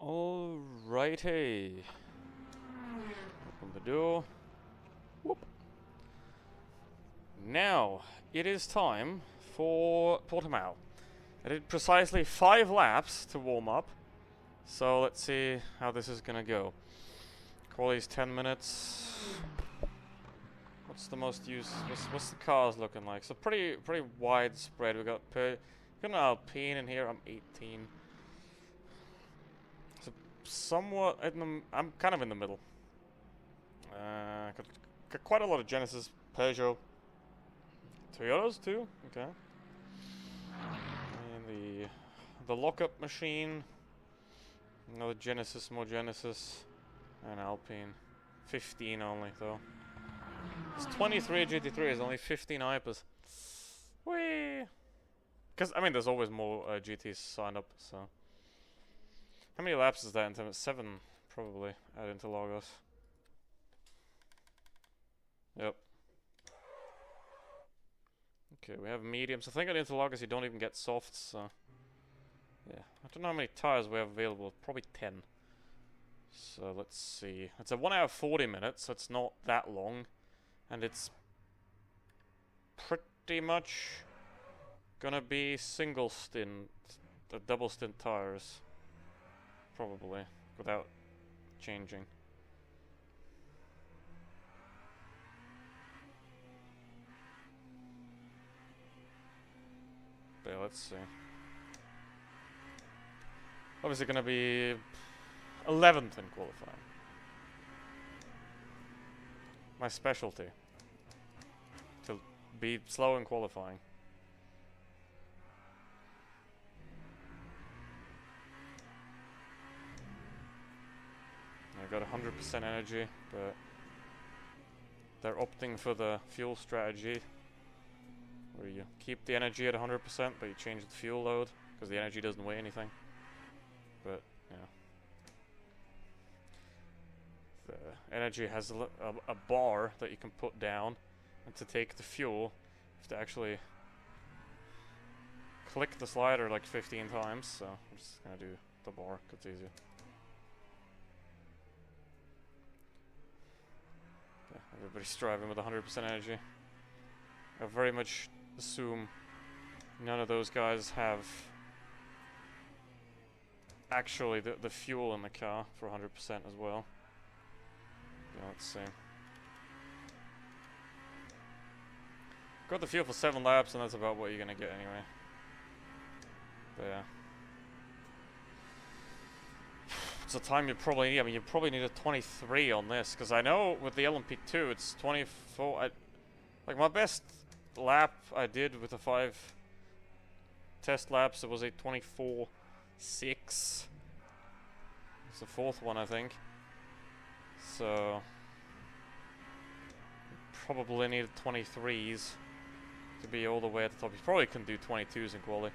Alrighty. Open the door. Whoop. Now, it is time for Portimao. I did precisely 5 laps to warm up. So let's see how this is gonna go. Quality's 10 minutes. What's the most used? What's the cars looking like? So pretty widespread. We got an Alpine in here. I'm 18. So somewhat in the. I'm kind of in the middle. Got quite a lot of Genesis, Peugeot, Toyotas too. Okay. And the lockup machine. Another Genesis, more Genesis, and Alpine. 15 only though. It's 23 GT3 is only 15 Hypers. Whee! Because, I mean, there's always more GTs signed up, so. How many laps is that in terms? 7, probably, at Interlagos. Yep. Okay, we have mediums. I think at Interlagos you don't even get softs, so. Yeah, I don't know how many tires we have available. Probably 10. So, let's see. It's a 1 hour 40 minutes, so it's not that long. And it's pretty much gonna be single stint, double stint tires, probably, without changing. But yeah, let's see. Obviously gonna be 11th in qualifying. My specialty. To be slow in qualifying. I got 100% energy, but they're opting for the fuel strategy where you keep the energy at 100% but you change the fuel load because the energy doesn't weigh anything. But yeah. The energy has a bar that you can put down, and to take the fuel, you have to actually click the slider like 15 times, so I'm just gonna do the bar because it's easier. Yeah, everybody's driving with 100% energy. I very much assume none of those guys have actually the fuel in the car for 100% as well. Yeah, let's see. Got the fuel for 7 laps, and that's about what you're gonna get anyway. But yeah. It's the time you probably need. I mean, you probably need a 23 on this, because I know with the LMP2 it's 24. Like my best lap I did with the 5 test laps, it was a 24.6. It's the 4th one, I think. So probably need 23s to be all the way at the top. You probably can do 22s in quali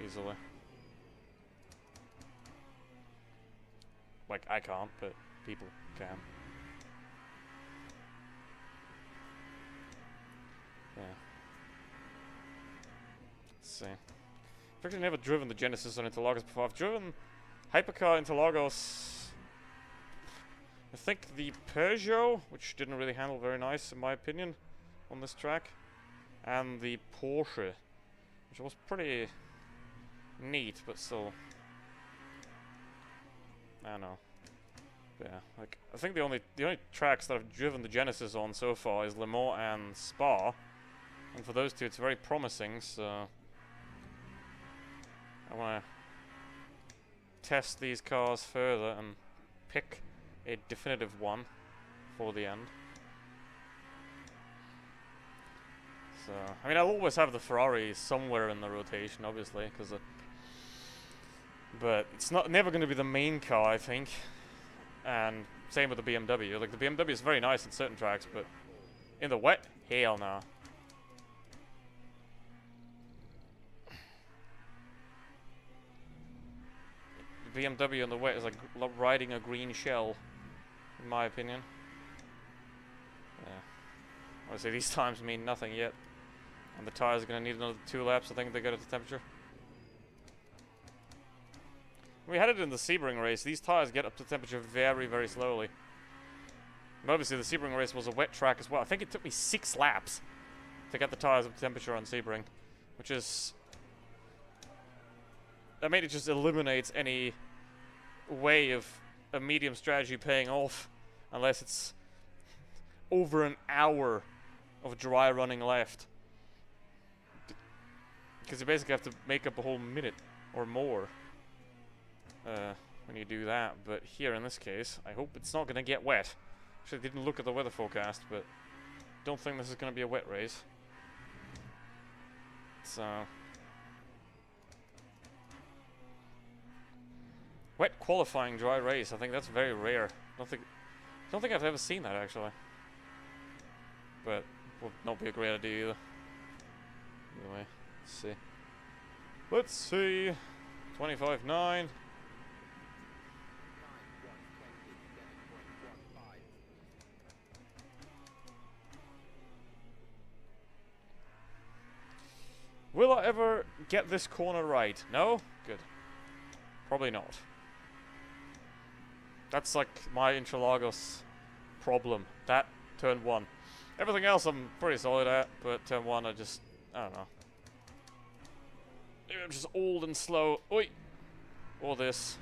easily. Like I can't, but people can. Yeah. Let's see. I've actually never driven the Genesis on Interlagos before. I've driven Hypercar Interlagos. I think the Peugeot, which didn't really handle very nice in my opinion on this track, and the Porsche, which was pretty neat, but still, I don't know. But yeah, like I think the only tracks that I've driven the Genesis on so far is Le Mans and Spa, and for those two it's very promising. So I want to test these cars further and pick a definitive one for the end. So, I mean, I'll always have the Ferrari somewhere in the rotation, obviously, because but it's never going to be the main car, I think. And same with the BMW. Like the BMW is very nice in certain tracks, but in the wet, hell no. The BMW in the wet is like riding a green shell, in my opinion. Yeah. Obviously these times mean nothing yet. And the tires are going to need another 2 laps, I think, to get at the temperature. We had it in the Sebring race. These tires get up to temperature very, very slowly. And obviously, the Sebring race was a wet track as well. I think it took me 6 laps to get the tires up to temperature on Sebring, which is... I mean, it just eliminates any way of a medium strategy paying off unless it's over an hour of dry running left. Because you basically have to make up a whole minute or more when you do that. But here in this case, I hope it's not going to get wet. Actually, I didn't look at the weather forecast, but don't think this is going to be a wet race. So... wet qualifying dry race, I think that's very rare. Don't think I've ever seen that, actually. But would not be a great idea either. Anyway, let's see. Let's see. 25.9. Will I ever get this corner right? No? Good. Probably not. That's like my Interlagos problem. That turn 1. Everything else I'm pretty solid at, but turn 1 I don't know. Maybe I'm just old and slow. Oi! Or this.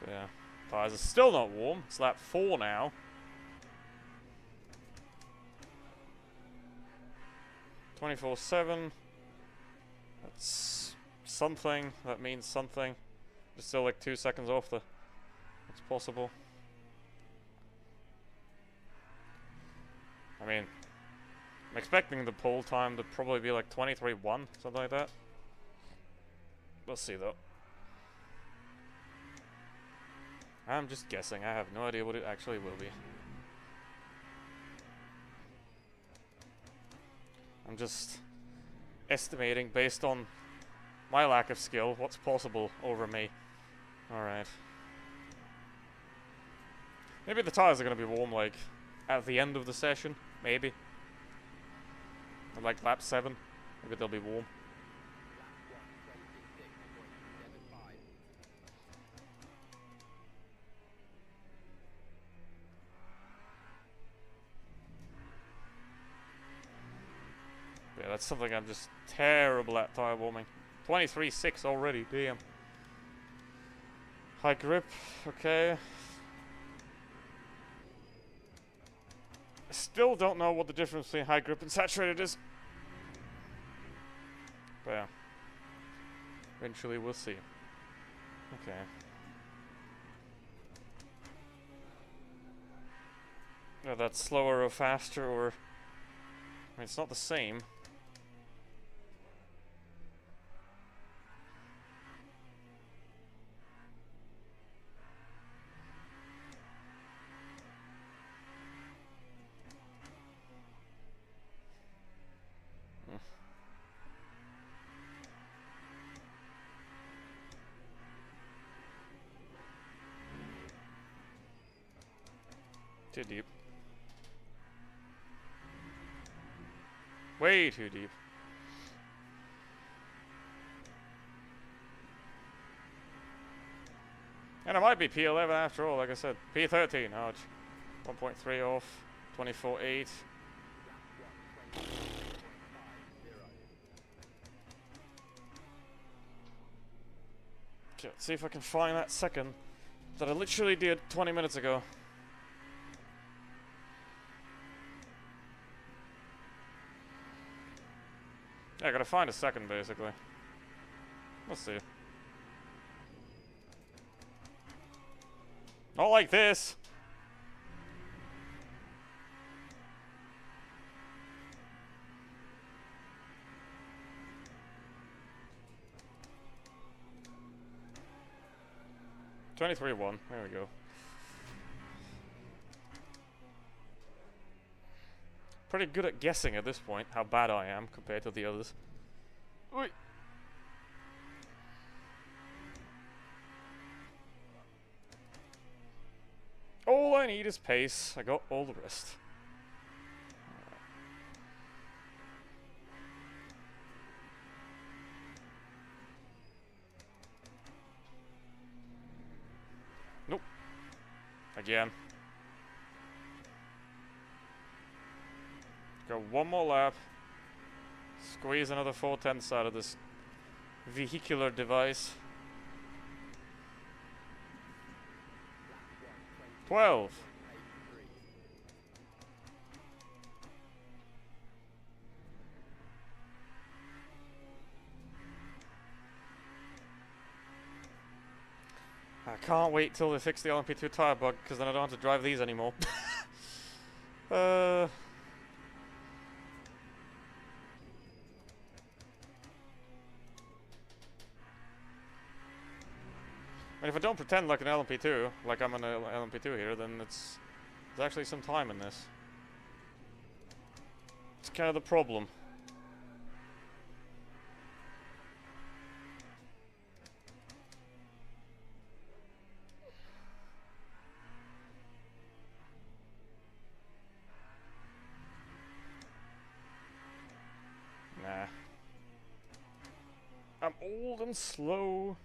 But yeah. Tires are still not warm. It's lap 4 now. .24.7. That's something. That means something. Just still like 2 seconds off the... It's possible. I mean... I'm expecting the pole time to probably be like 23.1, something like that. We'll see though. I'm just guessing. I have no idea what it actually will be. I'm just estimating based on my lack of skill what's possible over me. Alright. Maybe the tires are going to be warm like at the end of the session. Maybe. Or like lap 7. Maybe they'll be warm. Yeah, that's something I'm just terrible at, tire warming. 23.6 already, damn. High grip, okay. I still don't know what the difference between high grip and saturated is. But yeah. Eventually we'll see. Okay. Yeah, that's slower or faster or... I mean, it's not the same. Too deep. Way too deep. And it might be P11 after all, like I said. P13, ouch. 1.3 off. 24.8. Okay, let's see if I can find that second that I literally did 20 minutes ago. Yeah, I gotta find a second, basically. Let's see. Not like this! .23.1, there we go. Pretty good at guessing at this point how bad I am compared to the others. Oi. All I need is pace. I got all the rest. again. Go one more lap. Squeeze another 4/10 out of this vehicular device. 12. I can't wait till they fix the LMP2 tire bug, because then I don't have to drive these anymore. And if I don't pretend like an LMP2, like I'm an LMP2 here, then there's actually some time in this. It's kind of the problem. Nah. I'm old and slow.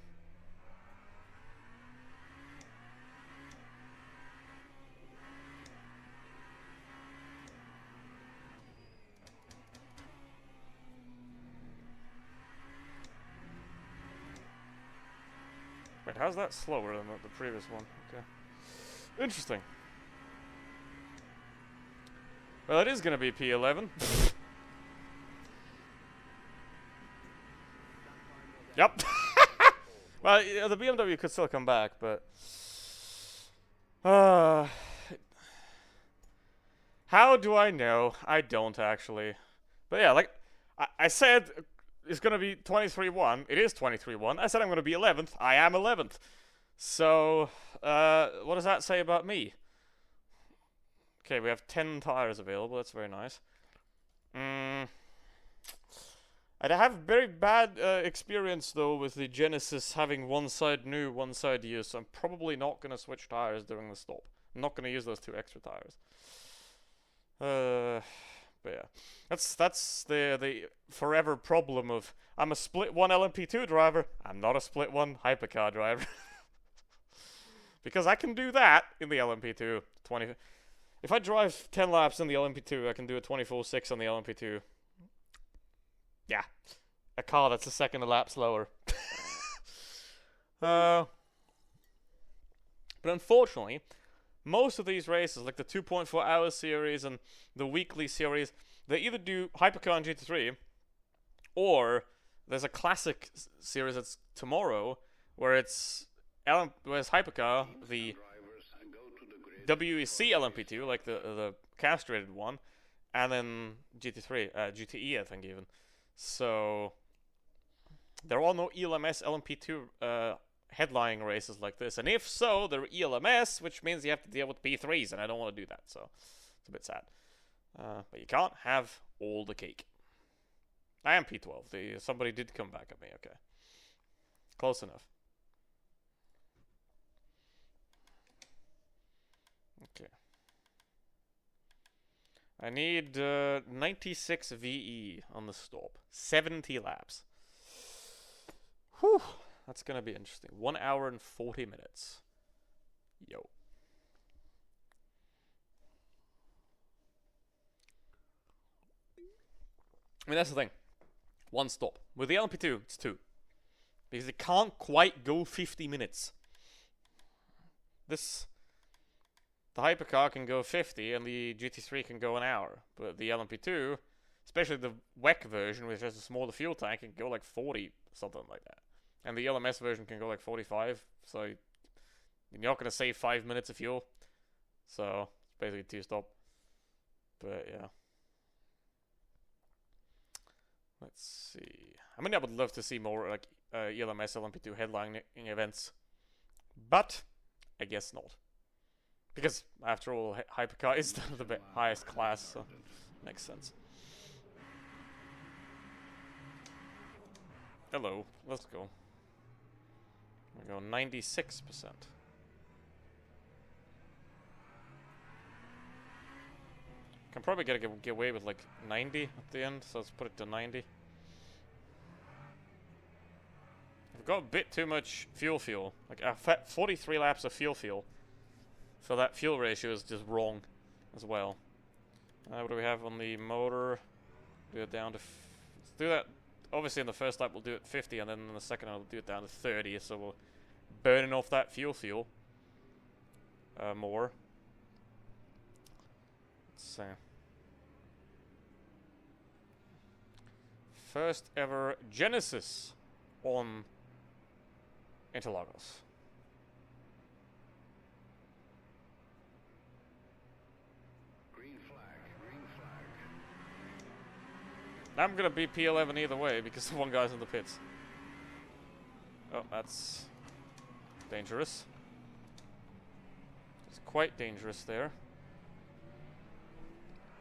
Wait, how's that slower than the previous one? Okay. Interesting. Well, it is going to be P11. Yep. Well, yeah, the BMW could still come back, but... how do I know? I don't, actually. But yeah, like, I said it's going to be 23-1. It is 23-1. I said I'm going to be 11th. I am 11th. So, what does that say about me? Okay, we have 10 tires available. That's very nice. I have very bad experience, though, with the Genesis having one side new, one side used. So I'm probably not going to switch tires during the stop. I'm not going to use those 2 extra tires. But yeah, that's the forever problem of I'm a split 1 LMP2 driver. I'm not a split 1 hypercar driver. Because I can do that in the LMP2. If I drive 10 laps in the LMP2, I can do a 24.6 on the LMP2. Yeah, a car that's a second a lap slower. But unfortunately, most of these races, like the 2.4 hour series and the weekly series, they either do Hypercar and GT3, or there's a classic series that's tomorrow, where it's Hypercar, the WEC LMP2, like the castrated one, and then GT3, GTE, I think even. So there are no ELMS LMP2 headlining races like this, and if so, they're ELMS, which means you have to deal with P3s, and I don't want to do that, so it's a bit sad. But you can't have all the cake. I am P12. Somebody did come back at me. Okay, close enough. Okay. I need 96 VE on the stop. 70 laps. Whew. That's going to be interesting. 1 hour and 40 minutes. Yo. I mean, that's the thing. 1 stop. With the LMP2, it's 2. Because it can't quite go 50 minutes. The Hypercar can go 50 and the GT3 can go an hour. But the LMP2, especially the WEC version, which has a smaller fuel tank, can go like 40, something like that. And the LMS version can go like 45, so you're not going to save 5 minutes of fuel. So, it's basically 2 stop. But, yeah. Let's see. I mean, I would love to see more, like, ELMS LMP2 headlining events. But, I guess not. Because, after all, Hypercar is the highest class, so makes sense. Hello, let's go. We go 96%. Can probably get away with like 90 at the end, so let's put it to 90. I've got a bit too much fuel. Like 43 laps of fuel. So that fuel ratio is just wrong as well. What do we have on the motor? Do it down to... let's do that. Obviously in the first lap we'll do it 50, and then in the second I'll do it down to 30, so we're burning off that fuel more. Let's see. First ever Genesis on Interlagos. Green flag, green flag. I'm gonna be P11 either way because the one guy's in the pits. Oh, that's dangerous. It's quite dangerous there.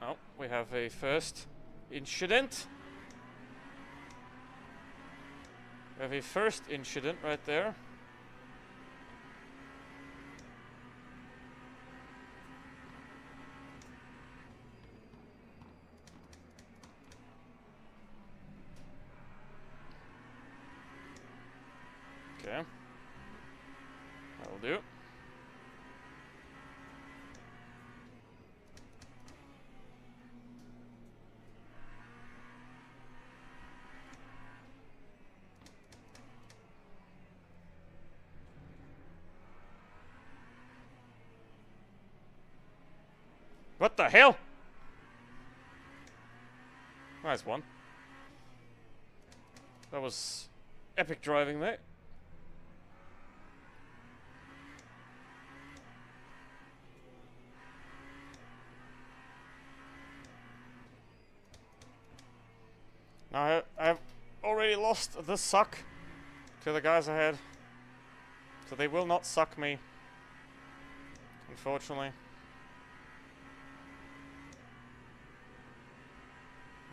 Oh, we have a first incident. We have a first incident right there. Okay. That'll do. What the hell? Nice one. That was epic driving there. Now I've already lost the suck to the guys ahead. So they will not suck me. Unfortunately.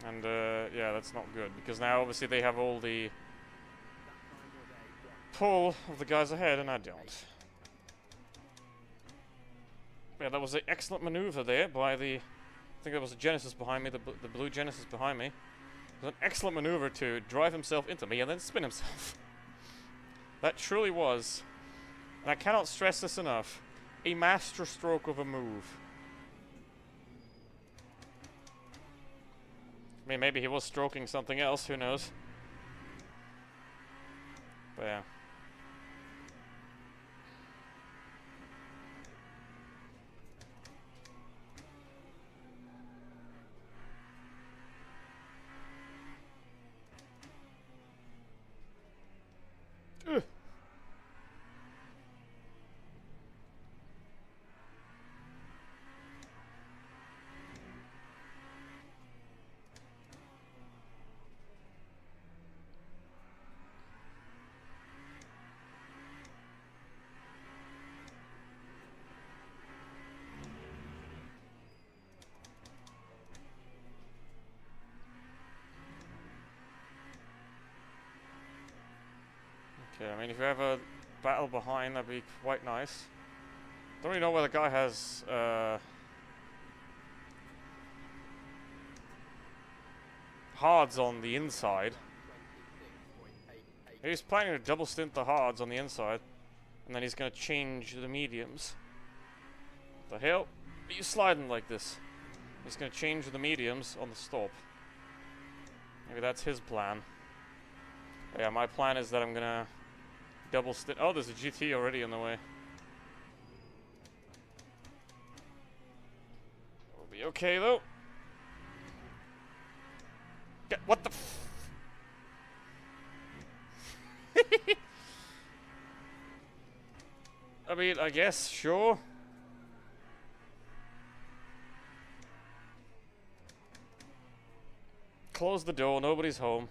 And yeah, that's not good, because now obviously they have all the pull of the guys ahead and I don't. Yeah, that was an excellent maneuver there by the... I think that was a Genesis behind me, the blue Genesis behind me. It was an excellent maneuver to drive himself into me and then spin himself. That truly was, and I cannot stress this enough, a master stroke of a move. I mean, maybe he was stroking something else, who knows. But yeah. Ugh. Okay, I mean, if you have a battle behind, that'd be quite nice. Don't really know where the guy has, hards on the inside. He's planning to double stint the hards on the inside, and then he's gonna change the mediums. What the hell? Are you sliding like this? He's gonna change the mediums on the stop. Maybe that's his plan. But yeah, my plan is that I'm gonna double stint. Oh, there's a GT already in the way. We'll be okay though. What the f— I mean, I guess, sure. Close the door, nobody's home.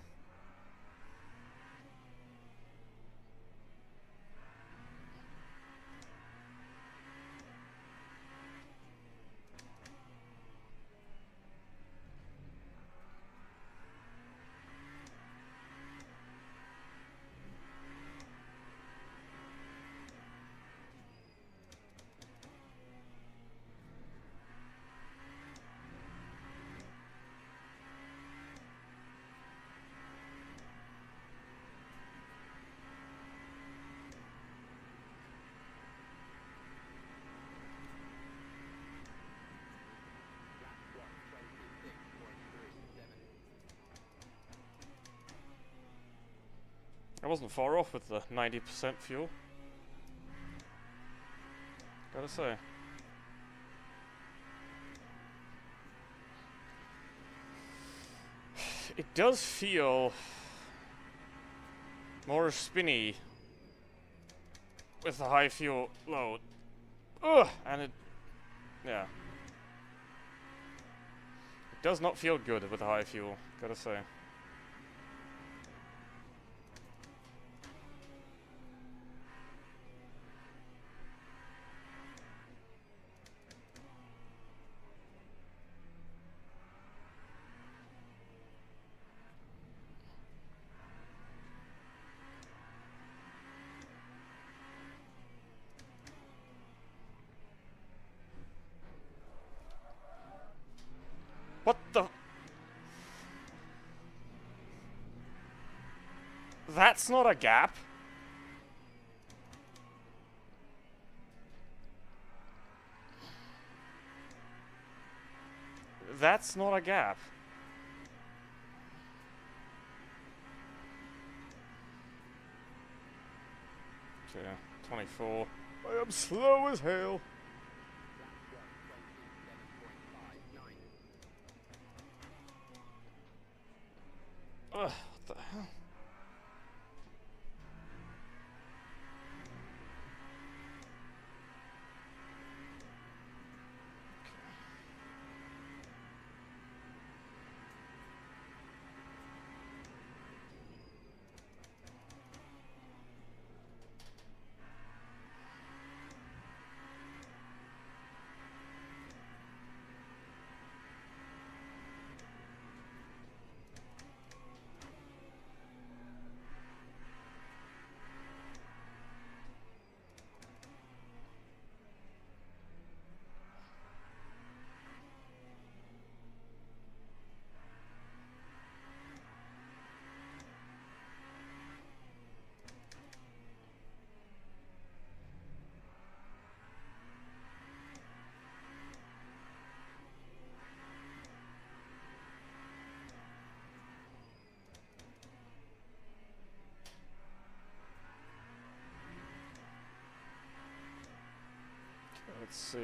I wasn't far off with the 90% fuel. Gotta say. It does feel more spinny with the high fuel load. Ugh! And it... yeah. It does not feel good with the high fuel, gotta say. What the... That's not a gap. That's not a gap. Okay, 24. I am slow as hell. Ugh, what the hell? Let's see.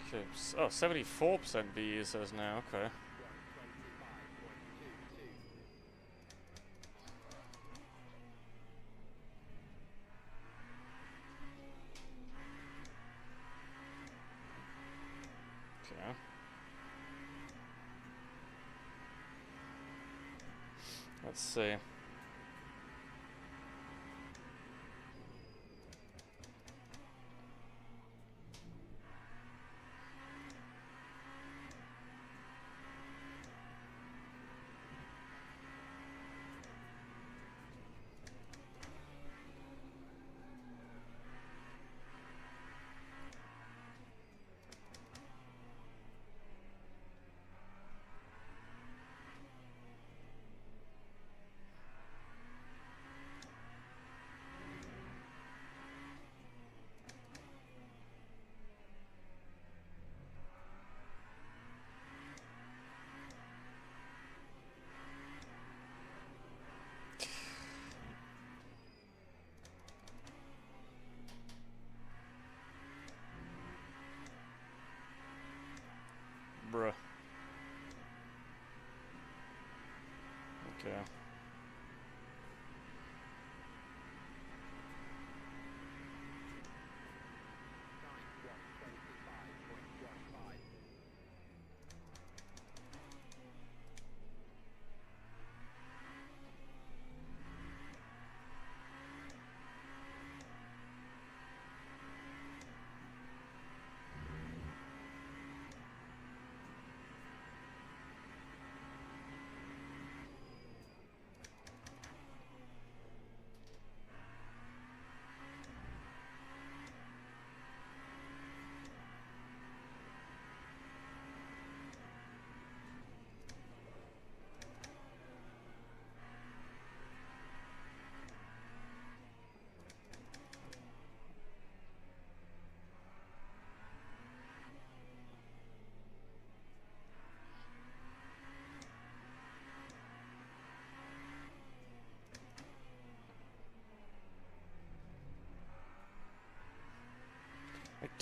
Okay, oh, 74% VE it says now, okay. Okay. Let's see.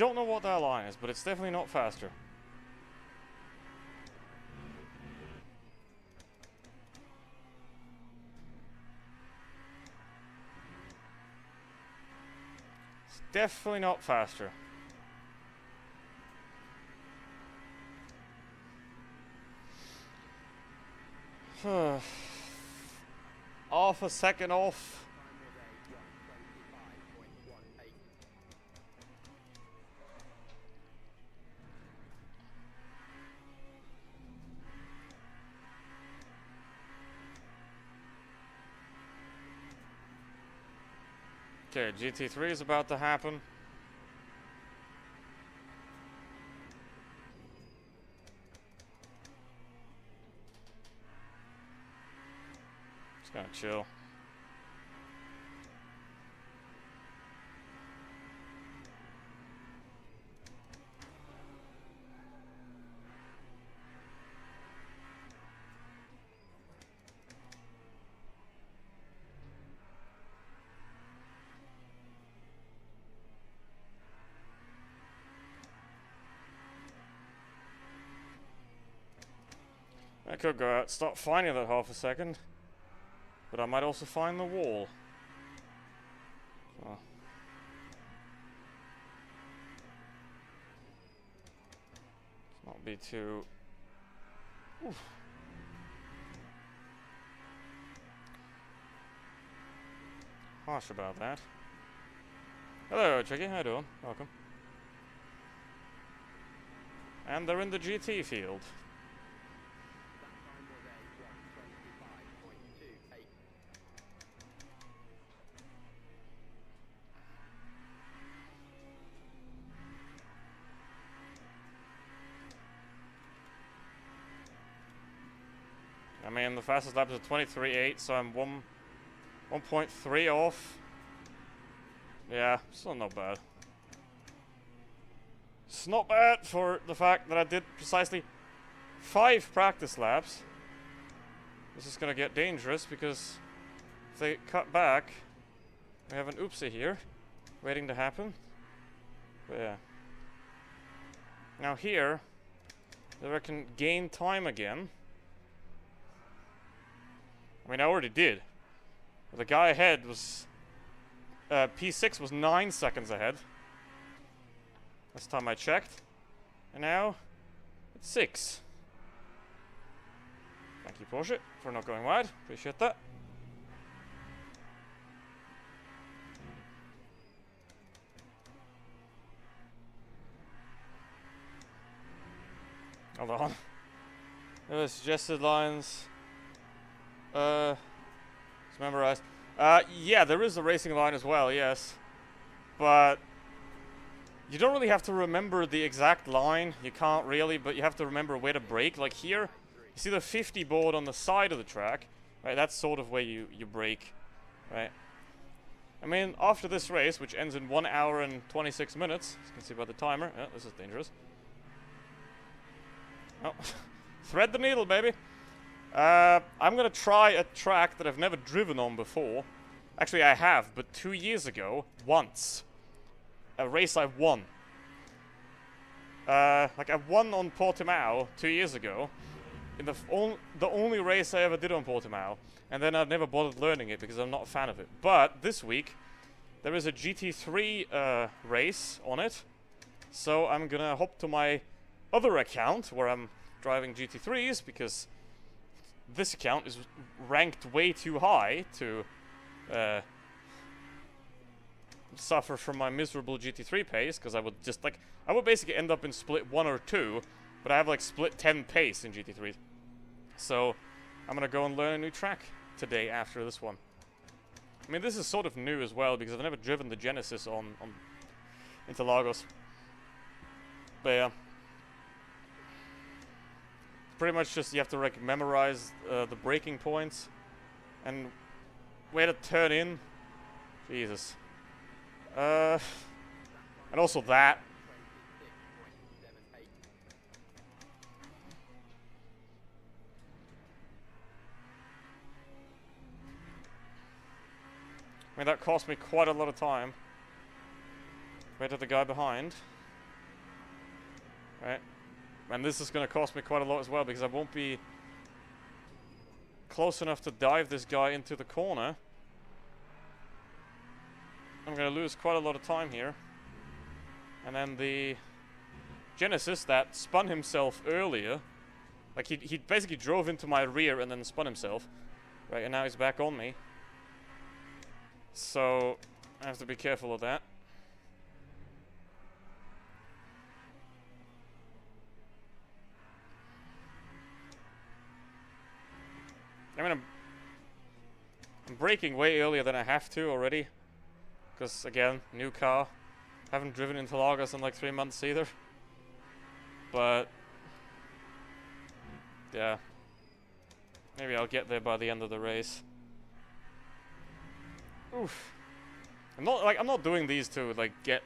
don't know what that line is, but it's definitely not faster. It's definitely not faster. Half a second off. Okay, GT3 is about to happen. Just gonna chill. I could go out, start finding that half a second, but I might also find the wall. So. Let's not be too... Oof. Harsh about that. Hello, Tricky, how you doing? Welcome. And they're in the GT field. I mean, the fastest lap is a 23.8, so I'm 1.3 off. Yeah, still not bad. It's not bad for the fact that I did precisely 5 practice laps. This is gonna get dangerous because if they cut back, we have an oopsie here waiting to happen. But yeah. Now here, if I can gain time again. I mean, I already did. The guy ahead was... P6 was 9 seconds ahead. Last time I checked. And now, it's 6. Thank you, Porsche, for not going wide. Appreciate that. Hold on. There were suggested lines. It's memorized. Yeah, there is a racing line as well, yes. But you don't really have to remember the exact line. You can't really, but you have to remember where to brake. Like here, you see the 50 board on the side of the track, right? That's sort of where you brake, right? I mean, after this race, which ends in 1 hour and 26 minutes, as you can see by the timer. Yeah, this is dangerous. Oh, thread the needle, baby. I'm gonna try a track that I've never driven on before. Actually, I have, but 2 years ago, once. A race I won. Like, I won on Portimao 2 years ago. In the only race I ever did on Portimao. And then I've never bothered learning it because I'm not a fan of it. But this week, there is a GT3 race on it. So I'm gonna hop to my other account where I'm driving GT3s because this account is ranked way too high to suffer from my miserable GT3 pace, because I would just, like, I would basically end up in split 1 or 2, but I have, like, split 10 pace in GT3. So, I'm gonna go and learn a new track today after this one. I mean, this is sort of new as well, because I've never driven the Genesis on Interlagos. But yeah. Pretty much just, you have to, like, memorize the braking points and where to turn in. Jesus. And also that. I mean, that cost me quite a lot of time. Where did the guy behind? right? And this is going to cost me quite a lot as well, because I won't be close enough to dive this guy into the corner. I'm going to lose quite a lot of time here. And then the Genesis that spun himself earlier, like he basically drove into my rear and then spun himself, right? And now he's back on me. So I have to be careful of that. I mean, I'm braking way earlier than I have to already. Because, again, new car. Haven't driven into Lagos in like 3 months either. But, yeah. Maybe I'll get there by the end of the race. Oof. I'm not doing these to like get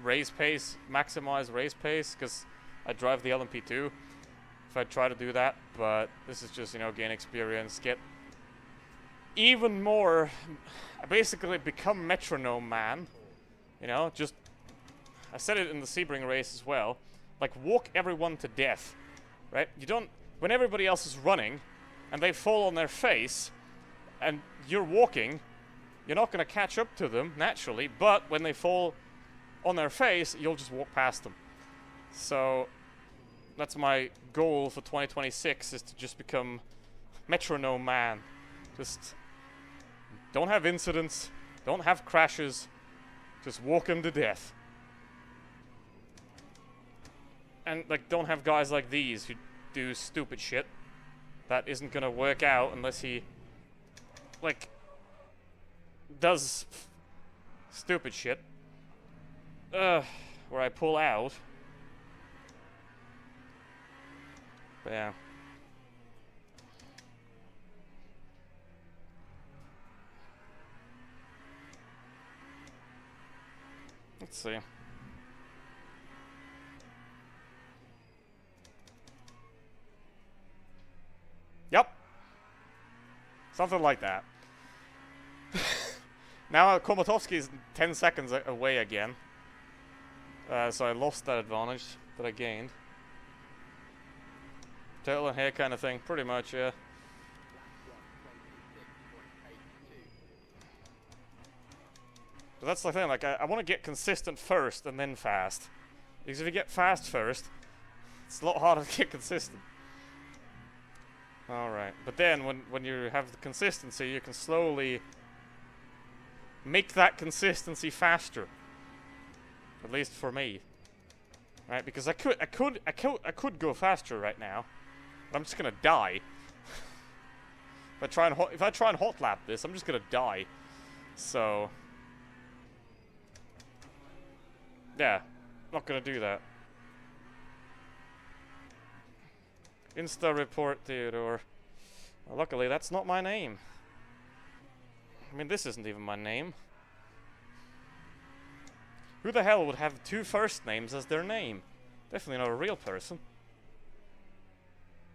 race pace, maximize race pace, because I drive the LMP2. If I try to do that, but this is just, you know, gain experience, get even more, basically become metronome man, you know, just, I said it in the Sebring race as well, like walk everyone to death, right? You don't, when everybody else is running, and they fall on their face, and you're walking, you're not going to catch up to them, naturally, but when they fall on their face, you'll just walk past them. So that's my goal for 2026, is to just become metronome man. Just don't have incidents, don't have crashes, just walk them to death. And like, don't have guys like these who do stupid shit that isn't gonna work out unless he like does stupid shit where I pull out. But yeah. Let's see. Yep. Something like that. Now Komatovsky's 10 seconds away again. So I lost that advantage that I gained. Tail and hair kind of thing, pretty much, yeah. But that's the thing, like, I want to get consistent first and then fast. Because if you get fast first, it's a lot harder to get consistent. Alright, but then when you have the consistency, you can slowly make that consistency faster. At least for me. Right, because I could go faster right now. But I'm just gonna die. If I try and hot lap this, I'm just gonna die. So yeah, not gonna do that. Insta report Theodore. Well, luckily that's not my name. I mean, this isn't even my name. Who the hell would have two first names as their name? Definitely not a real person.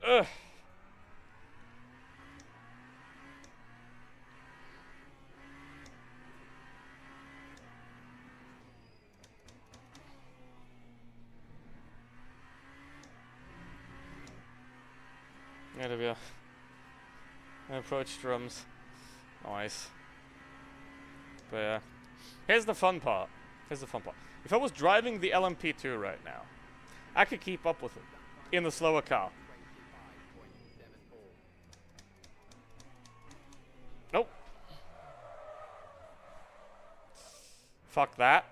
Ugh. There we go. Approach drums. Nice. But yeah. Here's the fun part. If I was driving the LMP2 right now, I could keep up with it in the slower car. Nope. Fuck that.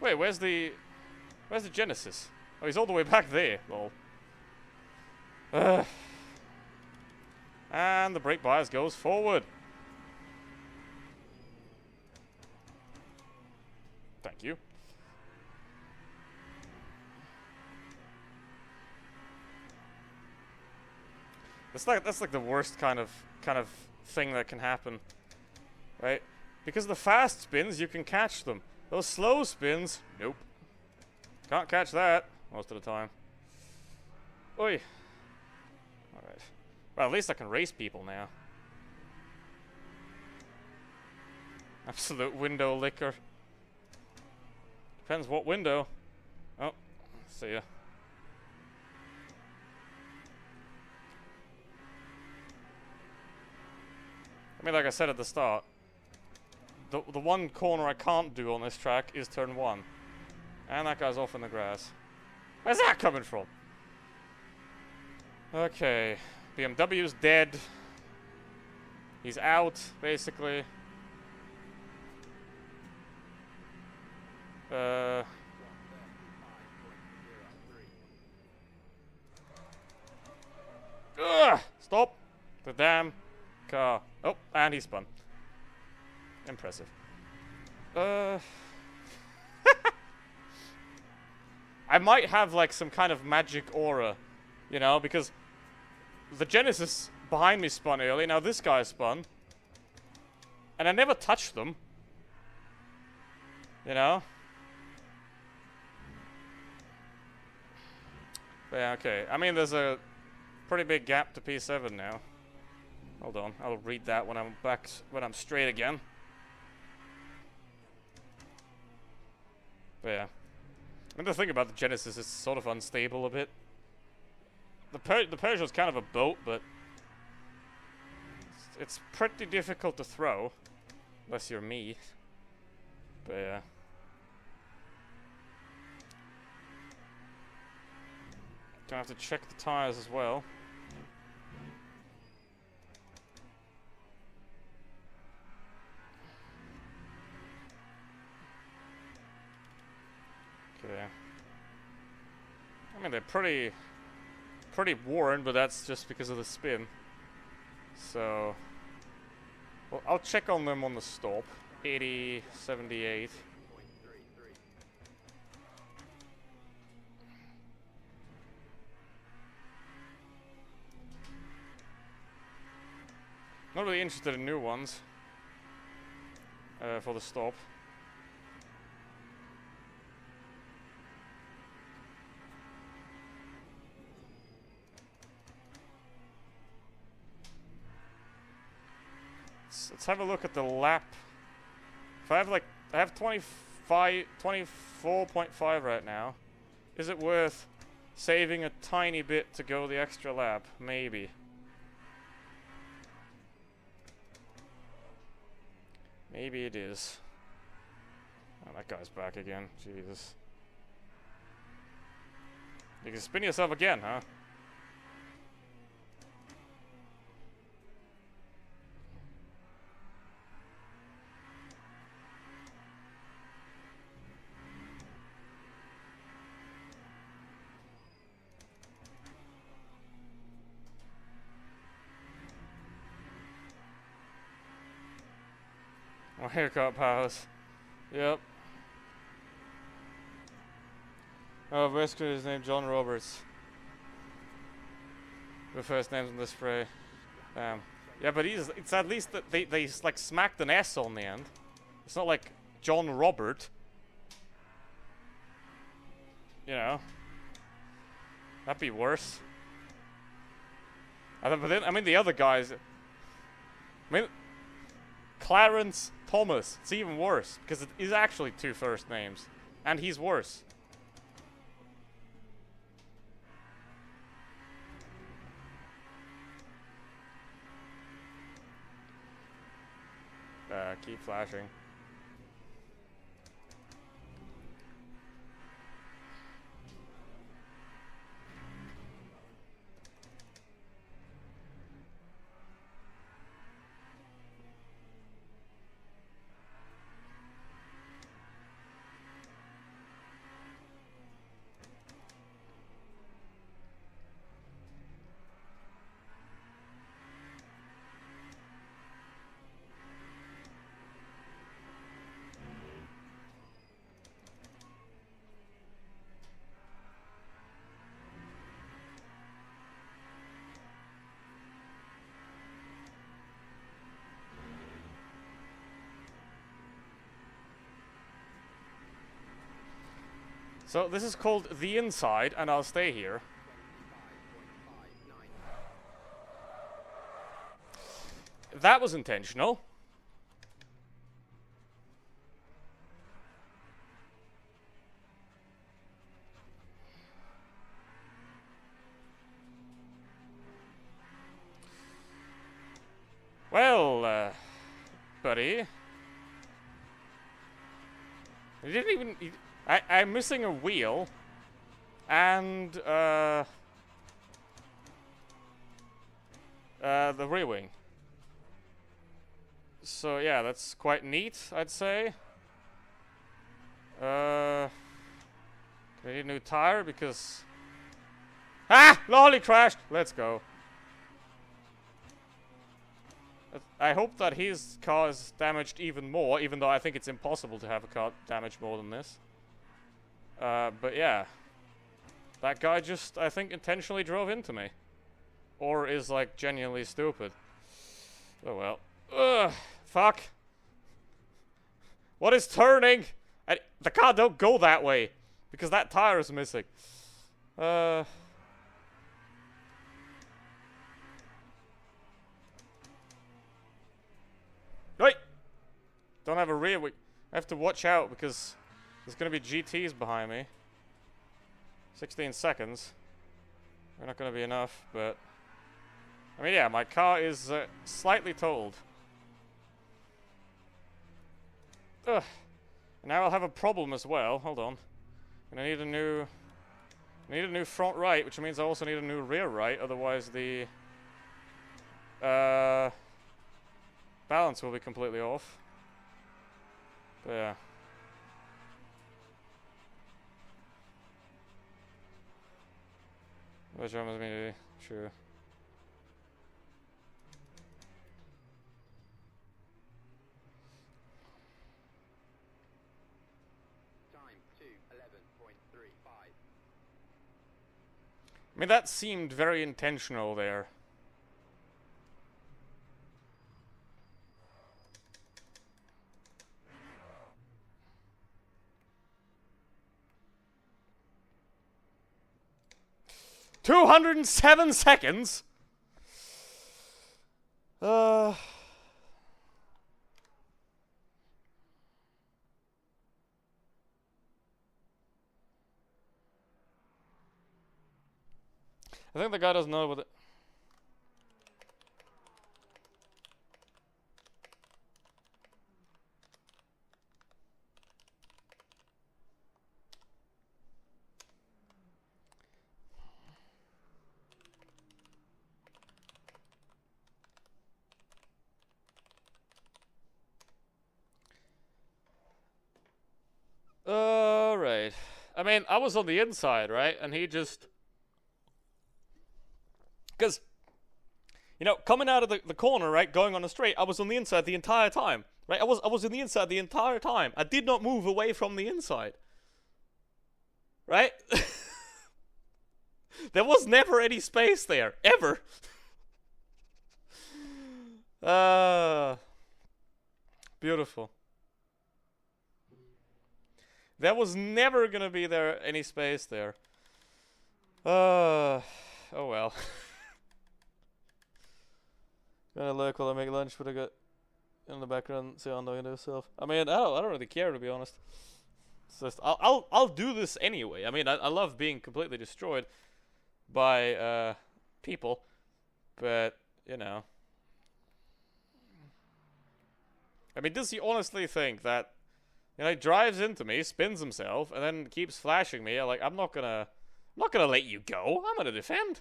Wait, where's the Genesis? Oh, he's all the way back there. Lol. And the brake bias goes forward. Thank you. That's like the worst kind of thing that can happen, right? Because the fast spins, you can catch them. Those slow spins, nope. Can't catch that most of the time. Oi. Alright. Well, at least I can race people now. Absolute window licker. Depends what window. Oh, see ya. I mean, like I said at the start, the one corner I can't do on this track is turn 1. And that guy's off in the grass. Where's that coming from? Okay. BMW's dead. He's out, basically. Ugh! Stop! The damn car. Oh, and he spun. Impressive. I might have like some kind of magic aura, you know, because the Genesis behind me spun early. Now this guy spun, and I never touched them. You know. But yeah, okay. I mean, there's a pretty big gap to P7 now. Hold on, I'll read that when I'm back, when I'm straight again. But yeah. I mean, the thing about the Genesis is sort of unstable a bit. The Peugeot's kind of a boat, but it's pretty difficult to throw, unless you're me. But yeah. Gonna have to check the tires as well. Okay. I mean, they're pretty worn, but that's just because of the spin. So, well, I'll check on them on the stop. 80, 78. Not really interested in new ones for the stop. Let's have a look at the lap. If I have like, I have 24.5 right now. Is it worth saving a tiny bit to go the extra lap? Maybe. Maybe it is. Oh, that guy's back again. Jesus. You can spin yourself again, huh? Oh, haircut powers. Yep. Oh, rescue is named John Roberts. The first name's on the spray. Yeah, but it's at least that they like smacked an S on the end. It's not like John Robert. You know. That'd be worse. But then, I mean, the other guys. I mean, Clarence Thomas. It's even worse because it is actually 2 first names, and he's worse. Keep flashing. So this is called The Inside, and I'll stay here. That was intentional. Well, buddy. You didn't even... I'm missing a wheel. And, the rear wing. So, yeah, that's quite neat, I'd say. I need a new tire because... Ah! Lolly crashed! Let's go. I hope that his car is damaged even more, even though I think it's impossible to have a car damaged more than this. But yeah. That guy just, I think, intentionally drove into me. Or is, like, genuinely stupid. Oh well. Ugh! Fuck! What is turning? The car don't go that way! Because that tire is missing. Right! Don't have a rear. I have to watch out because there's gonna be GTs behind me. 16 seconds. They're not gonna be enough, but... I mean, yeah, my car is slightly totaled. Ugh. Now I'll have a problem as well. Hold on. And I need a new front right, which means I also need a new rear right, otherwise the balance will be completely off. But yeah. Which one was me? True. Time 2:11.35. I mean, that seemed very intentional there. $207 seconds. I think the guy doesn't know what it. Right. I mean, I was on the inside, right? And he just... Because, you know, coming out of the corner, right, going on the straight, I was on the inside the entire time, right? I was in the inside the entire time. I did not move away from the inside. Right? There was never any space there. Ever. Beautiful. There was never gonna be any space there. Oh well. Gonna look while I make lunch, but I got in the background say I'm doing it myself. I mean, I don't really care, to be honest. It's just I'll do this anyway. I mean, I love being completely destroyed by people, but you know. I mean, does he honestly think that, you know, he drives into me, spins himself, and then keeps flashing me? I'm not gonna let you go. I'm gonna defend,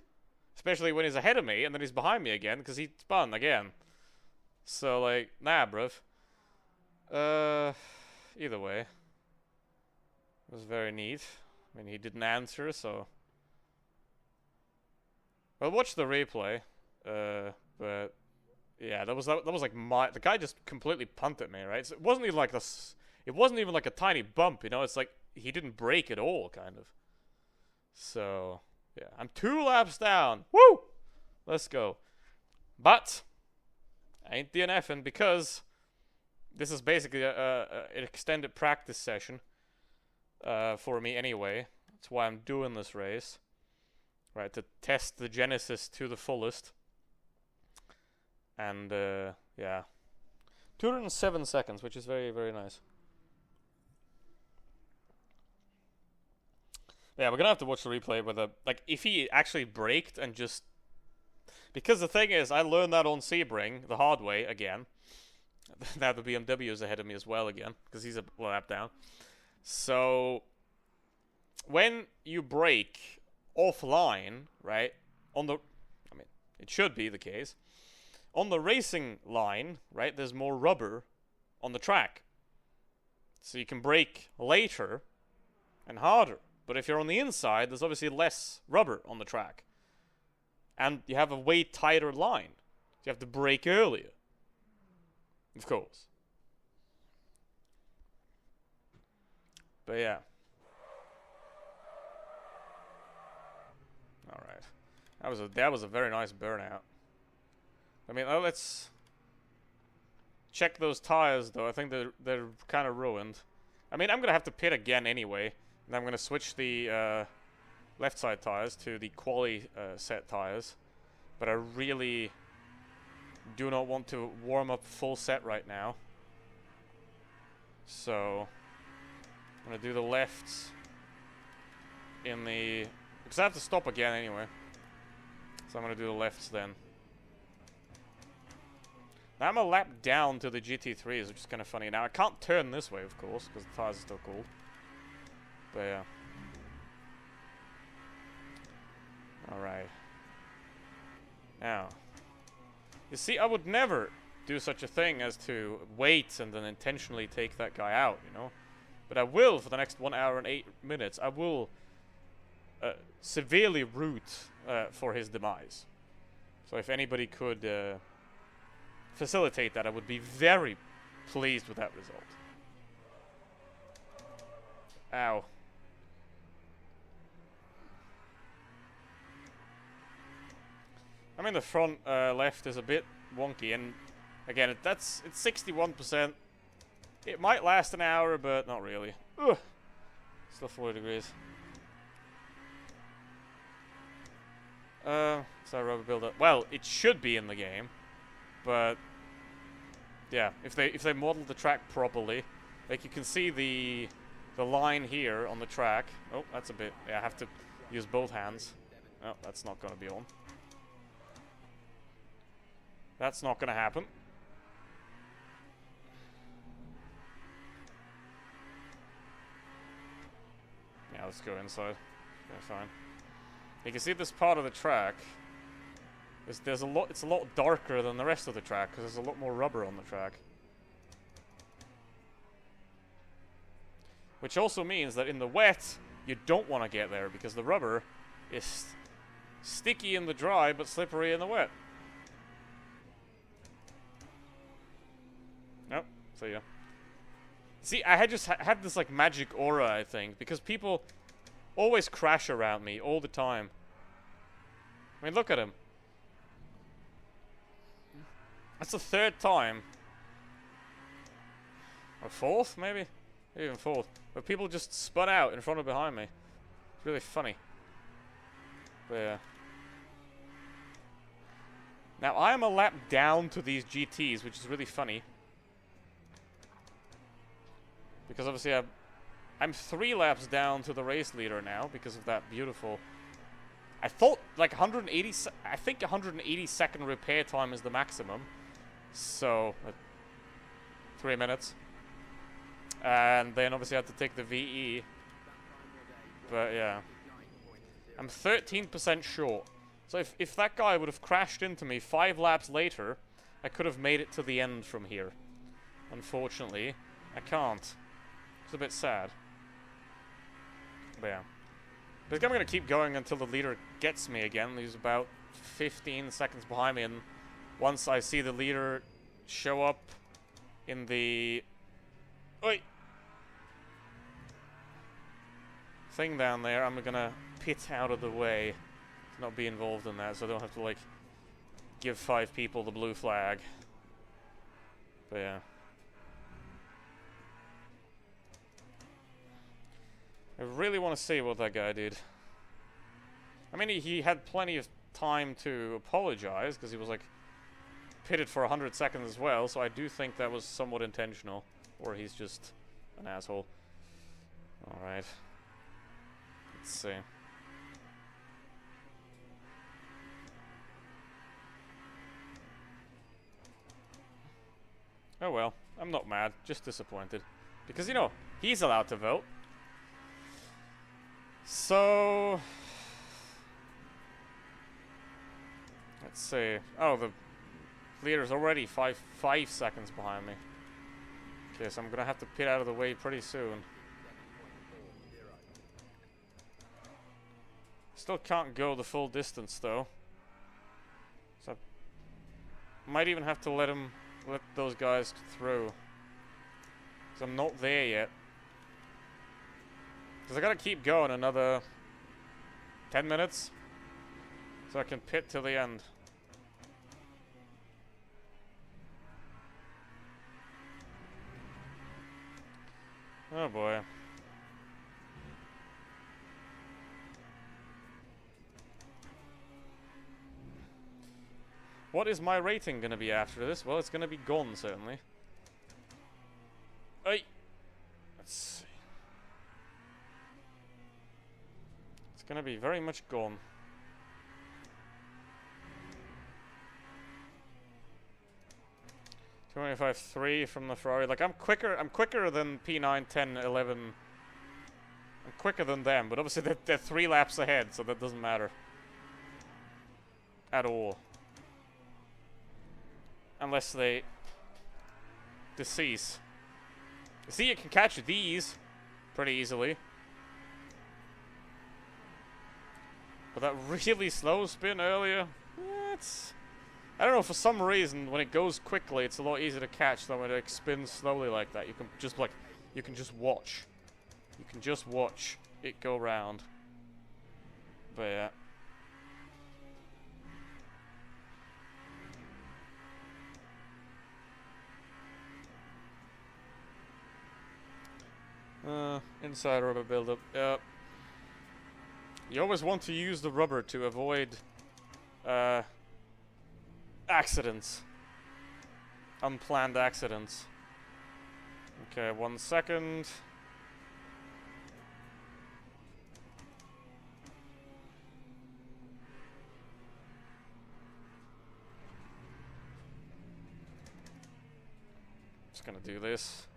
especially when he's ahead of me and then he's behind me again because he spun again. So like, nah, bruv. Either way, it was very neat. I mean, he didn't answer, so. Well, watch the replay. But yeah, that was like the guy just completely punted me, right? So it wasn't even like this. It wasn't even like a tiny bump, you know? It's like he didn't brake at all, kind of. So, yeah. I'm 2 laps down. Woo! Let's go. But, I ain't DNFing because this is basically an extended practice session for me anyway. That's why I'm doing this race. Right, to test the Genesis to the fullest. And, yeah. 207 seconds, which is very, very nice. Yeah, we're gonna have to watch the replay whether, like, if he actually braked and just... Because the thing is, I learned that on Sebring the hard way again. Now the BMW is ahead of me as well again, because he's a lap down. So, when you brake offline, right, it should be the case. On the racing line, right, there's more rubber on the track. So you can brake later and harder. But if you're on the inside, there's obviously less rubber on the track. And you have a way tighter line. You have to brake earlier. Of course. But yeah. Alright. That was a very nice burnout. I mean, let's check those tires though. I think they're kind of ruined. I mean, I'm gonna have to pit again anyway, and I'm gonna switch the left side tires to the quali set tires. But I really do not want to warm up full set right now. So I'm gonna do the lefts in the, because I have to stop again anyway. So I'm gonna do the lefts then. Now I'm a lap down to the GT3s, which is kind of funny. Now I can't turn this way, of course, because the tires are still cold. But yeah. Alright. Now, you see, I would never do such a thing as to wait and then intentionally take that guy out, you know? But I will, for the next 1 hour and 8 minutes, I will severely root for his demise. So if anybody could facilitate that, I would be very pleased with that result. Ow. I mean, the front left is a bit wonky, and again, it's 61%. It might last an hour, but not really. Ugh. Still 40 degrees. So rubber buildup. Well, it should be in the game, but yeah, if they model the track properly, like you can see the line here on the track. Oh, that's a bit. Yeah, I have to use both hands. Oh, that's not gonna be on. That's not going to happen. Yeah, let's go inside. Okay, fine. You can see this part of the track. There's a lot. It's a lot darker than the rest of the track because there's a lot more rubber on the track. Which also means that in the wet, you don't want to get there because the rubber is sticky in the dry but slippery in the wet. Nope. So yeah. See, I had this like magic aura, I think, because people always crash around me all the time. I mean, look at him. That's the third time. Or fourth, maybe? Maybe even fourth. But people just spun out in front of behind me. It's really funny. But yeah. Now, I am a lap down to these GTs, which is really funny. Because obviously I'm 3 laps down to the race leader now because of that beautiful. I thought like 180. I think 180-second repair time is the maximum. So 3 minutes. And then obviously I had to take the VE. But yeah, I'm 13% short. So if that guy would have crashed into me 5 laps later, I could have made it to the end from here. Unfortunately, I can't. It's a bit sad. But yeah. But I'm going to keep going until the leader gets me again. He's about 15 seconds behind me. And once I see the leader show up in the oi, thing down there, I'm going to pit out of the way to not be involved in that. So I don't have to, like, give 5 people the blue flag. But yeah. I really want to see what that guy did. I mean, he had plenty of time to apologize, because he was, like, pitted for 100 seconds as well, so I do think that was somewhat intentional. Or he's just an asshole. Alright. Let's see. Oh well, I'm not mad, just disappointed. Because, you know, he's allowed to vote. So... let's see. Oh, the leader's already five seconds behind me. Okay, so I'm gonna have to pit out of the way pretty soon. Still can't go the full distance though. So I might even have to let those guys through. Because I'm not there yet. Because I gotta keep going another 10 minutes. So I can pit till the end. Oh boy. What is my rating gonna be after this? Well, it's gonna be gone, certainly. Hey! Let's see. It's gonna be very much gone. 25.3 from the Ferrari. Like, I'm quicker than P9, 10, 11. I'm quicker than them, but obviously they're 3 laps ahead, so that doesn't matter. At all. Unless they decease. See, you can catch these pretty easily. But that really slow spin earlier, it's... I don't know, for some reason, when it goes quickly, it's a lot easier to catch than when it spins slowly like that. You can just, like, you can just watch. You can just watch it go round. But, yeah. Inside rubber buildup. Yep. You always want to use the rubber to avoid, accidents. Unplanned accidents. Okay, 1 second. Just gonna do this.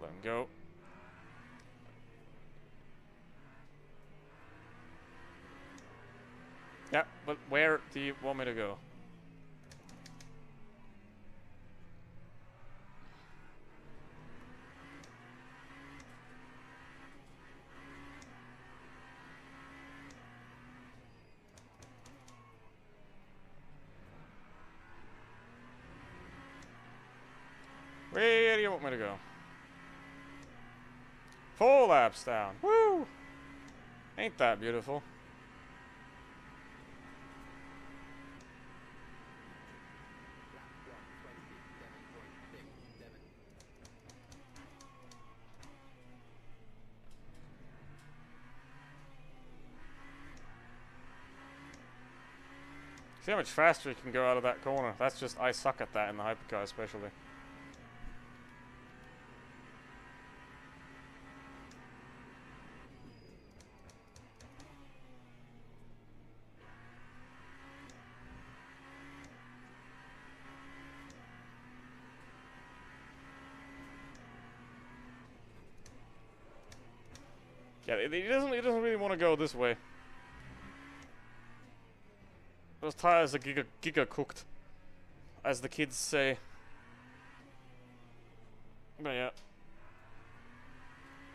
Let him go. Yeah, but where do you want me to go? Where do you want me to go? 4 laps down. Woo! Ain't that beautiful? See how much faster you can go out of that corner. That's just, I suck at that in the hypercar especially. Yeah, he doesn't really want to go this way. Those tires are giga cooked, as the kids say. But yeah,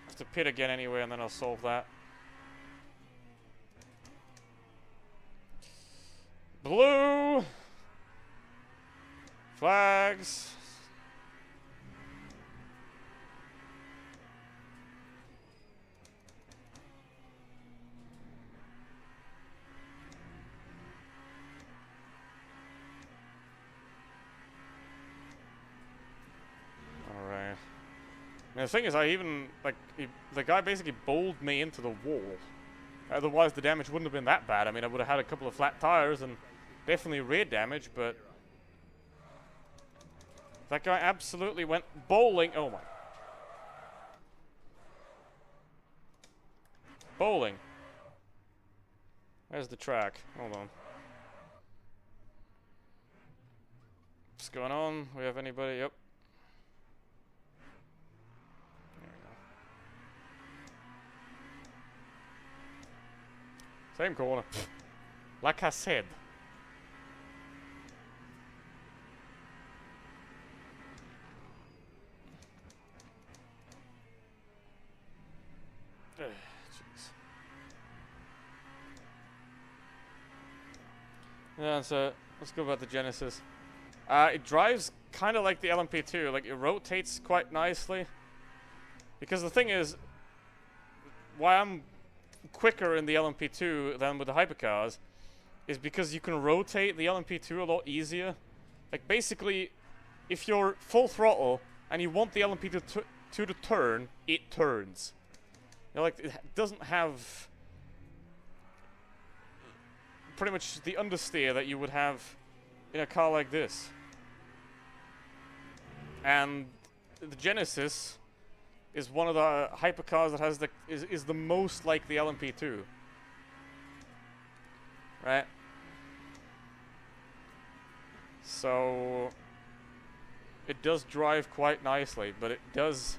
have to pit again anyway, and then I'll solve that. Blue flags. And the thing is, I even, like, the guy basically bowled me into the wall. Otherwise, the damage wouldn't have been that bad. I mean, I would have had a couple of flat tires and definitely rear damage, but... that guy absolutely went bowling. Oh, my. Bowling. Where's the track? Hold on. What's going on? We have anybody? Yep. Same corner. Like I said. Jeez. Yeah, so let's go about the Genesis. It drives kind of like the LMP2. Like, it rotates quite nicely. Because the thing is, why I'm quicker in the LMP2 than with the hypercars is because you can rotate the LMP2 a lot easier. Like, basically, if you're full throttle and you want the LMP2 to turn, it turns. You know, like, it doesn't have pretty much the understeer that you would have in a car like this. And the Genesis is one of the hypercars that has the is the most like the LMP2. Right? So it does drive quite nicely, but it does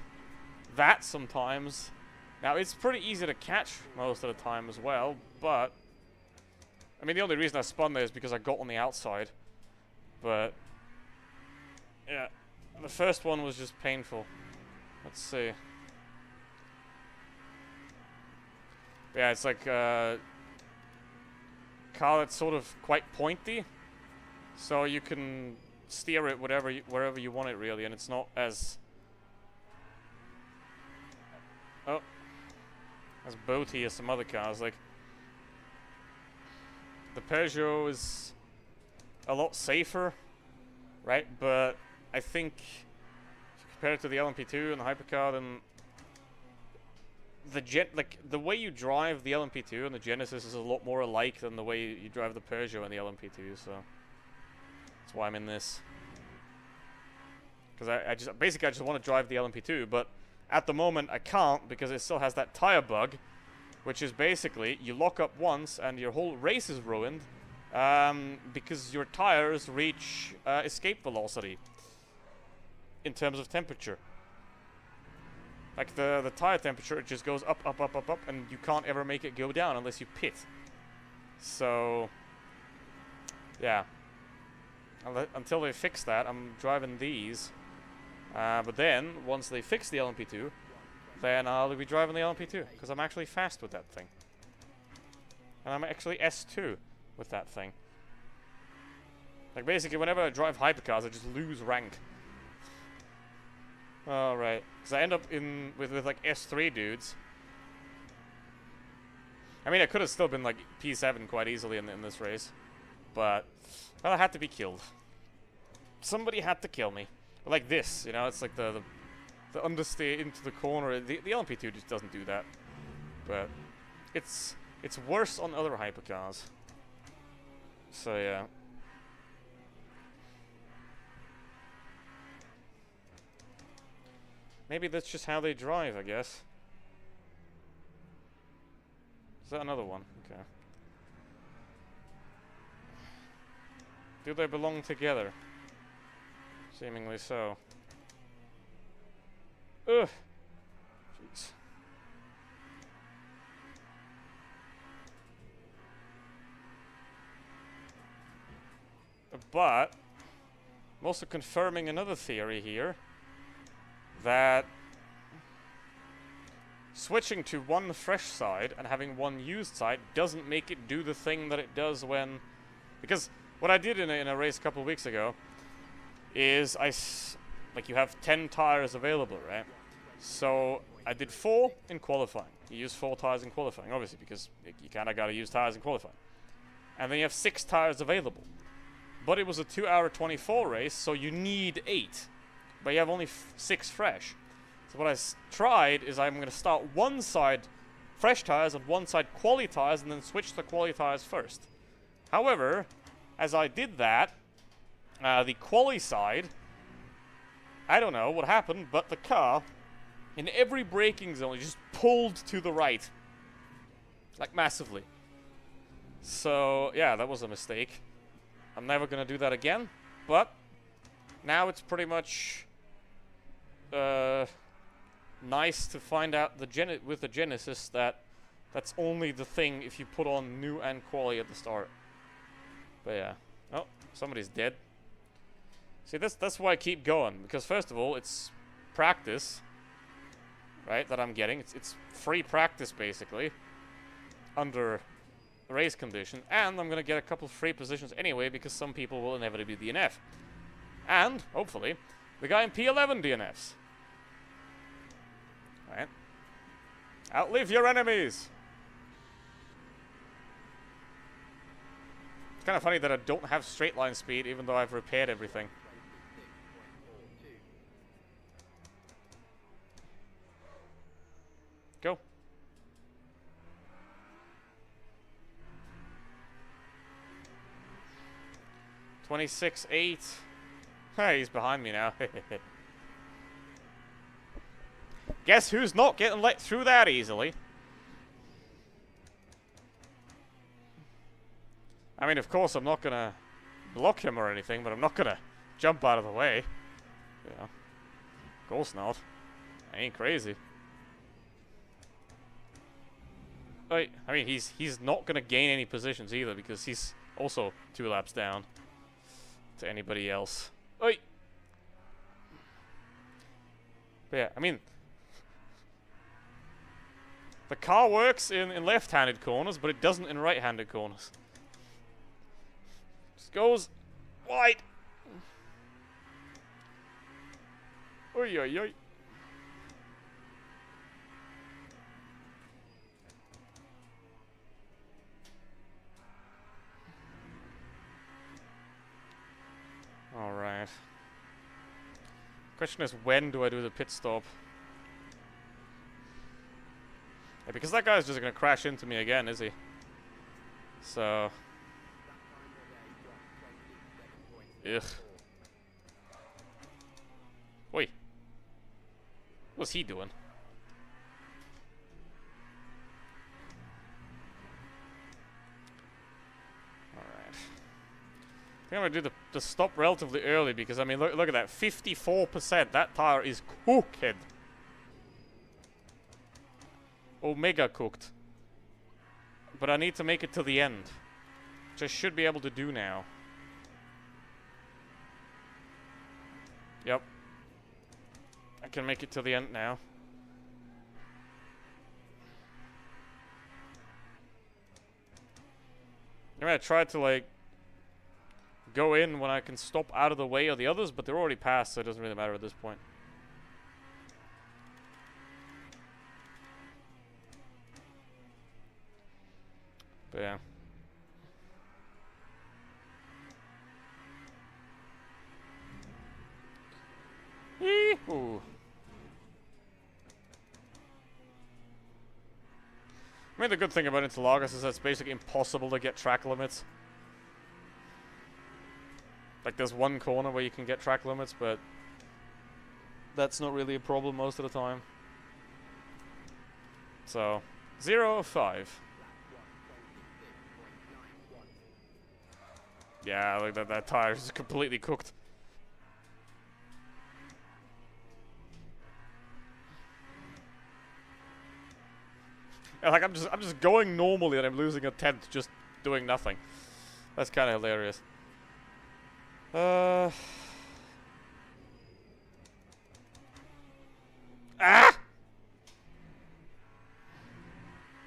that sometimes. Now, it's pretty easy to catch most of the time as well, but I mean, the only reason I spun there is because I got on the outside. But yeah, the first one was just painful. Let's see. Yeah, it's like a car that's sort of quite pointy, so you can steer it wherever you want it, really, and it's not as boaty as some other cars. Like, the Peugeot is a lot safer, right? But I think if you compare it to the LMP2 and the hypercar, then the way you drive the LMP2 and the Genesis is a lot more alike than the way you drive the Peugeot and the LMP2. So that's why I'm in this. Because I just want to drive the LMP2, but at the moment I can't because it still has that tire bug, which is basically you lock up once and your whole race is ruined because your tires reach escape velocity in terms of temperature. Like the tire temperature, it just goes up, up, up, up, up, and you can't ever make it go down unless you pit. So yeah, until they fix that, I'm driving these. But then once they fix the LMP2, then I'll be driving the LMP2 because I'm actually fast with that thing, and I'm actually S2 with that thing. Like, basically, whenever I drive hypercars, I just lose rank. Alright, because I end up with like S3 dudes. I mean, I could have still been like P7 quite easily in this race, but well, I had to be killed. Somebody had to kill me. Like this, you know, it's like the understeer into the corner. The LMP2 just doesn't do that, but it's worse on other hypercars. So yeah. Maybe that's just how they drive, I guess. Is that another one? Okay. Do they belong together? Seemingly so. Ugh. Jeez. But I'm also confirming another theory here, that switching to one fresh side and having one used side doesn't make it do the thing that it does when... Because what I did in a race a couple of weeks ago is like, you have 10 tires available, right? So I did 4 in qualifying. You use 4 tires in qualifying, obviously, because you kind of got to use tires in qualifying. And then you have 6 tires available. But it was a 2-hour 24 race, so you need 8. But you have only 6 fresh. So what I tried is I'm going to start one side fresh tires and one side quali tires, and then switch to quali tires first. However, as I did that, the quali side, I don't know what happened, but the car, in every braking zone, just pulled to the right. Like, massively. So, yeah, that was a mistake. I'm never going to do that again, but now it's pretty much nice to find out with the Genesis that That's only the thing if you put on new and quali at the start. But yeah. Oh, somebody's dead. See, that's why I keep going. Because first of all, it's practice. Right, that I'm getting. It's free practice, basically. Under race condition. And I'm going to get a couple free positions anyway, because some people will inevitably DNF. And, hopefully, the guy in P11 DNFs. Right. Outlive your enemies! It's kind of funny that I don't have straight line speed, even though I've repaired everything. Go. $26.8. Hey, he's behind me now. Guess who's not getting let through that easily? I mean, of course, I'm not gonna block him or anything, but I'm not gonna jump out of the way. Yeah. Of course not. I ain't crazy. I mean, he's not gonna gain any positions either, because he's also 2 laps down to anybody else. Oi! But yeah, I mean, the car works in left-handed corners, but it doesn't in right-handed corners. Just goes wide. Oi, oi, oi. Alright. Question is, when do I do the pit stop? Yeah, because that guy's just gonna crash into me again, is he? So... Ugh. Wait. What's he doing? I think I'm going to do the stop relatively early because, I mean, look at that. 54%. That tire is cooked. Omega cooked. But I need to make it to the end. Which I should be able to do now. Yep. I can make it to the end now. I'm going to try to, like, go in when I can stop out of the way of the others, but they're already passed, so it doesn't really matter at this point. But yeah. Yee-hoo. I mean, the good thing about Interlagos is that it's basically impossible to get track limits. Like, there's one corner where you can get track limits, but that's not really a problem most of the time. So, 0 of 5. Yeah, like that tire is completely cooked. And like I'm just going normally and I'm losing a 10th just doing nothing. That's kind of hilarious. Ah!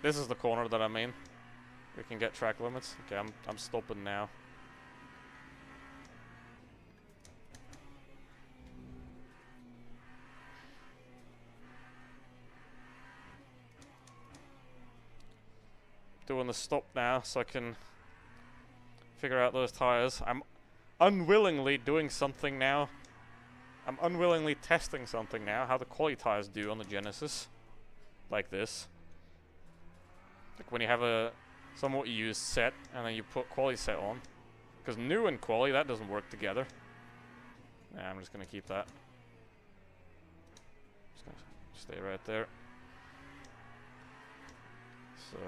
This is the corner that I mean. We can get track limits. Okay, I'm stopping now. Doing the stop now so I can figure out those tires. I'm unwillingly doing something now. I'm unwillingly testing something now, how the quali tires do on the Genesis. Like this. Like when you have a somewhat used set and then you put quali set on. Because new and quali, that doesn't work together. Nah, I'm just gonna keep that. Just gonna stay right there. So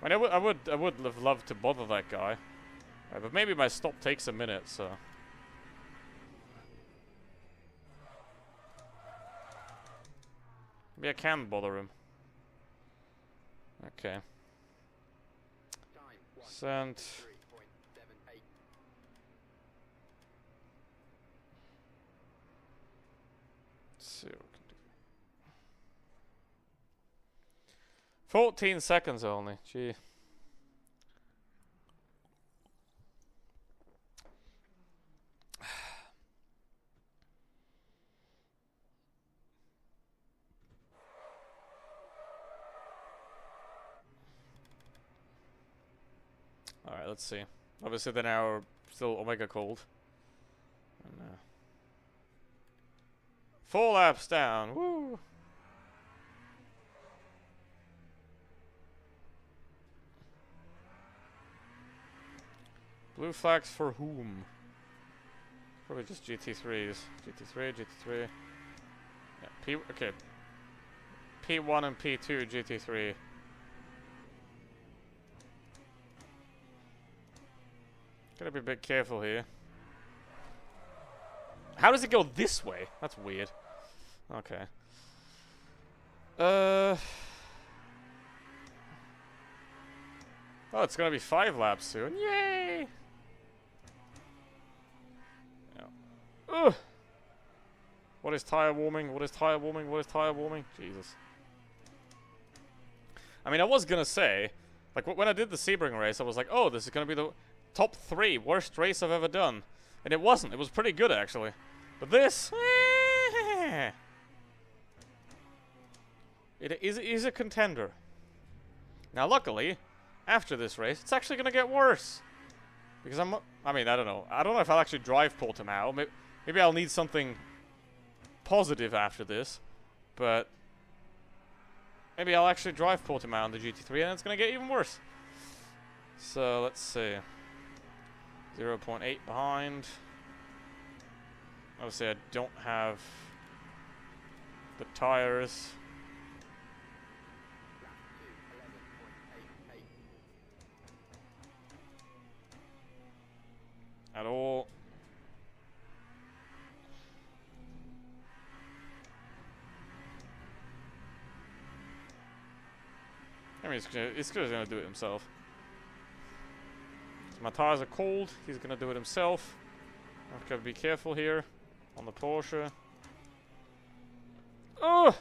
I mean, I would have loved to bother that guy, right, but maybe my stop takes a minute. So Maybe I can bother him. Okay. Send. Let's see what we can do. 14 seconds only. Gee. Alright, let's see. Obviously, they're now still Omega cold. And, 4 laps down. Woo! Blue flags for whom? Probably just GT3s. GT3, GT3. Yeah, okay. P1 and P2 GT3. Gotta be a bit careful here. How does it go this way? That's weird. Okay. Oh, it's gonna be 5 laps soon. Yay! Yeah. Ugh! What is tire warming? What is tire warming? What is tire warming? Jesus. I mean, I was gonna say, like, when I did the Sebring race, I was like, oh, this is gonna be the top 3 worst race I've ever done. And it wasn't. It was pretty good, actually. But this... it is a contender. Now, luckily, after this race, it's actually going to get worse. Because I mean, I don't know. I don't know if I'll actually drive Portimao. Maybe I'll need something positive after this. But maybe I'll actually drive Portimao on the GT3 and it's going to get even worse. So, let's see. 0.8 behind. Obviously, I don't have the tires. At all. I mean, he's gonna do it himself. So my tires are cold. He's gonna do it himself. I've got to be careful here on the Porsche. Oh!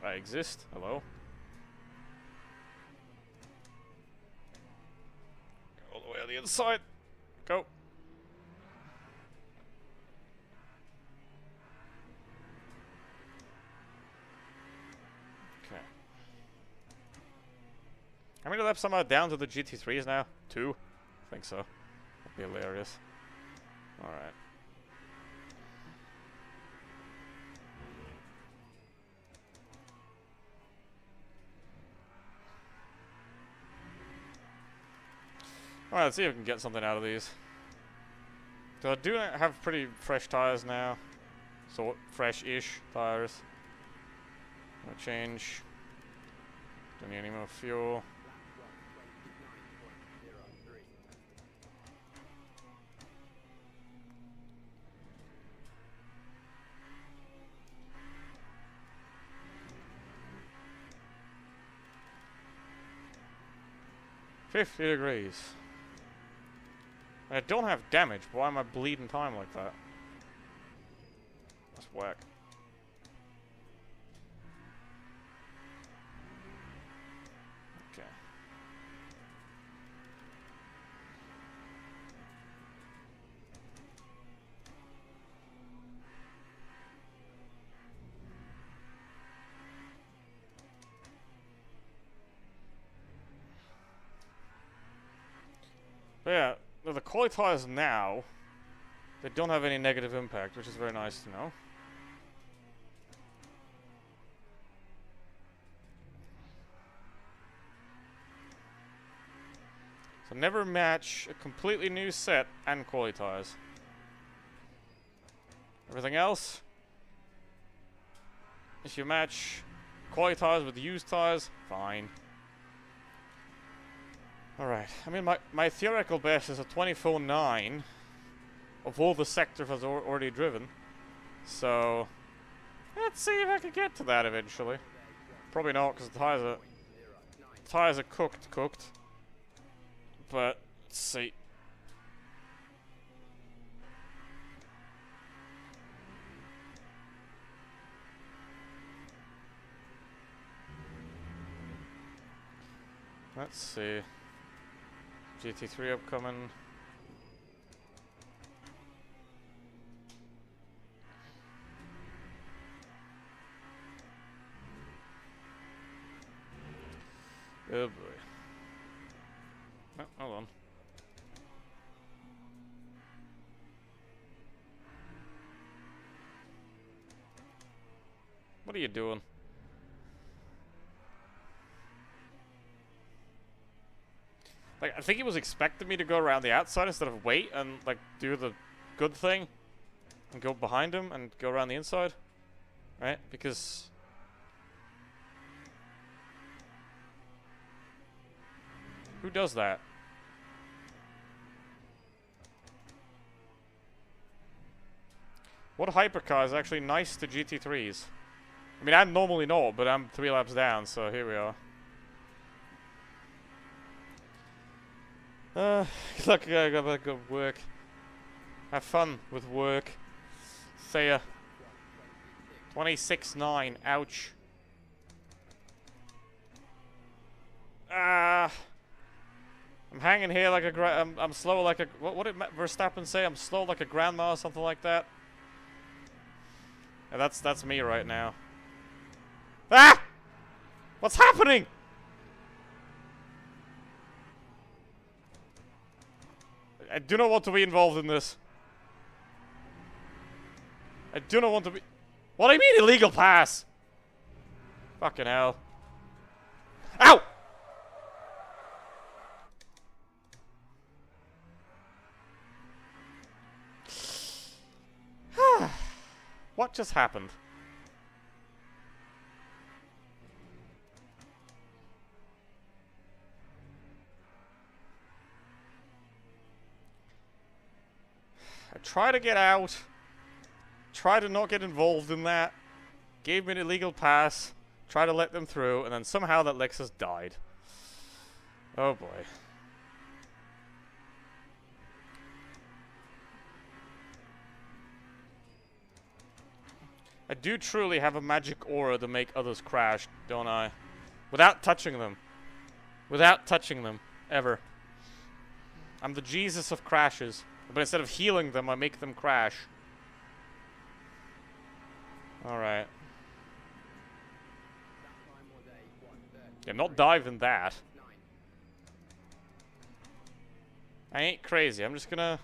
I exist. Hello. All the way on the other side. Go. Okay. How many laps am I down to the GT3s now? 2? I think so. That'd be hilarious. Alright. Alright, let's see if we can get something out of these. So I do have pretty fresh tires now. So fresh-ish tires. I'm gonna change. Don't need any more fuel. $50. I don't have damage. Why am I bleeding time like that? That's whack. Okay. But yeah. The coil tires now, they don't have any negative impact, which is very nice to know. So never match a completely new set and coil tires. Everything else, if you match coil tires with used tires, fine. Alright, I mean, my theoretical best is a 24.9 of all the sectors I've already driven. So, let's see if I can get to that eventually. Probably not, because the tires are cooked. But, let's see. Let's see. GT3 upcoming. Oh boy. Oh, hold on. What are you doing? Like, I think he was expecting me to go around the outside instead of wait and, like, do the good thing and go behind him and go around the inside. Right? Because... who does that? What hypercar is actually nice to GT3s? I mean, I'm normally not, but I'm 3 laps down, so here we are. Good luck, I gotta go work. Have fun with work. See ya. 26.9, ouch. I'm hanging here like a I'm slow like a... What did Verstappen say? I'm slow like a grandma or something like that. Yeah, that's me right now. Ah! What's happening? I do not want to be involved in this. I do not want to be... What do you mean illegal pass? Fucking hell. Ow! What just happened? I try to get out. Try to not get involved in that. Gave me an illegal pass. Try to let them through, and then somehow that Lexus died. Oh boy. I do truly have a magic aura to make others crash, don't I? Without touching them. Without touching them. Ever. I'm the Jesus of crashes. But instead of healing them, I make them crash. Alright. Yeah, not diving that. I ain't crazy. I'm just gonna...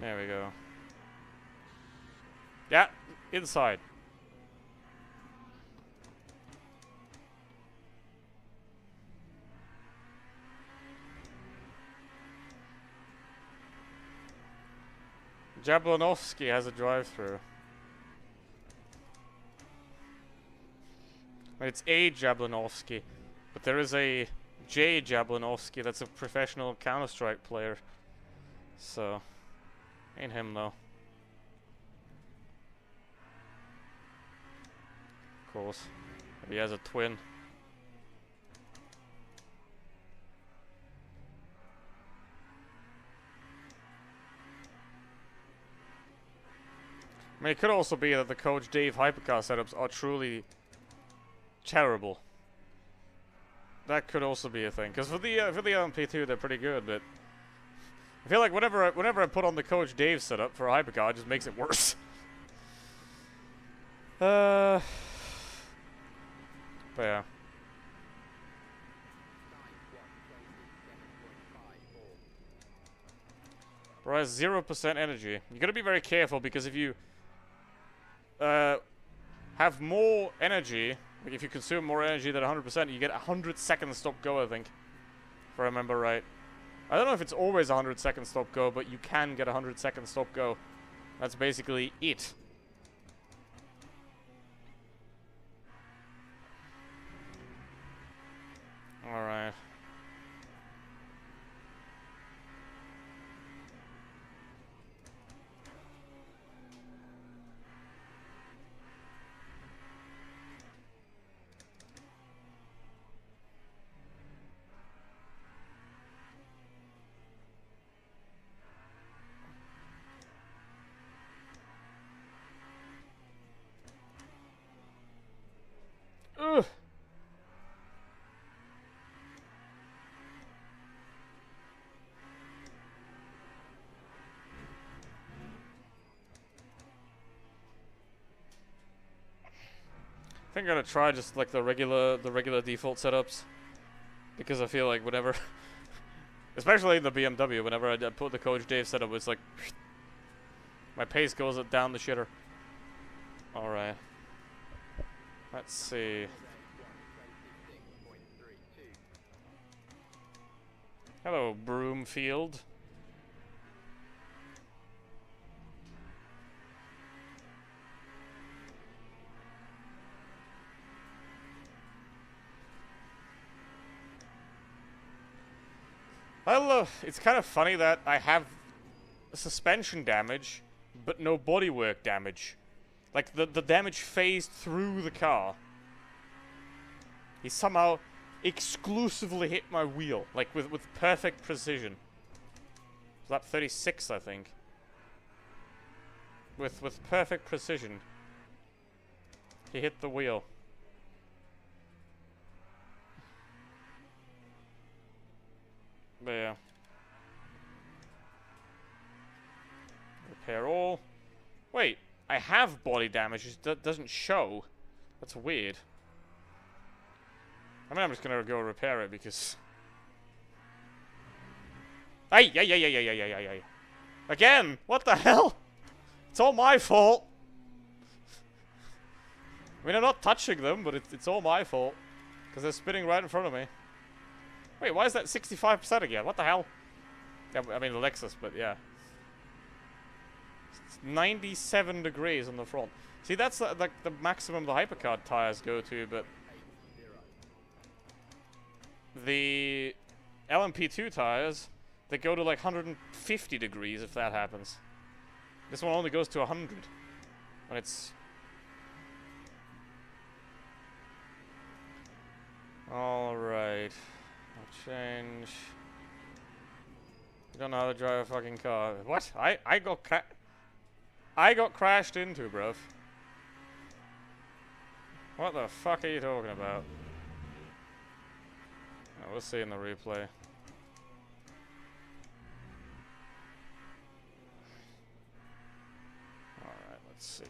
There we go. Yeah, inside. Jablonovsky has a drive-through. It's a Jablonovsky, but there is a J Jablonovsky that's a professional Counter-Strike player. So, ain't him though. Of course. He has a twin. I mean, it could also be that the Coach Dave hypercar setups are truly terrible. That could also be a thing. Because for the LMP2, they're pretty good, but I feel like whenever I put on the Coach Dave setup for a hypercar, it just makes it worse. But yeah. Bro has 0% energy. You gotta be very careful because if you have more energy, like if you consume more energy than 100%, you get 100 seconds stop go, I think. If I remember right. I don't know if it's always 100 seconds stop go, but you can get 100 seconds stop go. That's basically it. Alright. Ugh. I think I'm gonna try just like the regular default setups, because I feel like whenever, especially in the BMW, whenever I put the Coach Dave setup, it's like my pace goes down the shitter. All right. Let's see. Hello, Broomfield. It's kind of funny that I have suspension damage, but no bodywork damage. Like, the damage phased through the car. He somehow exclusively hit my wheel, like, with perfect precision. Lap 36, I think. With perfect precision. He hit the wheel. But yeah. Repair all. Wait, I have body damage, it doesn't show. That's weird. I mean, I'm just gonna go repair it because... Ay! Again! What the hell? It's all my fault! I mean, I'm not touching them, but it's all my fault. Because they're spinning right in front of me. Wait, why is that 65% again? What the hell? Yeah, I mean, Lexus, but yeah. It's 97 degrees on the front. See, that's like the maximum the hypercar tires go to, but... The LMP2 tires, they go to like 150 degrees if that happens. This one only goes to 100 when it's... Alright. I'll change... You don't know how to drive a fucking car. What? I got crashed into, bruv. What the fuck are you talking about? Oh, we'll see in the replay. Alright, let's see.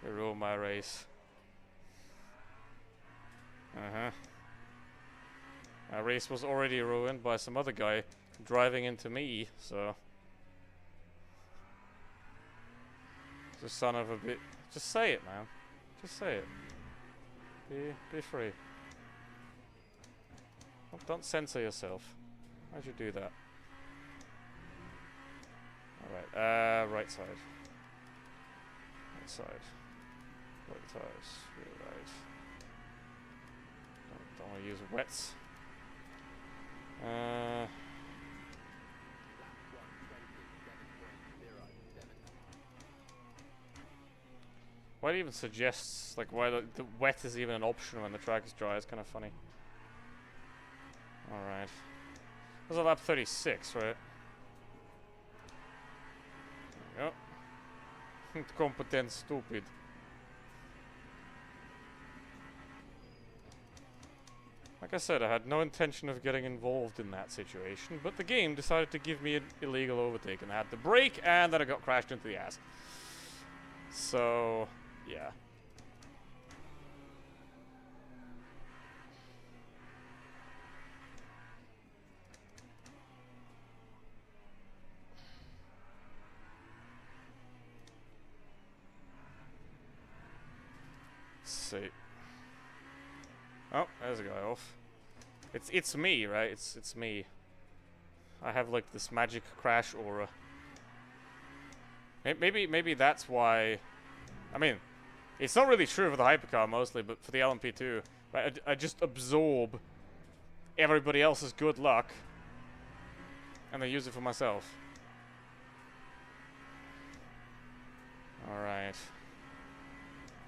You ruined my race. Uh-huh. My race was already ruined by some other guy driving into me, so... The son of a bit. Just say it, man. Just say it. Be free. Don't censor yourself. Why'd you do that? Alright, right side. Right side. Right tires. Right. Don't want to use wets. Why do it even suggests, like, why the wet is even an option when the track is dry? It's kind of funny. Alright. That was a lap 36, right? There we go. Competent, stupid. Like I said, I had no intention of getting involved in that situation, but the game decided to give me an illegal overtake, and I had to brake, and then I got crashed into the ass. So... yeah. Let's see. Oh, there's a guy off. It's me, right? It's me. I have like this magic crash aura. Maybe that's why. I mean, it's not really true for the hypercar mostly, but for the LMP2, I just absorb everybody else's good luck and then use it for myself. Alright.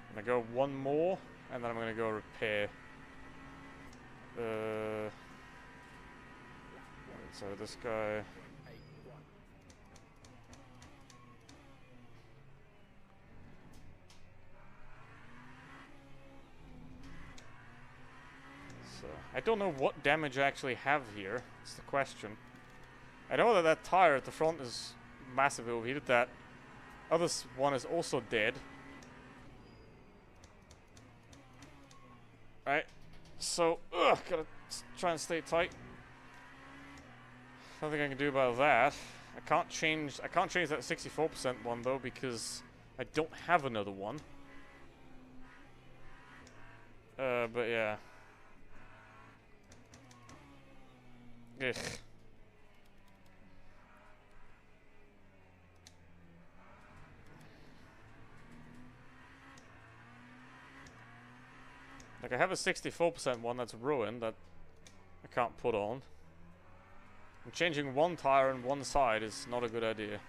I'm gonna go one more, and then I'm gonna go repair. So this guy. So I don't know what damage I actually have here. It's the question. I know that that tire at the front is massively overheated. That other one is also dead. Right. So, gotta try and stay tight. Nothing I can do about that. I can't change that 64% one though because I don't have another one. But yeah. Ugh. Like I have a 64% one that's ruined that I can't put on. And changing one tire on one side is not a good idea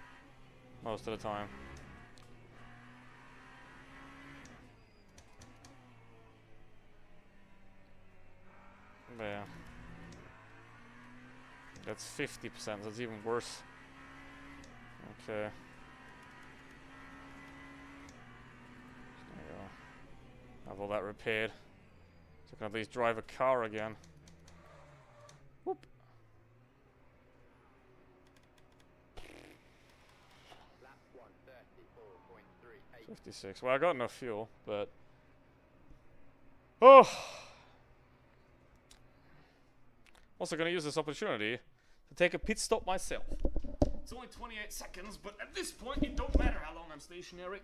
most of the time. But yeah. That's 50%, that's even worse. Okay. There you go. Have all that repaired. So I can at least drive a car again. Whoop. Lap 134.38. 56. Well, I got enough fuel, but... Oh! Also gonna use this opportunity to take a pit stop myself. It's only 28 seconds, but at this point it don't matter how long I'm stationary.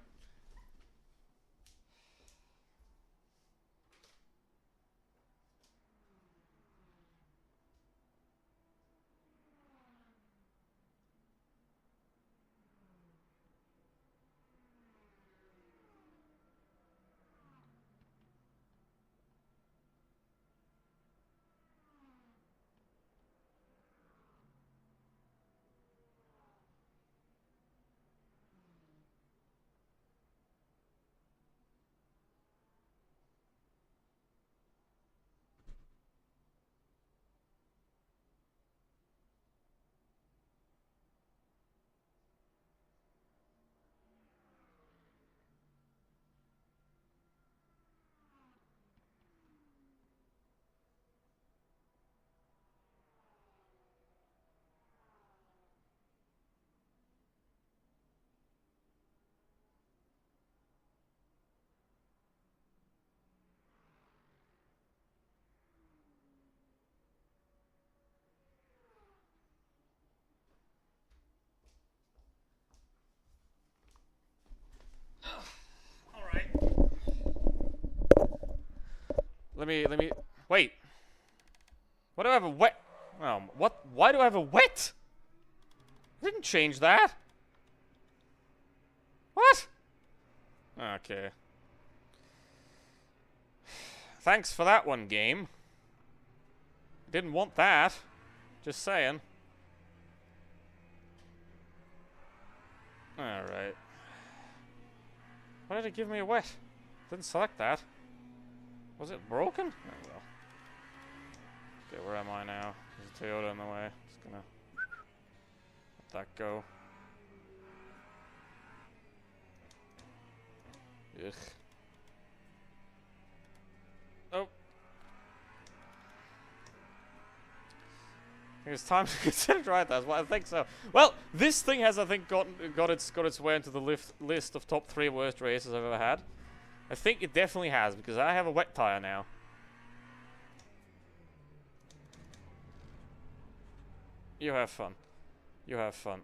Alright. Let me wait. Why do I have a wet? Oh, what? Why do I have a wet? I didn't change that. What? Okay. Thanks for that one, game. Didn't want that. Just saying. Alright. Why did it give me a wet? Didn't select that. Was it broken? Oh well. Okay, where am I now? There's a Toyota in the way. Just gonna let that go. Ugh. Oh. I think it's time to consider trying that. Well, I think so. Well, this thing has, I think, got its way into the list of top 3 worst races I've ever had. I think it definitely has, because I have a wet tire now. You have fun. You have fun.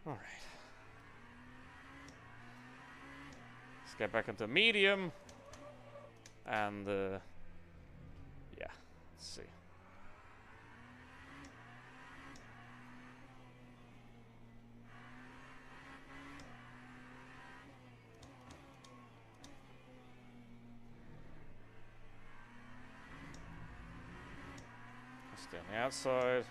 Alright. Let's get back into medium. And yeah, let's see. Stay on the outside.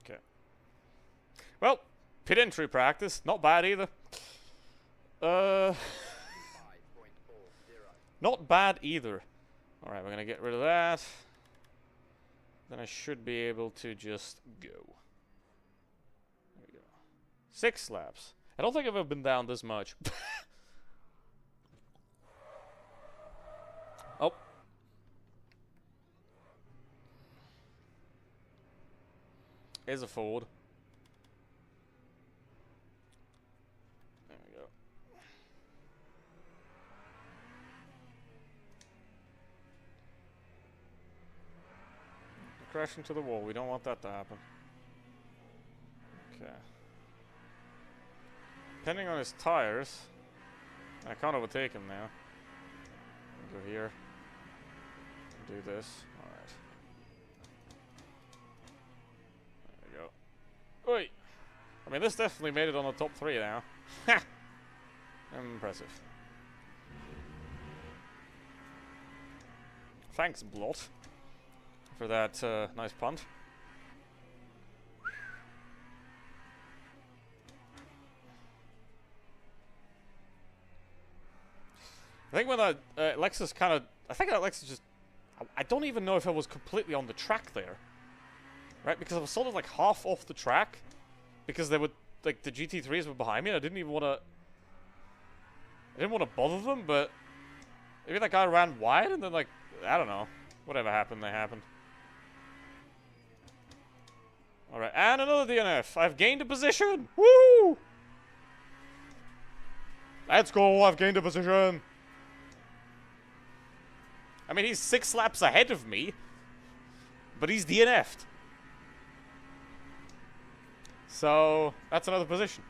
Okay. Well, pit entry practice, not bad either. 5.40. Not bad either. Alright, we're gonna get rid of that. Then I should be able to just go. There we go. 6 laps. I don't think I've ever been down this much. Oh. Here's a Ford. There we go. Crash into the wall. We don't want that to happen. Okay. Depending on his tires, I can't overtake him now. Go here. Do this. Alright. There we go. Oi! I mean, this definitely made it on the top 3 now. Ha! Impressive. Thanks, Blot, for that nice punt. I think when Lexus kind of... I think that Lexus just... I don't even know if I was completely on the track there. Right? Because I was sort of like half off the track. Because they were... Like, the GT3s were behind me and I didn't even want to... I didn't want to bother them, but... Maybe that guy ran wide and then, like... I don't know. Whatever happened, they happened. Alright, and another DNF. I've gained a position! Woo! Let's go, I've gained a position! I mean, he's 6 laps ahead of me, but he's DNF'd. So, that's another position.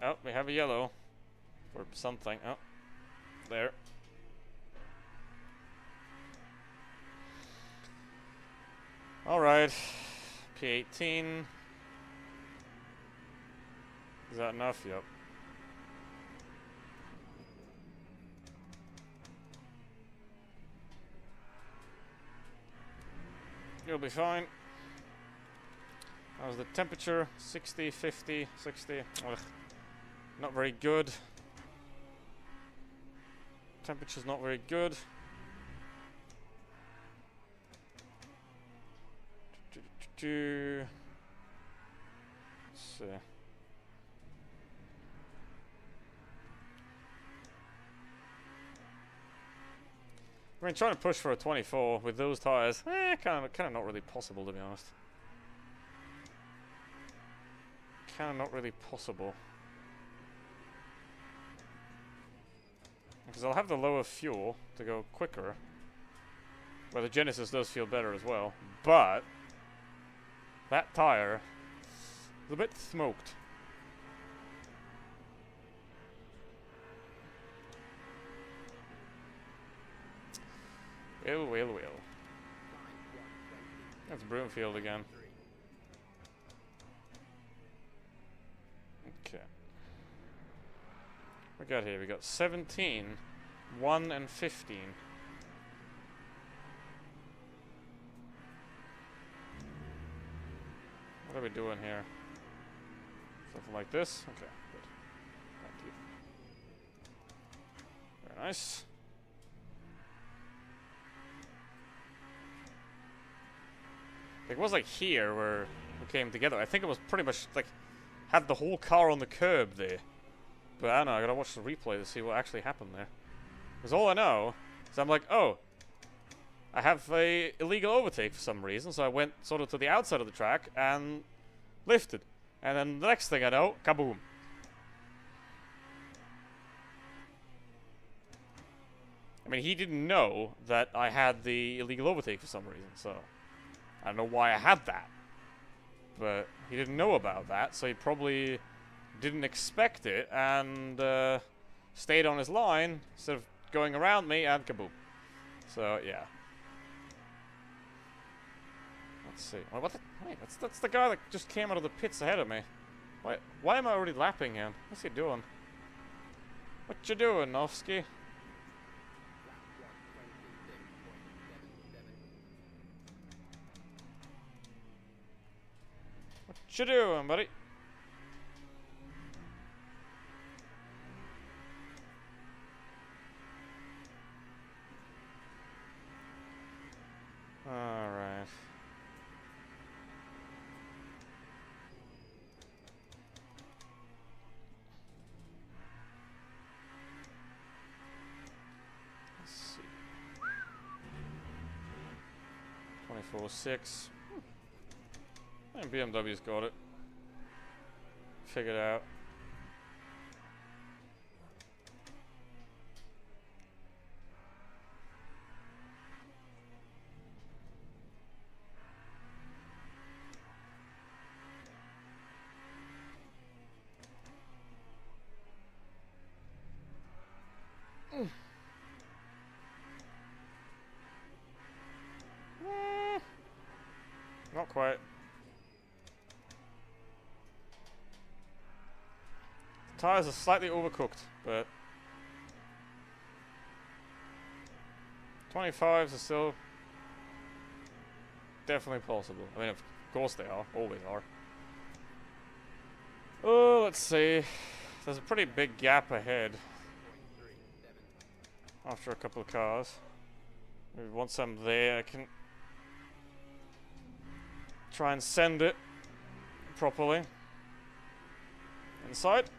Oh, we have a yellow. For something. Oh, there. Alright. P18. Is that enough? Yep. You'll be fine. How's the temperature? 60, 50, 60. Ugh. Not very good. Temperature's not very good. Let's see. I mean, trying to push for a 24 with those tires, kind of not really possible, to be honest. Kind of not really possible. Because I'll have the lower fuel to go quicker. Well, the Genesis does feel better as well, but that tire is a bit smoked. Well. That's Broomfield again. Okay. We got here, we got 17, 1 and 15. What are we doing here? Something like this? Okay, good. Thank you. Very nice. It was like here where we came together. I think it was pretty much like had the whole car on the curb there. But I don't know, I gotta watch the replay to see what actually happened there. Because all I know is I'm like, oh, I have a illegal overtake for some reason, so I went sort of to the outside of the track and lifted. And then the next thing I know, kaboom. I mean, he didn't know that I had the illegal overtake for some reason, so I don't know why I had that. But he didn't know about that, so he probably didn't expect it and stayed on his line instead of going around me and kaboom. So, yeah. Let's see. Oh, what the? Wait, that's the guy that just came out of the pits ahead of me. Why am I already lapping him? What's he doing? What you doing, Novsky? What you doing, buddy? Alright. Let's see. 24.6. And BMW's got it. Figured out. Not quite. The tires are slightly overcooked, but 25s are still definitely possible. I mean, of course they are. Always are. Oh, let's see. There's a pretty big gap ahead. After a couple of cars. Maybe once I'm there, I can try and send it properly. Inside.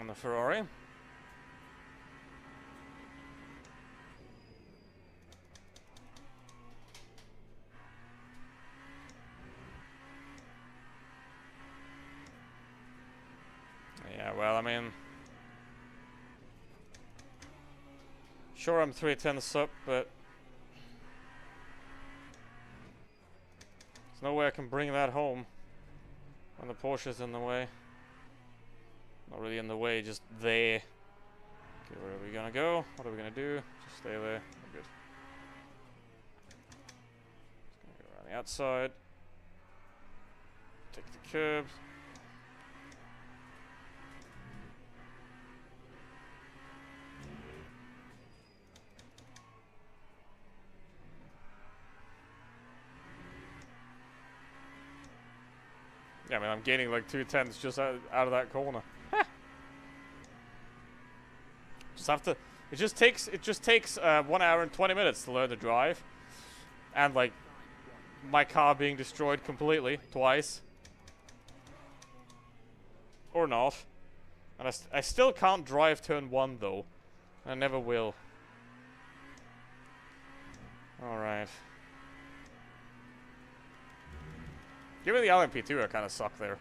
On the Ferrari. Yeah, well, I mean, sure, I'm 3/10 up, but there's no way I can bring that home when the Porsche's in the way. Not really in the way, just there. Okay, where are we gonna go? What are we gonna do? Just stay there. We're good. Just gonna go around the outside. Take the curb. Yeah, I mean, I'm gaining like 2/10 just out of that corner. Just have to. It just takes 1 hour and 20 minutes to learn to drive, and like my car being destroyed completely twice, or not. And I still can't drive turn 1 though. I never will. All right. Give me the LMP2, I kind of suck there.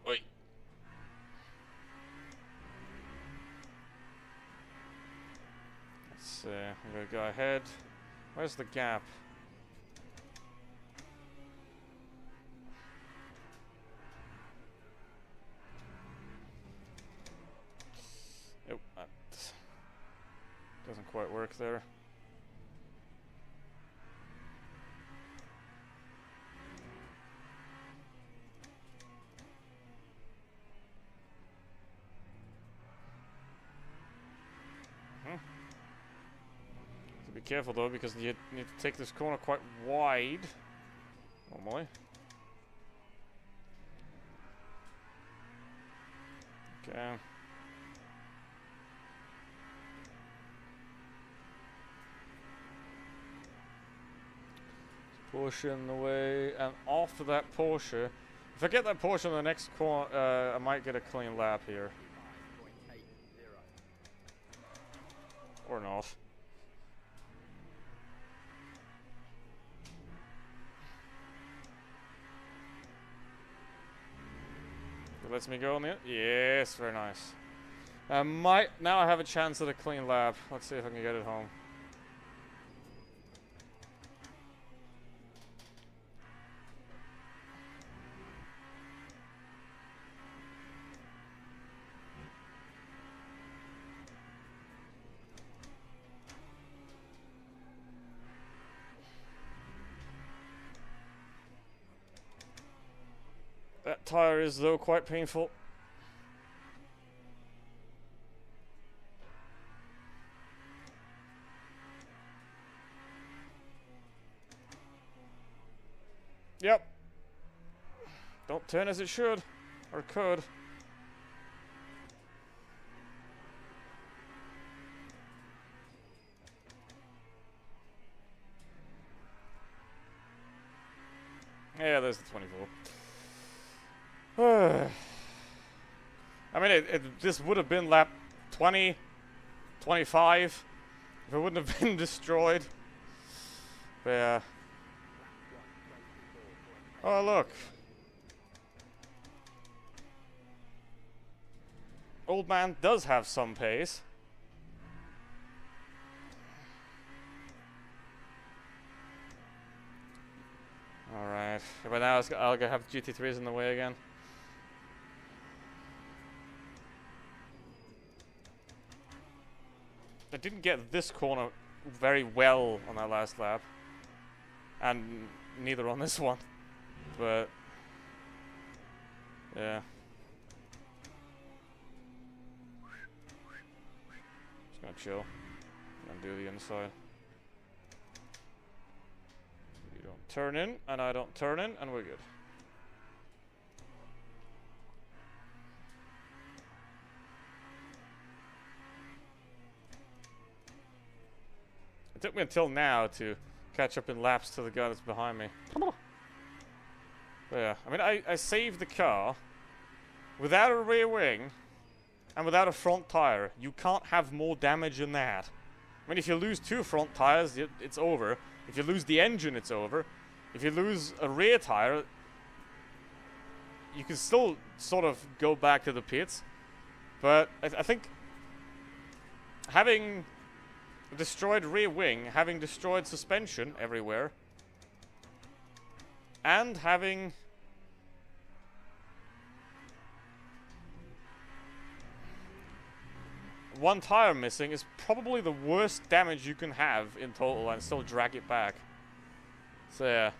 Wait. Let's I'm gonna go ahead. Where's the gap? Oh, that doesn't quite work there. Be careful though, because you need to take this corner quite wide. Normally. Okay. Porsche in the way, and off of that Porsche. If I get that Porsche in the next corner, I might get a clean lap here. Or not. It lets me go on the... Yes, very nice. Now I have a chance at a clean lap. Let's see if I can get it home. That tire is, though, quite painful. Yep. Don't turn as it should. Or could. Yeah, there's the 24. I mean, this would have been lap 20, 25, if it wouldn't have been destroyed. But yeah. Oh, look. Old man does have some pace. Alright. But now I'll have GT3s in the way again. I didn't get this corner very well on that last lap. And neither on this one. But yeah. Just gonna chill and do the inside. You don't turn in, and I don't turn in, and we're good. It took me until now to catch up in laps to the guy that's behind me. But yeah, I mean, I saved the car without a rear wing and without a front tire. You can't have more damage than that. I mean, if you lose 2 front tires, it's over. If you lose the engine, it's over. If you lose a rear tire, you can still sort of go back to the pits. But I think having a destroyed rear wing, having destroyed suspension everywhere, and having one tire missing is probably the worst damage you can have in total and still drag it back. So yeah.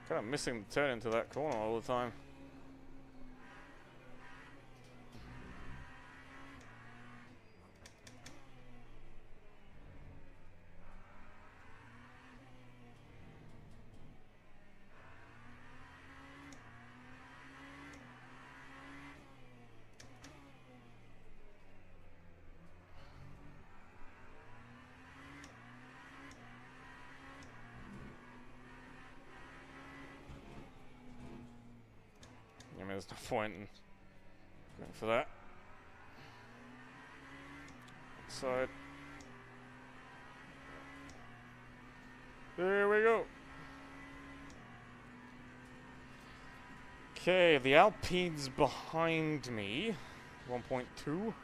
Kind of missing the turn into that corner all the time. There's no point in going for that. Side. There we go. Okay, the Alpine's behind me. 1.2.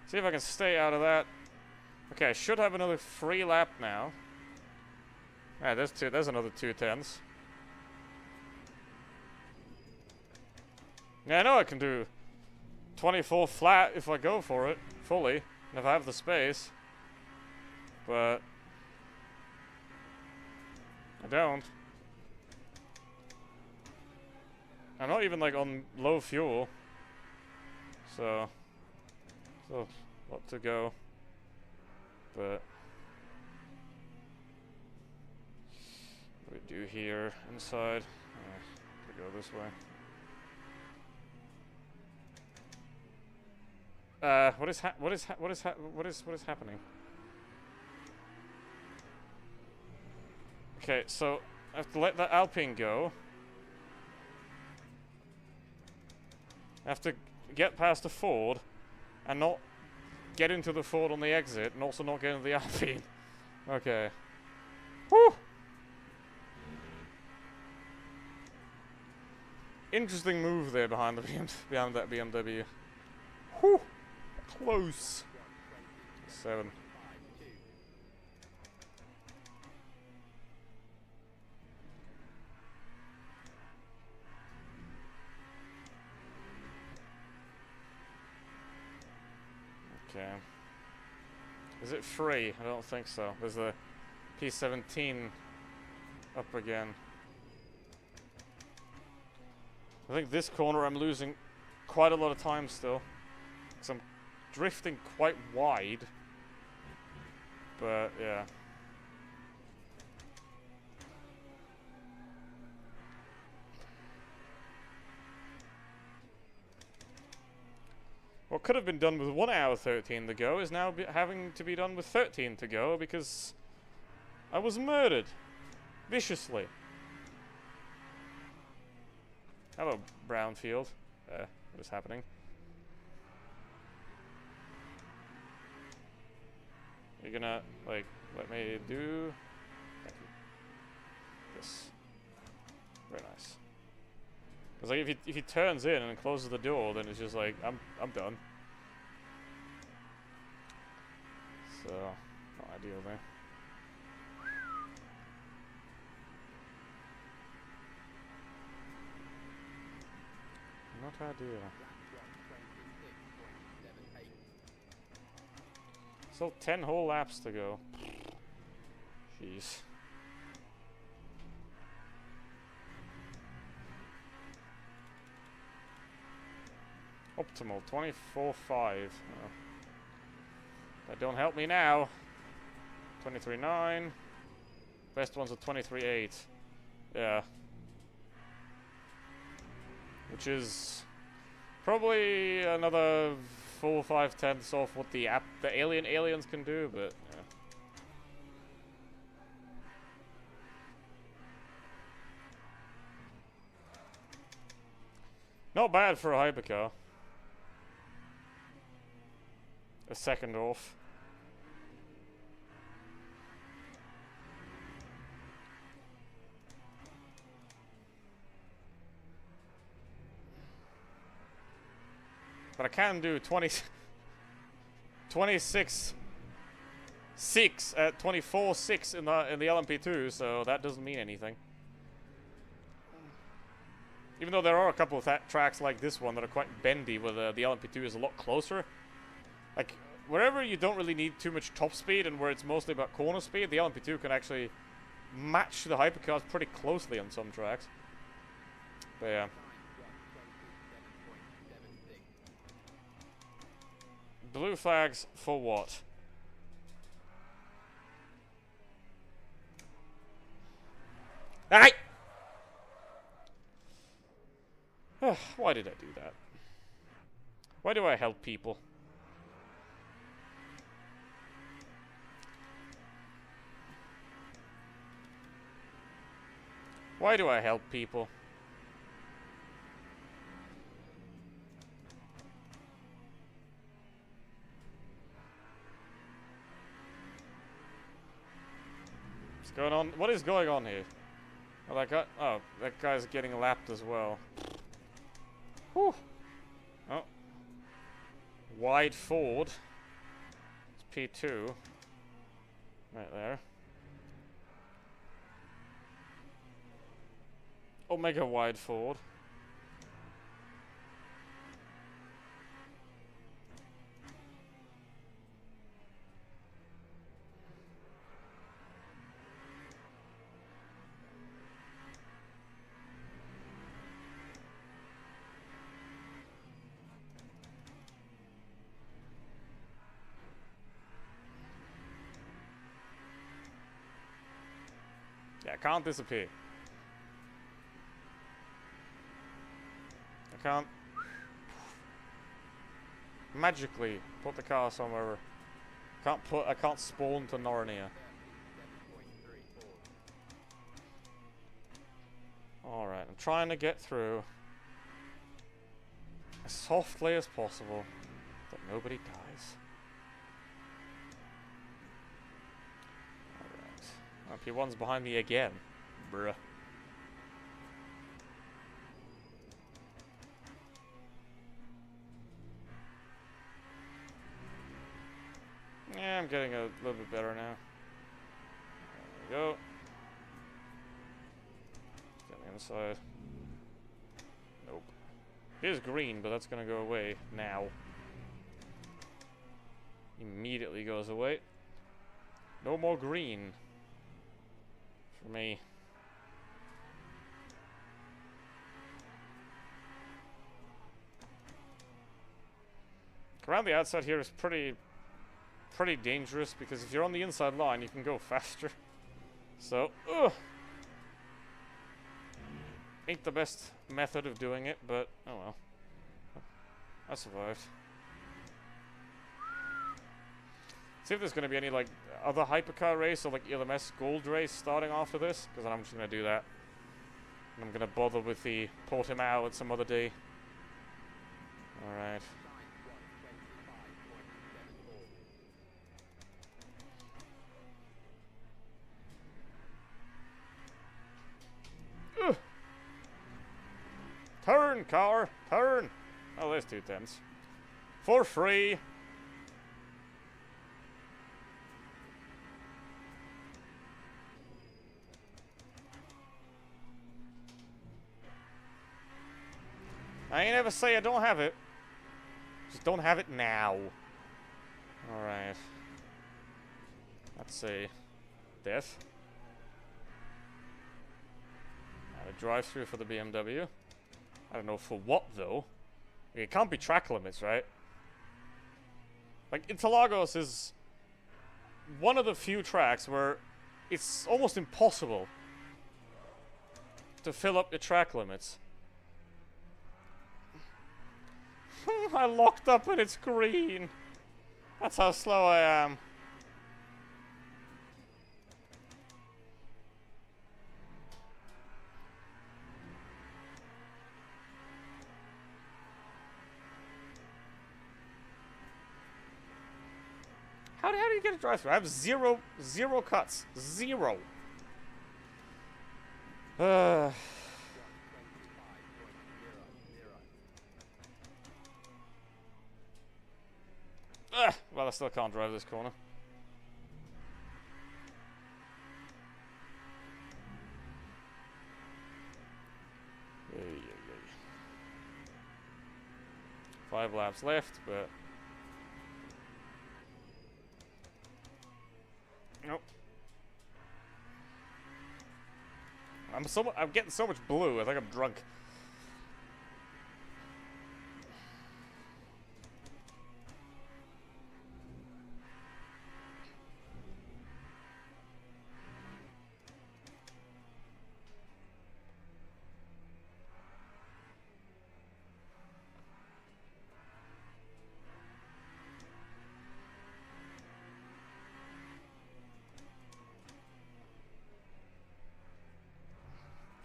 See if I can stay out of that. Okay, I should have another free lap now. Alright, there's another 2 10s. Yeah, I know I can do 24 flat if I go for it fully, and if I have the space. But I don't. I'm not even like on low fuel. So a lot to go, but what do we do here inside? We go this way. What is happening? Okay, so I have to let that Alpine go. I have to get past the Ford and not get into the Ford on the exit and also not get into the Alpine. Okay. Woo! Interesting move there behind that BMW. Whew! Close. 7. Okay. Is it free? I don't think so. There's the P17 up again. I think this corner I'm losing quite a lot of time still. Because I'm drifting quite wide. But, yeah. What could have been done with 1 hour 13 to go is now having to be done with 13 to go because I was murdered. Viciously. Hello, Brownfield. What is happening? You're gonna, like, let me do... Thank you. This. Very nice. Because, like, if he turns in and closes the door, then it's just like, I'm done. So, not ideal there. Not ideal. Still 10 whole laps to go. Jeez. Optimal 24.5. Oh. That don't help me now. 23.9. Best ones are 23.8. Yeah. Which is probably another 4 or 5/10 off what the aliens can do, but yeah. Not bad for a hypercar. A second off. But I can do 26 6 at 24.6 in the LMP2, so that doesn't mean anything. Even though there are a couple of tracks like this one that are quite bendy, where the LMP2 is a lot closer. Like, wherever you don't really need too much top speed and where it's mostly about corner speed, the LMP2 can actually match the hypercars pretty closely on some tracks. But yeah. Blue flags for what? Aye! Why did I do that? Why do I help people? Why do I help people? What's going on? What is going on here? Oh, that guy's getting lapped as well. Whew. Oh. Wide Ford. It's P2. Right there. Omega wide Ford. Yeah, I can't disappear. I can't. Magically, put the car somewhere. I can't spawn to Narnia. Alright, I'm trying to get through as softly as possible, that nobody dies. Alright. P1's behind me again. Bruh. Yeah, I'm getting a little bit better now. There we go. Get on the inside. Nope. Here's green, but that's gonna go away now. Immediately goes away. No more green. For me. Around the outside here is pretty dangerous, because if you're on the inside line, you can go faster. So, ain't the best method of doing it, but oh well. I survived. See if there's going to be any, like, other hypercar race or, like, ELMS gold race starting after this, because then I'm just going to do that. And I'm going to bother with the Portimao at some other day. Alright. Turn, car! Turn! Oh, there's 2 tenths. For free! I ain't ever say I don't have it. Just don't have it now. Alright. Let's see. Death. And a drive-through for the BMW. I don't know for what, though. It can't be track limits, right? Like, Interlagos is one of the few tracks where it's almost impossible to fill up the track limits. I locked up and it's green. That's how slow I am. How do you get a drive-through? I have zero cuts. Zero. Well, I still can't drive this corner. Ay, ay, ay. 5 laps left, but nope. I'm getting so much blue. I think I'm drunk.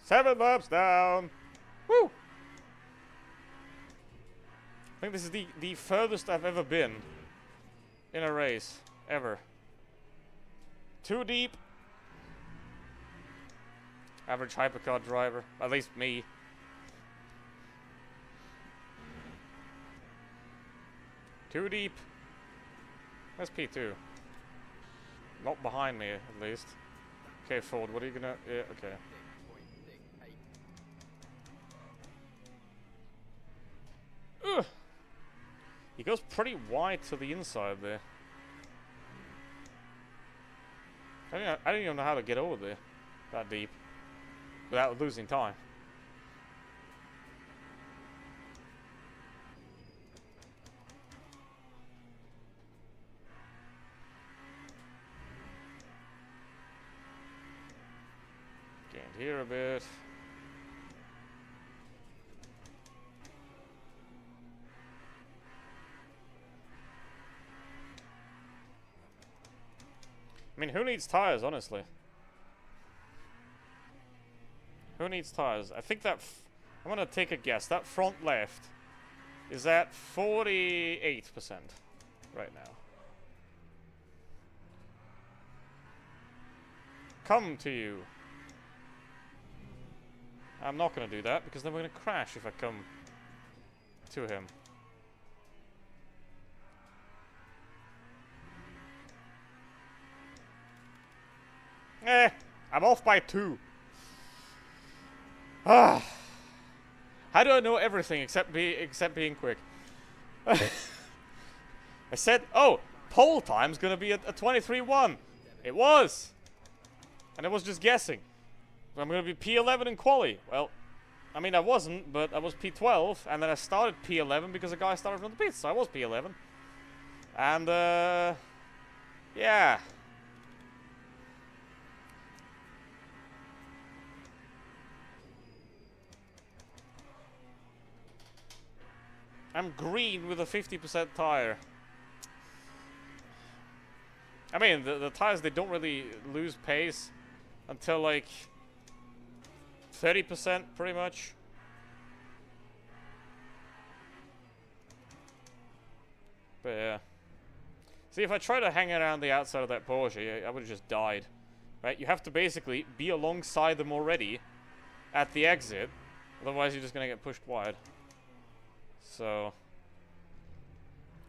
Seven laps down. Woo! I think this is the furthest I've ever been in a race. Ever. Too deep. Average hypercar driver. At least me. Too deep. Where's P2? Not behind me, at least. Okay, Ford, what are you gonna... Yeah, okay. Ugh. He goes pretty wide to the inside there. I don't even know how to get over there that deep without losing time. Gained here a bit. I mean, who needs tires, honestly? Who needs tires? I think that... I'm gonna take a guess. That front left is at 48% right now. Come to you. I'm not gonna do that, because then we're gonna crash if I come to him. I'm off by 2. Ah. How do I know everything except being quick? I said, oh, pole time's gonna be a 23.1. It was. And I was just guessing. I'm gonna be P11 in quali. Well, I mean I wasn't, but I was P12, and then I started P11 because a guy started from the pits, so I was P11. And yeah. I'm green with a 50% tire. I mean, the tires, they don't really lose pace until like 30% pretty much. But yeah. See, if I try to hang around the outside of that Porsche, I would have just died. Right? You have to basically be alongside them already at the exit. Otherwise, you're just going to get pushed wide. So,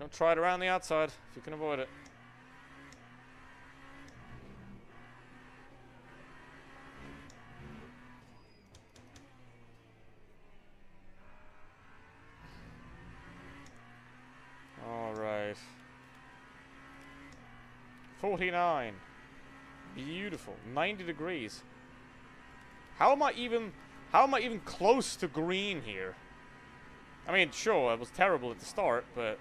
don't try it around the outside if you can avoid it. Alright. 49. Beautiful. 90 degrees. How am I even close to green here? I mean, sure, I was terrible at the start, but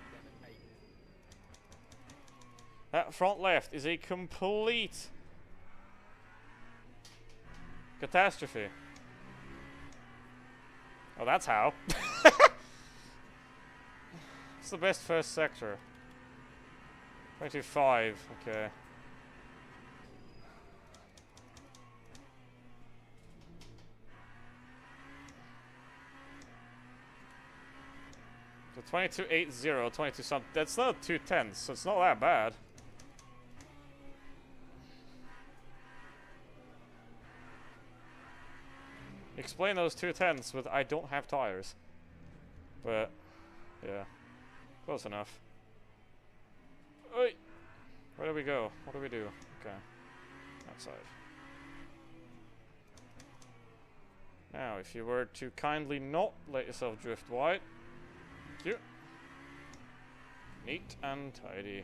that front left is a complete catastrophe. Oh, that's how. It's the best first sector. 22.5, okay. So 22.80, 22 something. That's not 2 tenths, so it's not that bad. Explain those 2 tenths with I don't have tires. But, yeah. Close enough. Oi! Where do we go? What do we do? Okay. Outside. Now, if you were to kindly not let yourself drift wide. Thank you. Neat and tidy.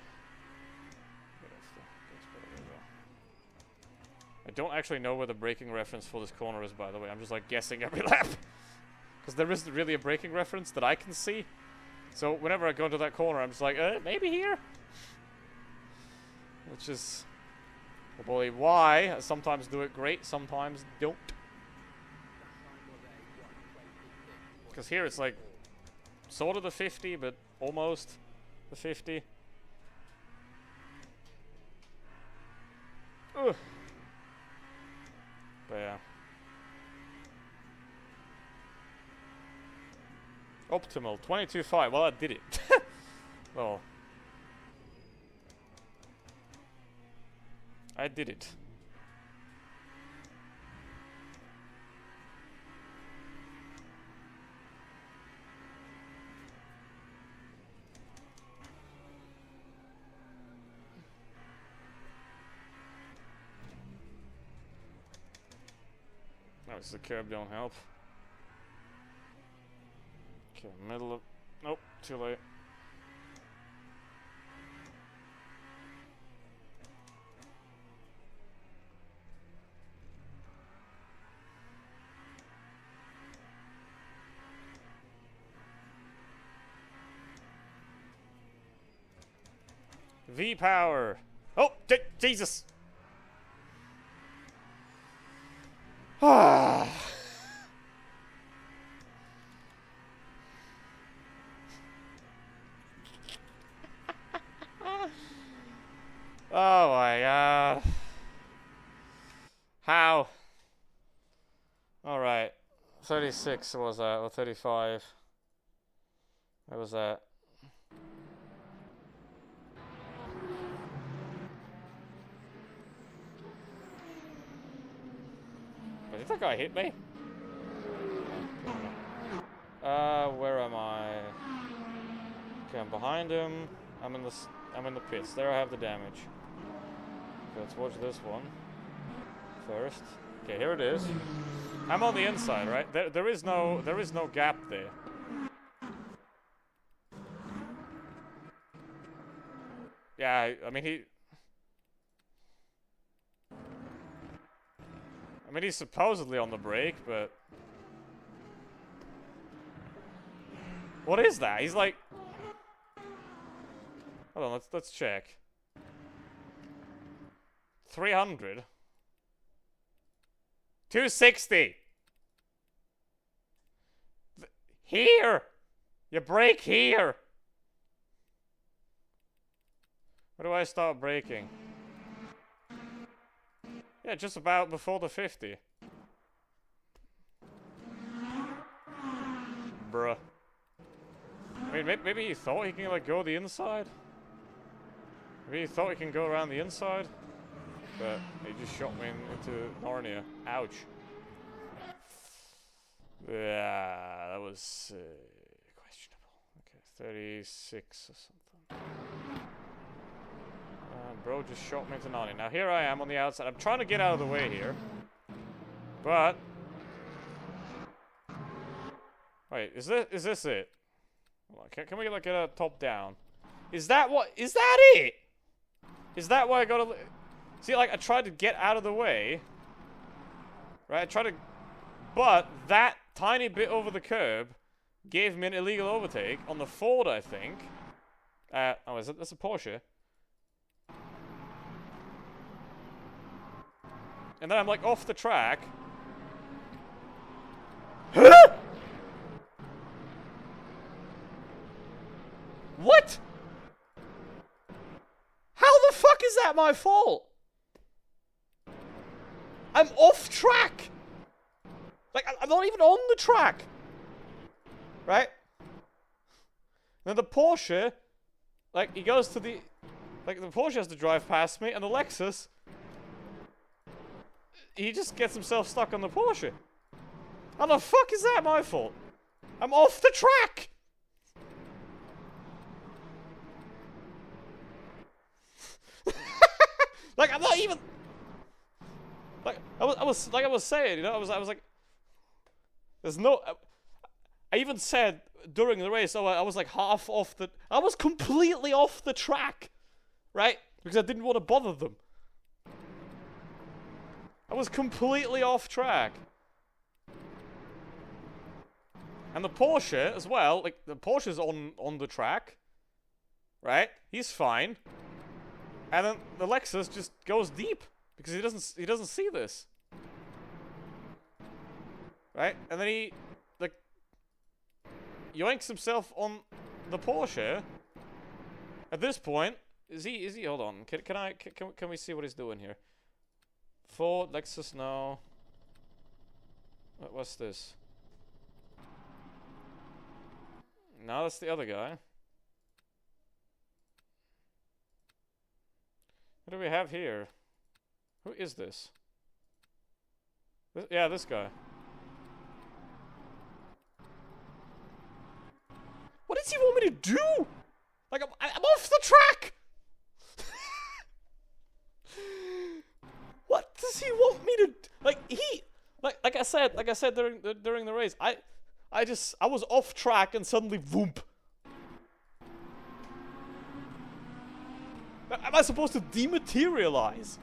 I don't actually know where the braking reference for this corner is, by the way. I'm just like guessing every lap. Because there isn't really a braking reference that I can see. So whenever I go into that corner, I'm just like, maybe here? Which is probably why I sometimes do it great, sometimes don't. Because here it's like sort of the 50, but almost the 50. Ugh. But yeah. Optimal, 22.5. Well, I did it. Well. I did it. No, it's the curb don't help. Okay, middle of... Nope, too late. V-power! Oh, Jesus! Ah. Oh my god. 36 was that, or 35. Where was that? Did that guy hit me? Where am I? Okay, I'm behind him. I'm in the pits. There I have the damage. Okay, let's watch this one first. Okay, here it is. I'm on the inside, right? There is no gap there. Yeah, I mean he's supposedly on the brake, but what is that? He's like, hold on, let's check. 300. 260. Here. You brake here. Where do I start braking? Yeah, just about before the 50. Bruh. I mean, maybe he thought he can, like, go the inside? Maybe he thought he can go around the inside? But he just shot me into Narnia. Ouch. Yeah, that was questionable. Okay, 36 or something. Bro just shot me into Narnia. Now here I am on the outside. I'm trying to get out of the way here. But wait, is this it? Hold on, can we like get a top down? Is that it? Is that why I gotta see? Like I tried to get out of the way, right? I tried to, but that tiny bit over the curb gave me an illegal overtake on the Ford, I think. Oh, is it? That's a Porsche. And then I'm like off the track. Huh? What? How the fuck is that my fault? I'm off track. Like, I'm not even on the track. Right? Then the Porsche, like, he goes to the... Like, the Porsche has to drive past me, and the Lexus... He just gets himself stuck on the Porsche. How the fuck is that my fault? I'm off the track! Like, I'm not even... Like, I was saying, you know, I was like... There's no... I even said during the race, oh, I was like half off the... I was completely off the track, right? Because I didn't want to bother them. I was completely off track. And the Porsche as well, like the Porsche's on the track, right? He's fine. And then the Lexus just goes deep because he doesn't see this. Right? And then he like yoinks himself on the Porsche. At this point, is he hold on. Can we see what he's doing here? Ford, Lexus, no. What's this? No, that's the other guy. What do we have here? Who is this? Yeah, this guy. What does he want me to do? Like, I'm off the track! What does he want me to... Like I said during the race, I was off track and suddenly voomp. Am I supposed to dematerialize?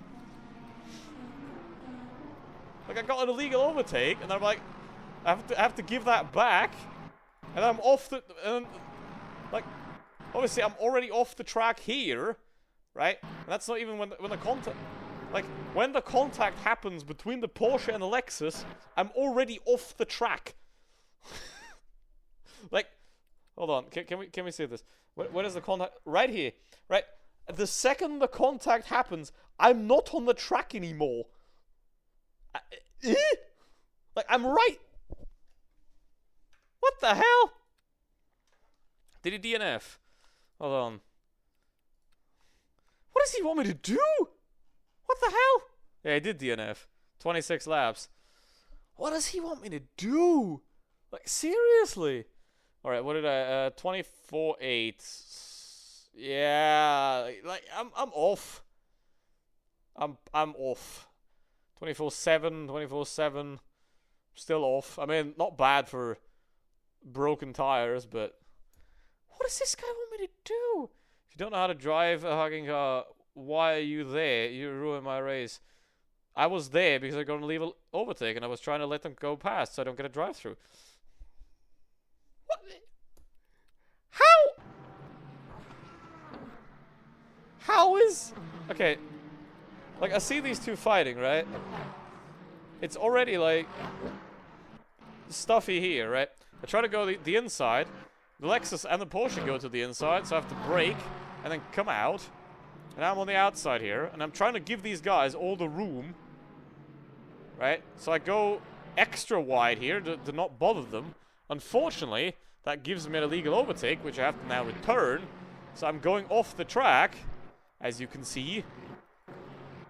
Like I got an illegal overtake and I'm like, I have to give that back, and I'm off the and like obviously I'm already off the track here, right? And that's not even when the contact. Like, when the contact happens between the Porsche and the Lexus, I'm already off the track. Like, hold on, can we see this? Where is the contact? Right here, right? The second the contact happens, I'm not on the track anymore. Like, I'm right. What the hell? Did he DNF? Hold on. What does he want me to do? What the hell? Yeah, he did DNF. 26 laps. What does he want me to do? Like, seriously? Alright, what did I... 24.8. Yeah, like, I'm off. I'm off. 24.7, 24.7. Still off. I mean, not bad for broken tires, but... What does this guy want me to do? If you don't know how to drive a hugging car, why are you there? You ruined my race. I was there because I got to leave an overtake, and I was trying to let them go past so I don't get a drive-through. What? How? How is... Okay. Like, I see these two fighting, right? It's already, like, stuffy here, right? I try to go the inside. The Lexus and the Porsche go to the inside, so I have to brake and then come out. And I'm on the outside here, and I'm trying to give these guys all the room. Right? So I go extra wide here to not bother them. Unfortunately, that gives me an illegal overtake, which I have to now return. So I'm going off the track, as you can see.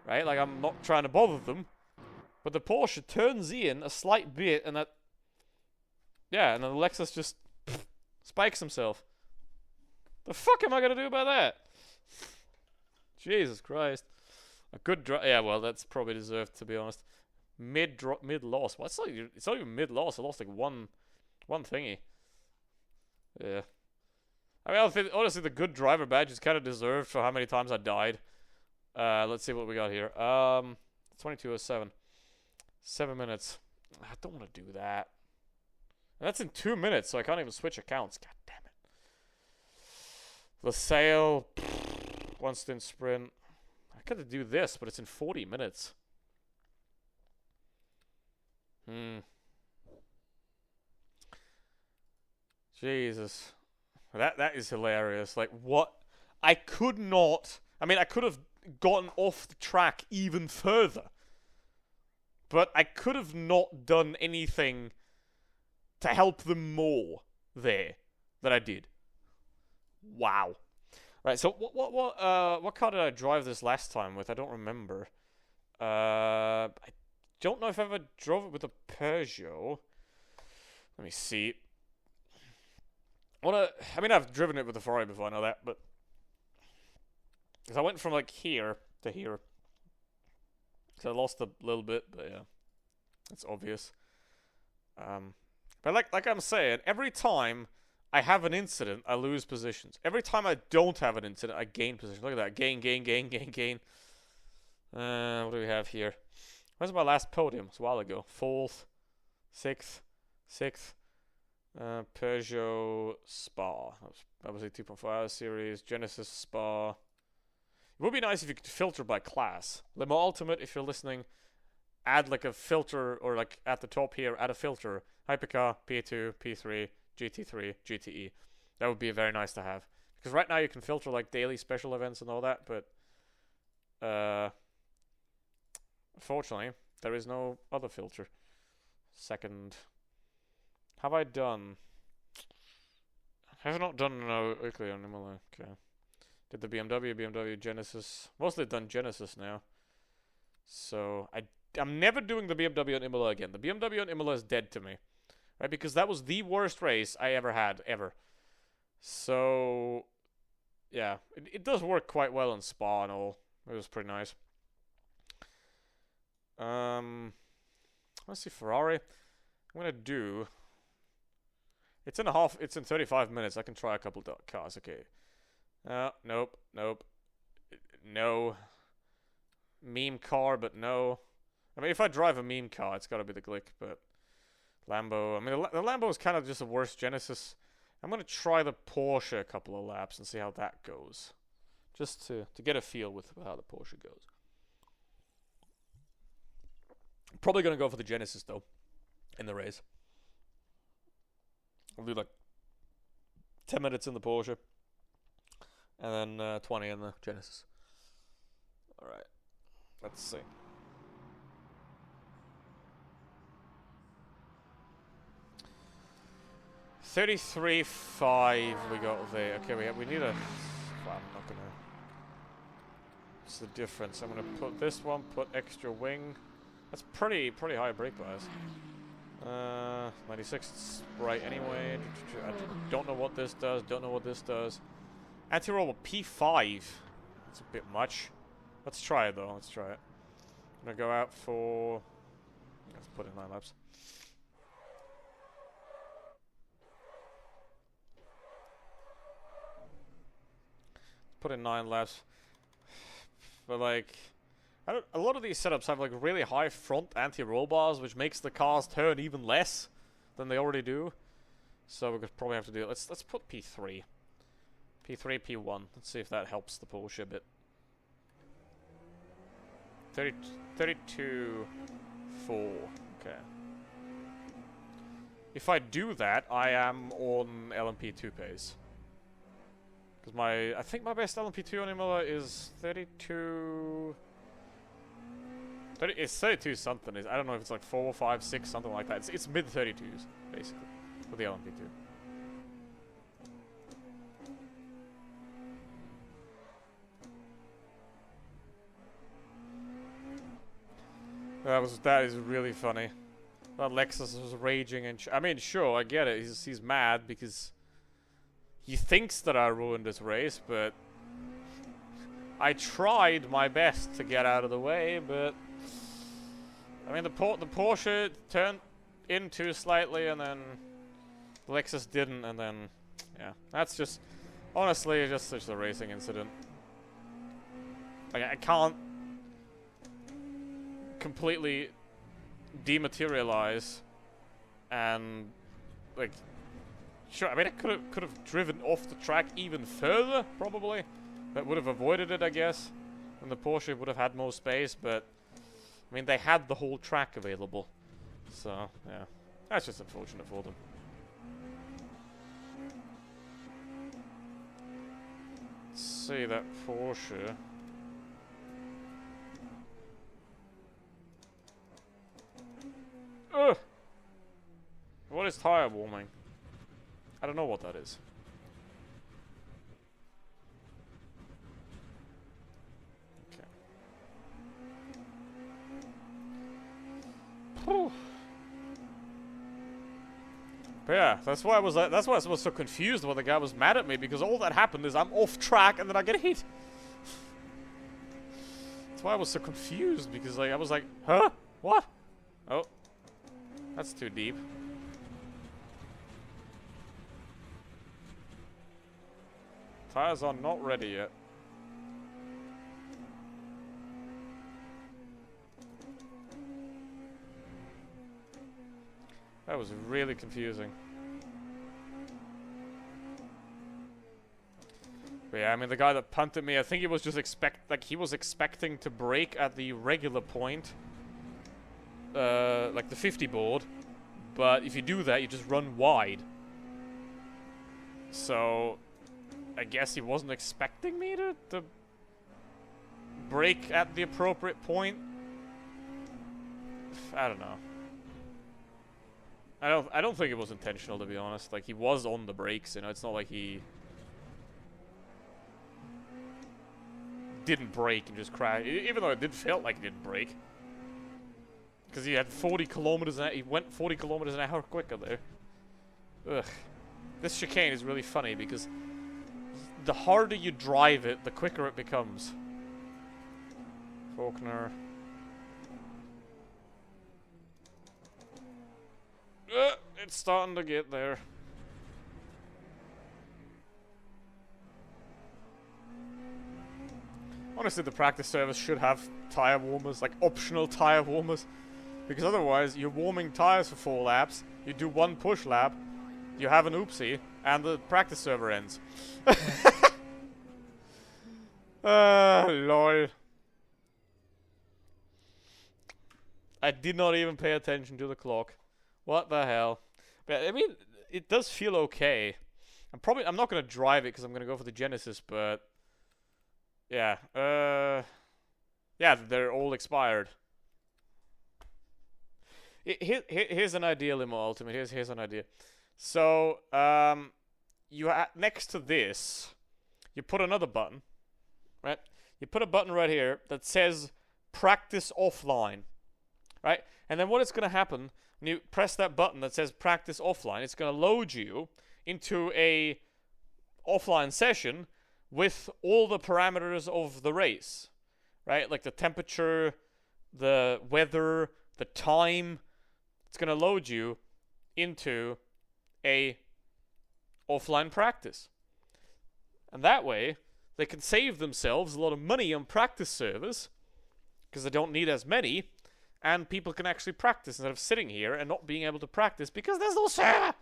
Right? Like, I'm not trying to bother them. But the Porsche turns in a slight bit, and that... Yeah, and then the Lexus just spikes himself. The fuck am I gonna do about that? Jesus Christ. A good drive... Yeah, well, that's probably deserved, to be honest. Mid-loss. Well, it's not even mid-loss. I lost, like, one thingy. Yeah. I mean, honestly, the good driver badge is kind of deserved for how many times I died. Let's see what we got here. 22:07. 7 minutes. I don't want to do that. And that's in 2 minutes, so I can't even switch accounts. God damn it. LaSalle. One stint sprint. I could do this, but it's in 40 minutes. Jesus. That is hilarious. Like, what? I could not... I mean, I could have gotten off the track even further. But I could have not done anything to help them more there than I did. Wow. Right, so what car did I drive this last time with? I don't remember. I don't know if I ever drove it with a Peugeot. Let me see. I mean, I've driven it with a Ferrari before, I know that, but... Because I went from, like, here to here. So I lost a little bit, but yeah. It's obvious. But like I'm saying, every time I have an incident, I lose positions. Every time I don't have an incident, I gain position. Look at that. Gain. What do we have here? Where's my last podium? It's a while ago. 4th, 6th. Peugeot Spa. That was obviously 2.5 hour series. Genesis Spa. It would be nice if you could filter by class. Limo Ultimate, if you're listening, add like a filter, or like at the top here, add a filter. Hypercar, P2, P3, GT3, GTE. That would be very nice to have. Because right now you can filter like daily special events and all that, but unfortunately, there is no other filter. Second. Have I done? I have not done no weekly on Imola. Okay. Did the BMW Genesis. Mostly done Genesis now. So I'm never doing the BMW on Imola again. The BMW on Imola is dead to me. Right? Because that was the worst race I ever had, ever. So yeah. It does work quite well in Spa and all. It was pretty nice. Let's see, Ferrari. I'm gonna do... It's in 35 minutes. I can try a couple of cars. Okay. Nope. No. Meme car, but no. I mean, if I drive a meme car, it's gotta be the Glick, but... Lambo. I mean, the Lambo is kind of just a worse Genesis. I'm gonna try the Porsche a couple of laps and see how that goes. Just to get a feel with how the Porsche goes. Probably gonna go for the Genesis, though, in the race. I'll do like 10 minutes in the Porsche, and then 20 in the Genesis. Alright, let's see. 33.5 we got there. Okay, we need a... Well, I'm not gonna... What's the difference? I'm gonna put this one, put extra wing. That's pretty high brake bias. 96 it's right anyway. I don't know what this does, don't know what this does. Anti-roll P5. That's a bit much. Let's try it though, let's try it. I'm gonna go out for... Let's put in 9 laps. Put in 9 laps. But like... a lot of these setups have like really high front anti-roll bars, which makes the cars turn even less than they already do. So we could probably have to do it. Let's put P3. P3, P1. Let's see if that helps the Porsche a bit. 32, 4. Okay. If I do that, I am on LMP2 pace. Because I think my best LMP2 on Imola is 32... It's 32 something. I don't know if it's like 4, 5, 6, something like that. It's mid 32s, basically, for the LMP2. That is really funny. That Lexus was raging and I mean, sure, I get it. He's mad because he thinks that I ruined this race, but I tried my best to get out of the way, but I mean, the Porsche turned in too slightly, and then the Lexus didn't, and then, yeah. That's just, honestly, just such a racing incident. Like, I can't completely dematerialize, and, like, sure, I mean, I could have driven off the track even further, probably. That would have avoided it, I guess, and the Porsche would have had more space, but I mean, they had the whole track available. So, yeah. That's just unfortunate for them. Let's see that Porsche. Ugh! What is tire warming? I don't know what that is. But yeah, that's why I was so confused when the guy was mad at me, because all that happened is I'm off track and then I get hit. That's why I was so confused, because like I was like, huh? What? Oh. That's too deep. Tires are not ready yet. That was really confusing. But yeah, I mean, the guy that punted me, I think he was just he was expecting to brake at the regular point. Like the 50 board. But if you do that, you just run wide. So, I guess he wasn't expecting me to brake at the appropriate point. I don't know. I don't think it was intentional, to be honest. Like, he was on the brakes, you know, it's not like he didn't brake and just crashed, even though it did feel like he didn't brake. Because he had 40 kilometers an hour, he went 40 kilometers an hour quicker there. Ugh. This chicane is really funny because the harder you drive it, the quicker it becomes. Faulkner. It's starting to get there. Honestly, the practice service should have tire warmers, like optional tire warmers. Because otherwise, you're warming tires for 4 laps, you do 1 push lap, you have an oopsie, and the practice server ends. Lol. I did not even pay attention to the clock. What the hell? But I mean, it does feel okay. I'm not gonna drive it because I'm gonna go for the Genesis, but yeah, yeah, they're all expired. Here's an idea, Limo Ultimate. Here's an idea. So, next to this, you put another button, right? You put a button right here that says practice offline, right? And then what is going to happen when you press that button that says practice offline, it's going to load you into a offline session with all the parameters of the race, right? Like the temperature, the weather, the time. It's going to load you into a offline practice. And that way, they can save themselves a lot of money on practice servers because they don't need as many, and people can actually practice instead of sitting here and not being able to practice because there's no server.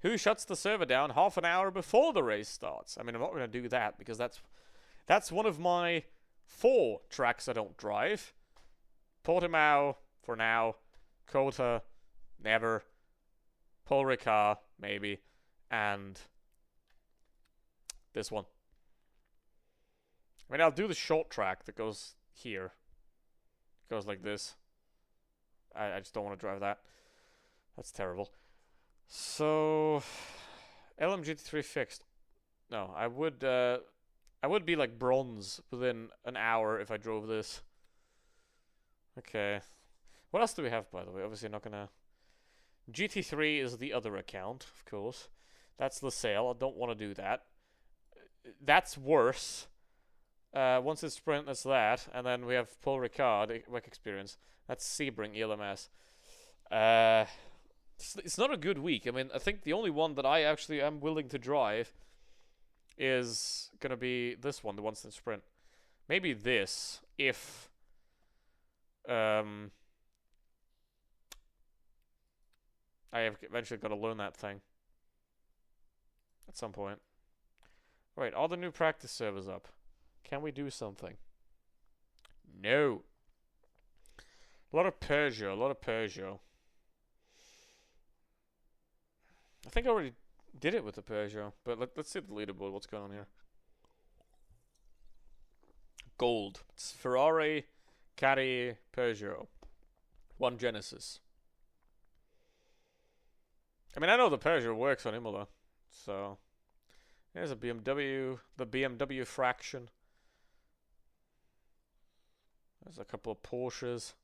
Who shuts the server down half an hour before the race starts? I mean, I'm not going to do that because that's one of my 4 tracks I don't drive. Portimao, for now. Kota, never. Paul Ricard, maybe. And this one. I mean, I'll do the short track that goes here. It goes like this. I just don't want to drive that. That's terrible. So, LMGT3 fixed. No, I would be like bronze within an hour if I drove this. Okay. What else do we have, by the way? Obviously not gonna... GT3 is the other account, of course. That's the sale. I don't want to do that. That's worse. Once it's Sprint, that's that. And then we have Paul Ricard, work experience. That's Sebring, ELMS. It's not a good week. I mean, I think the only one that I actually am willing to drive is gonna be this one, the ones in Sprint. Maybe this, if I have eventually got to learn that thing at some point. Wait, are the new practice servers up? Can we do something? No. A lot of Peugeot. I think I already did it with the Peugeot, but let's see the leaderboard. What's going on here? Gold. It's Ferrari, Caddy, Peugeot. 1 Genesis. I mean, I know the Peugeot works on Imola, so there's a BMW, the BMW fraction. There's a couple of Porsches.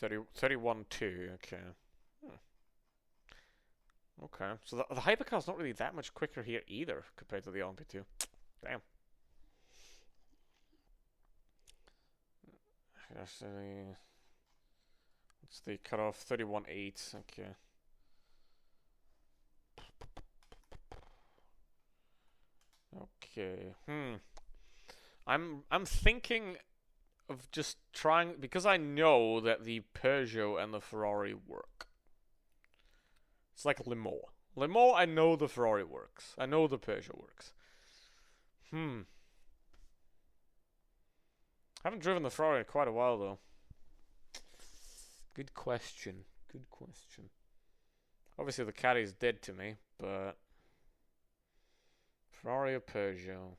31.2, okay. Okay, so the hypercar's not really that much quicker here either compared to the LMP2. Damn. Actually, what's the cutoff? 31.8. Okay. Okay. I'm thinking of just trying, because I know that the Peugeot and the Ferrari work. It's like Le Mans. Le Mans, I know the Ferrari works. I know the Peugeot works. I haven't driven the Ferrari in quite a while, though. Good question. Good question. Obviously, the Caddy's dead to me, but... Ferrari or Peugeot?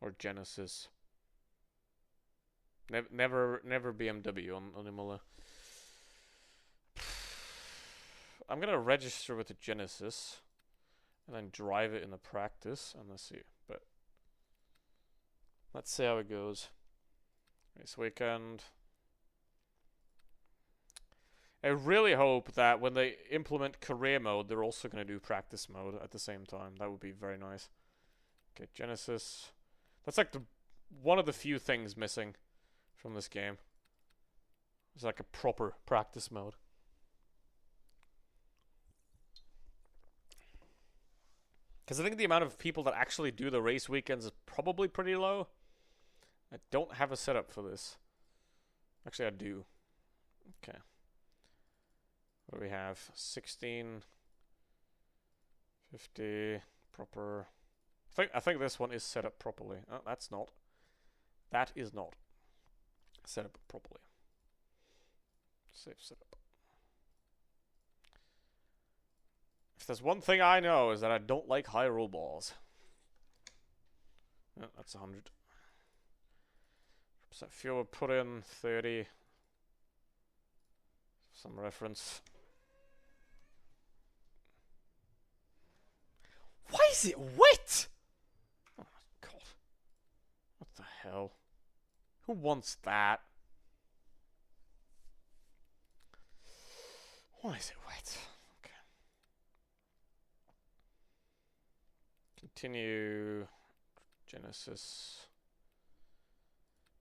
Or Genesis? Never BMW on Imola. I'm gonna register with the Genesis and then drive it in the practice and let's see. But let's see how it goes. This weekend. I really hope that when they implement career mode, they're also gonna do practice mode at the same time. That would be very nice. Okay, Genesis. That's like one of the few things missing from this game. It's like a proper practice mode. Because I think the amount of people that actually do the race weekends is probably pretty low. I don't have a setup for this. Actually, I do. Okay. What do we have? 16, 50, proper. I think this one is set up properly. Oh, that's not. That is not set up properly. Save setup. If there's one thing I know is that I don't like high roll balls. Yeah, that's 100. Percent fuel put in 30. some reference. Why is it wet? Oh my god. What the hell? Who wants that? Why is it wet? Okay. Continue. Genesis.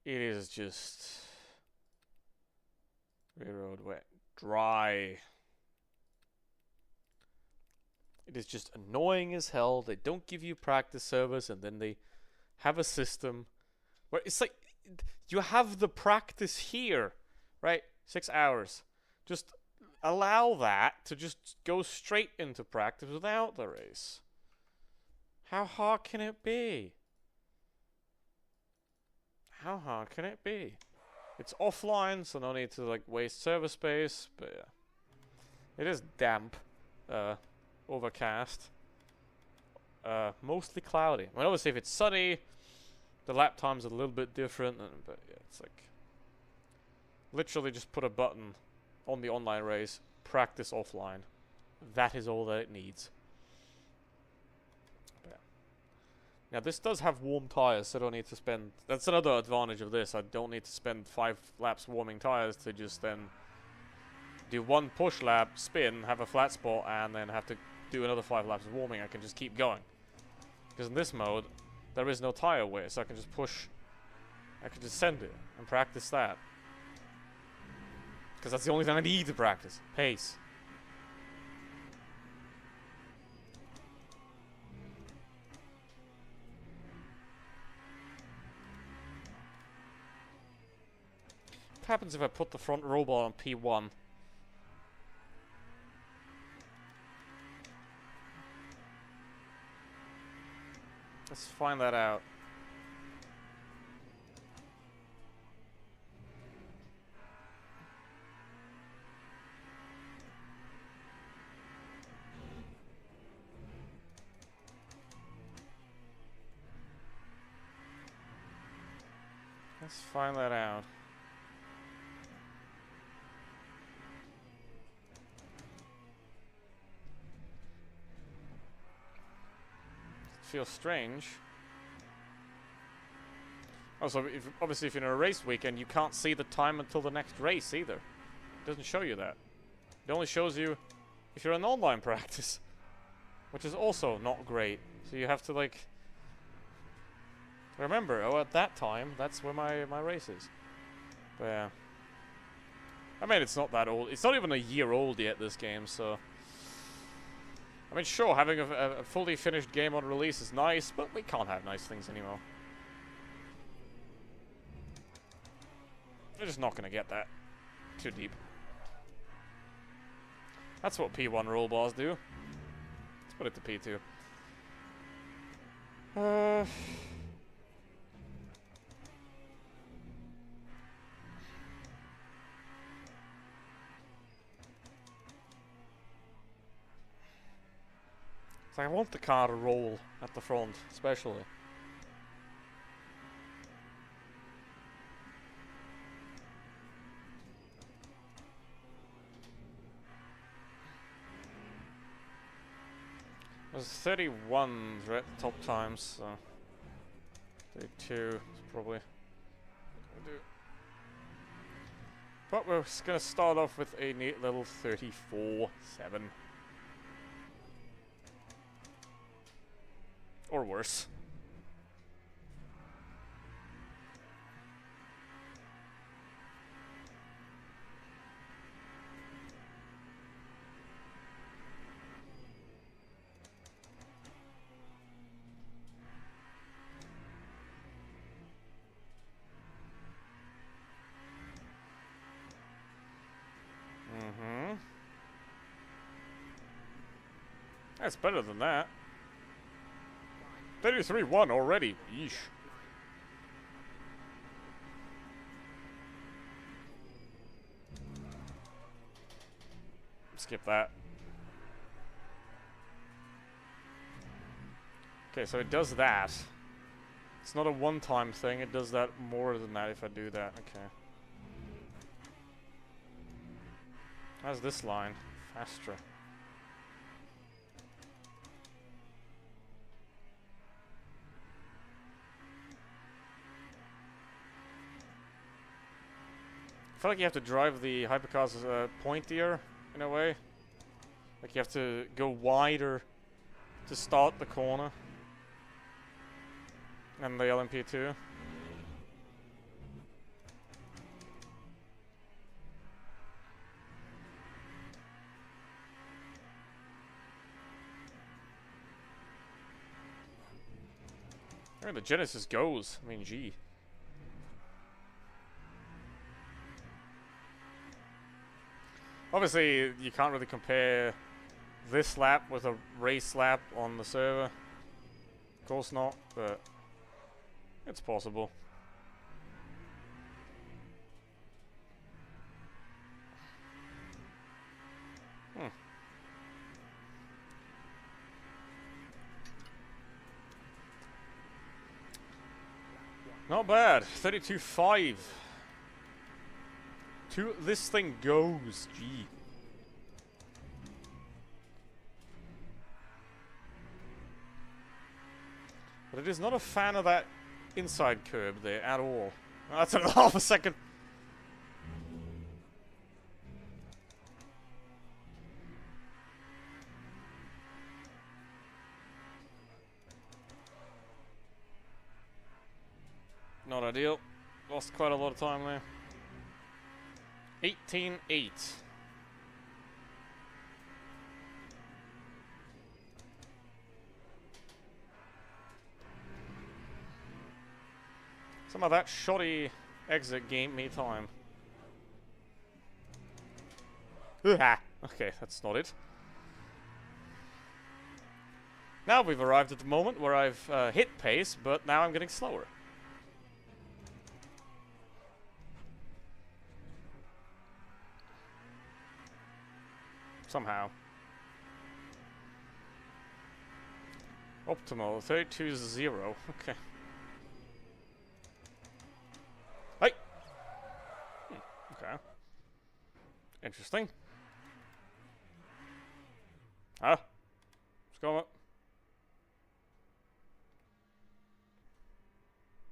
It is just railroad wet. Dry. It is just annoying as hell. They don't give you practice servers and then they have a system where it's like you have the practice here, right? 6 hours. Just allow that to just go straight into practice without the race. How hard can it be? How hard can it be? It's offline, so no need to like waste server space, but yeah. It is damp, overcast, mostly cloudy. I mean, obviously if it's sunny, the lap time's a little bit different, but yeah, it's like literally just put a button on the online race, practice offline. That is all that it needs. Now this does have warm tires, so I don't need to spend... That's another advantage of this. I don't need to spend 5 laps warming tires to just then do one push lap, spin, have a flat spot, and then have to do another 5 laps of warming. I can just keep going. Because in this mode, there is no tire wear, so I can just push... I can just send it and practice that. Because that's the only thing I need to practice. Pace. What happens if I put the front row bar on P1? Let's find that out. Let's find that out. Feels strange. Also, obviously if you're in a race weekend, you can't see the time until the next race either. It doesn't show you that. It only shows you if you're in online practice, which is also not great. So you have to like remember, oh, at that time, that's where my race is. But yeah. I mean, it's not that old. It's not even a year old yet, this game, so... I mean, sure, having a fully finished game on release is nice, but we can't have nice things anymore. We're just not going to get that too deep. That's what P1 roll bars do. Let's put it to P2. I want the car to roll at the front, especially. There's 31 right at the top times, so 32 is probably gonna do. But we're just gonna start off with a neat little 34.7. Or worse. That's better than that. 33-1 already. Yeesh. Skip that. Okay, so it does that. It's not a one-time thing. It does that more than that if I do that. Okay. How's this line? Faster. I feel like you have to drive the hypercars pointier in a way. Like you have to go wider to start the corner. And the LMP2. I mean, the Genesis goes. I mean, gee. Obviously, you can't really compare this lap with a race lap on the server. Of course not, but it's possible. Not bad. 32.5. This thing goes. Gee. But it is not a fan of that inside curb there at all. That's a half a second. Not ideal. Lost quite a lot of time there. 18.8. Some of that shoddy exit gave me time. Okay, that's not it. Now we've arrived at the moment where I've hit pace, but now I'm getting slower. Somehow. Optimal, 32.0. Okay. Hey! Okay. Interesting. Huh? What's going on?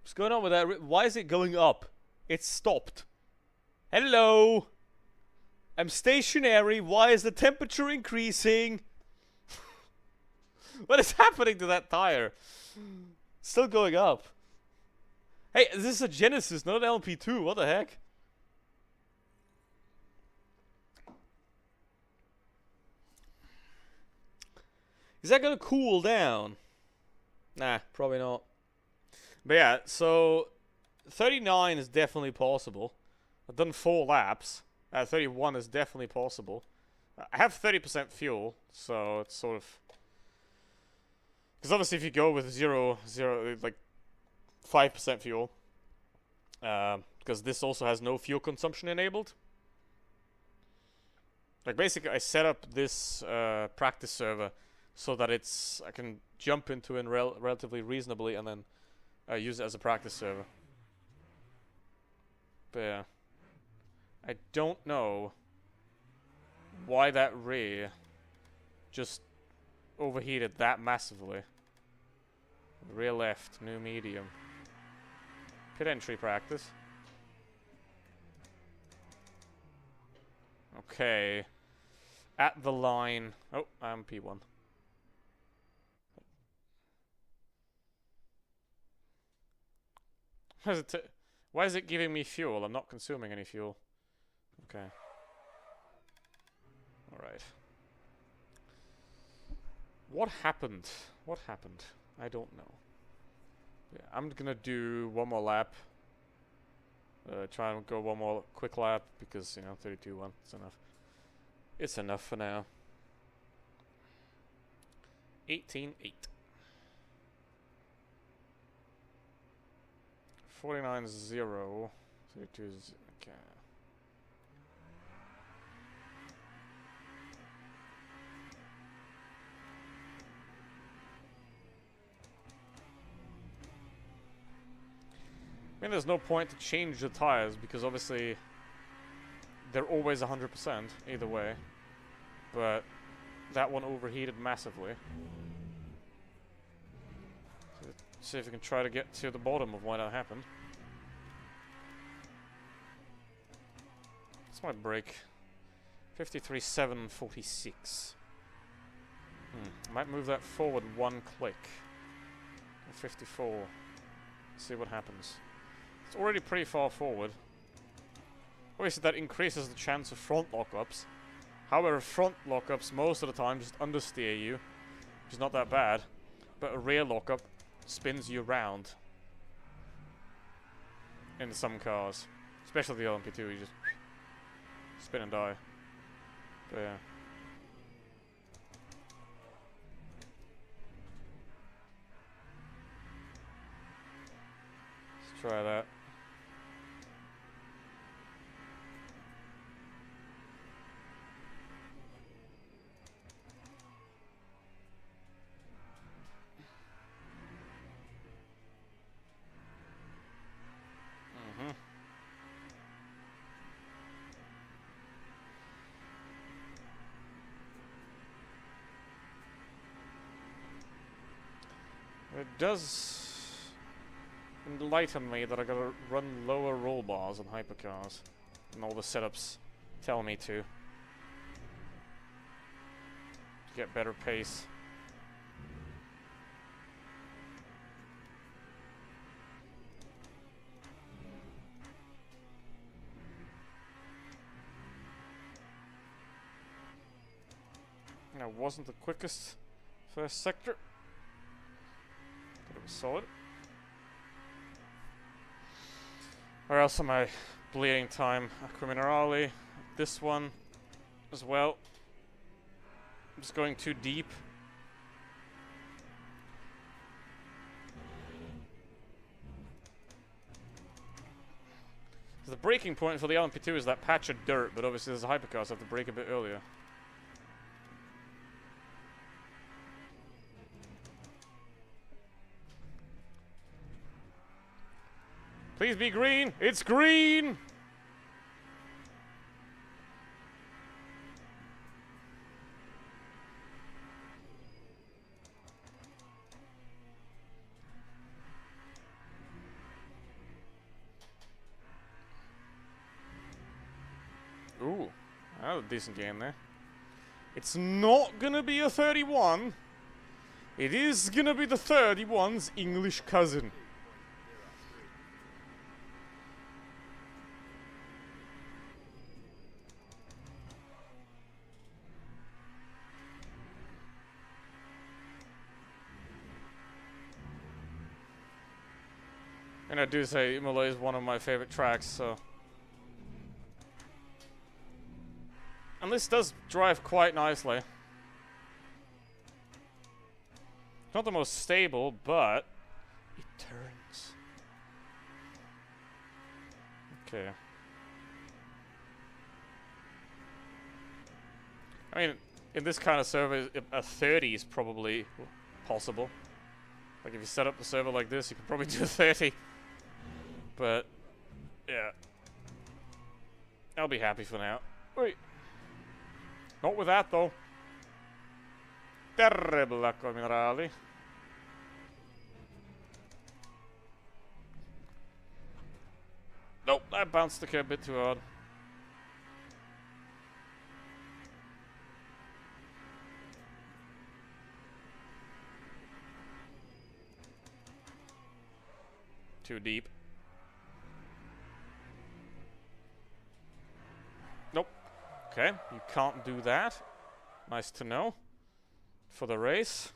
What's going on with that? Why is it going up? It's stopped. Hello! I'm stationary. Why is the temperature increasing? What is happening to that tire? Still going up. Hey, this is a Genesis, not an LP2. What the heck? Is that gonna cool down? Nah, probably not. But yeah, so 39 is definitely possible. I've done 4 laps. 31 is definitely possible. I have 30% fuel, so it's sort of... Because obviously if you go with 5% fuel, because this also has no fuel consumption enabled. Like basically I set up this practice server so that I can jump into it relatively reasonably and then use it as a practice server. But yeah. I don't know why that rear just overheated that massively. Rear left, new medium. Pit entry practice. Okay. At the line. Oh, I'm P1. Why is it giving me fuel? I'm not consuming any fuel. Okay. Alright. What happened? What happened? I don't know. Yeah, I'm gonna do one more lap. Try and go one more quick lap because, you know, 32.1 is enough. It's enough for now. 18.8. 49.0. 32 is... Okay. I mean, there's no point to change the tires because obviously they're always 100% either way. But that one overheated massively. So see if we can try to get to the bottom of why that happened. This might break. 53,746. Might move that forward one click. 54. See what happens. It's already pretty far forward. Obviously that increases the chance of front lockups. However, front lockups most of the time just understeer you, which is not that bad. But a rear lockup spins you around. In some cars. Especially the LMP2, you just spin and die. But yeah. Let's try that. It does enlighten me that I gotta run lower roll bars on hypercars, and all the setups tell me to get better pace. That wasn't the quickest first sector. But it was solid. Where else am I bleeding time? Aqua Minerale. This one as well. I'm just going too deep. The braking point for the LMP2 is that patch of dirt, but obviously there's a hypercar, so I have to brake a bit earlier. Please be green! It's green! Ooh, that was a decent game there. It's not gonna be a 31. It is gonna be the 31's English cousin. And I do say Imola is one of my favorite tracks, so. And this does drive quite nicely. Not the most stable, but it turns. Okay. I mean, in this kind of server, a 30 is probably possible. Like if you set up the server like this, you could probably do a 30. But, yeah. I'll be happy for now. Wait. Not with that, though. Terrible Aqua Minerale. Nope, I bounced the curb a bit too hard. Too deep. Nope. Okay, you can't do that. Nice to know. For the race.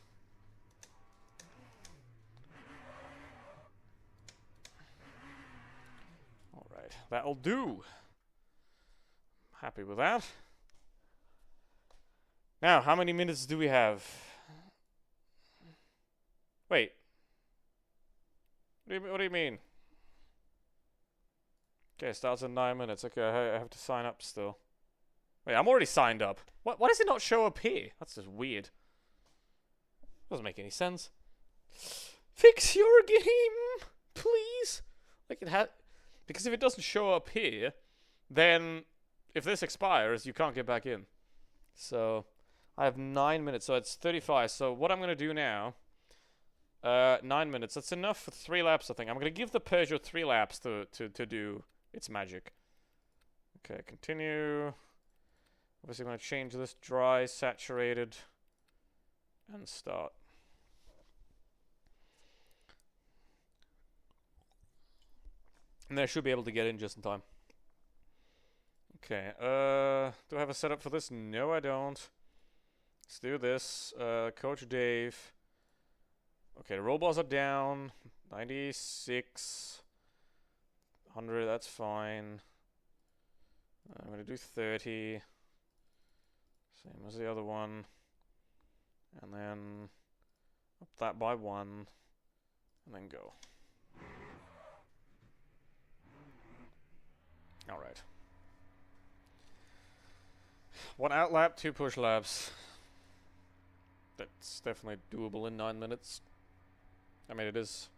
Alright, that'll do. Happy with that. Now, how many minutes do we have? Wait. What do you mean? Okay, starts in 9 minutes. Okay, I have to sign up still. Wait, I'm already signed up. Why does it not show up here? That's just weird. Doesn't make any sense. Fix your game, please. Like it had, because if it doesn't show up here, then if this expires, you can't get back in. So I have 9 minutes, so it's 35. So what I'm going to do now, 9 minutes. That's enough for 3 laps, I think. I'm going to give the Peugeot 3 laps to do its magic. Okay, continue. Obviously, I'm going to change this dry, saturated, and start. And they should be able to get in just in time. Okay, do I have a setup for this? No, I don't. Let's do this. Coach Dave. Okay, the roll bars are down. 96. 100, that's fine. I'm going to do 30. Same as the other one. And then up that by 1. And then go. Alright. 1 out lap, 2 push laps. That's definitely doable in 9 minutes. I mean, it is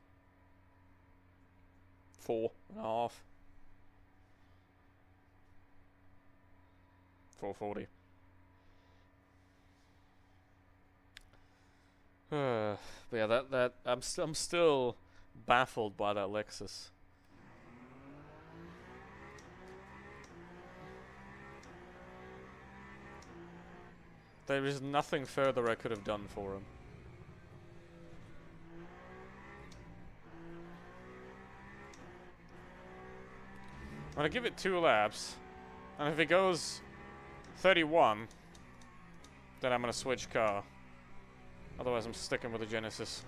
4.5. 4:40. But yeah, I'm still baffled by that Lexus. There is nothing further I could have done for him. I'm gonna give it 2 laps, and if it goes 31, then I'm gonna switch car. Otherwise, I'm sticking with the Genesis.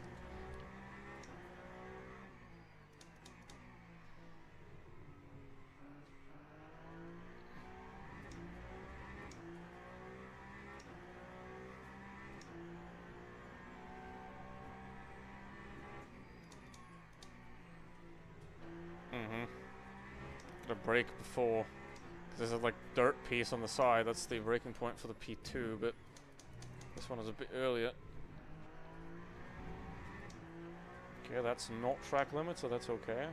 Gotta brake before. There's a like dirt piece on the side. That's the braking point for the P2, but this one is a bit earlier. Okay, that's not track limit, so that's okay.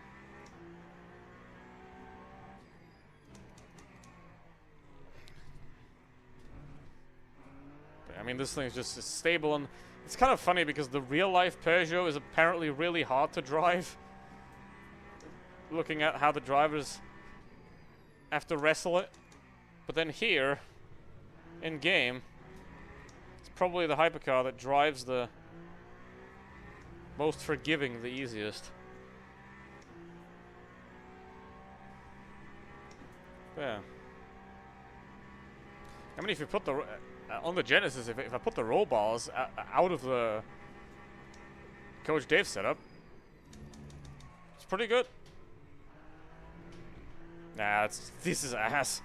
But, I mean, this thing is just stable, and it's kind of funny because the real-life Peugeot is apparently really hard to drive. Looking at how the drivers have to wrestle it. But then here, in game, it's probably the hypercar that drives the most forgiving, the easiest. Yeah. I mean, if you put the on the Genesis, if I put the roll bars out of the Coach Dave setup, it's pretty good. Nah, this is ass.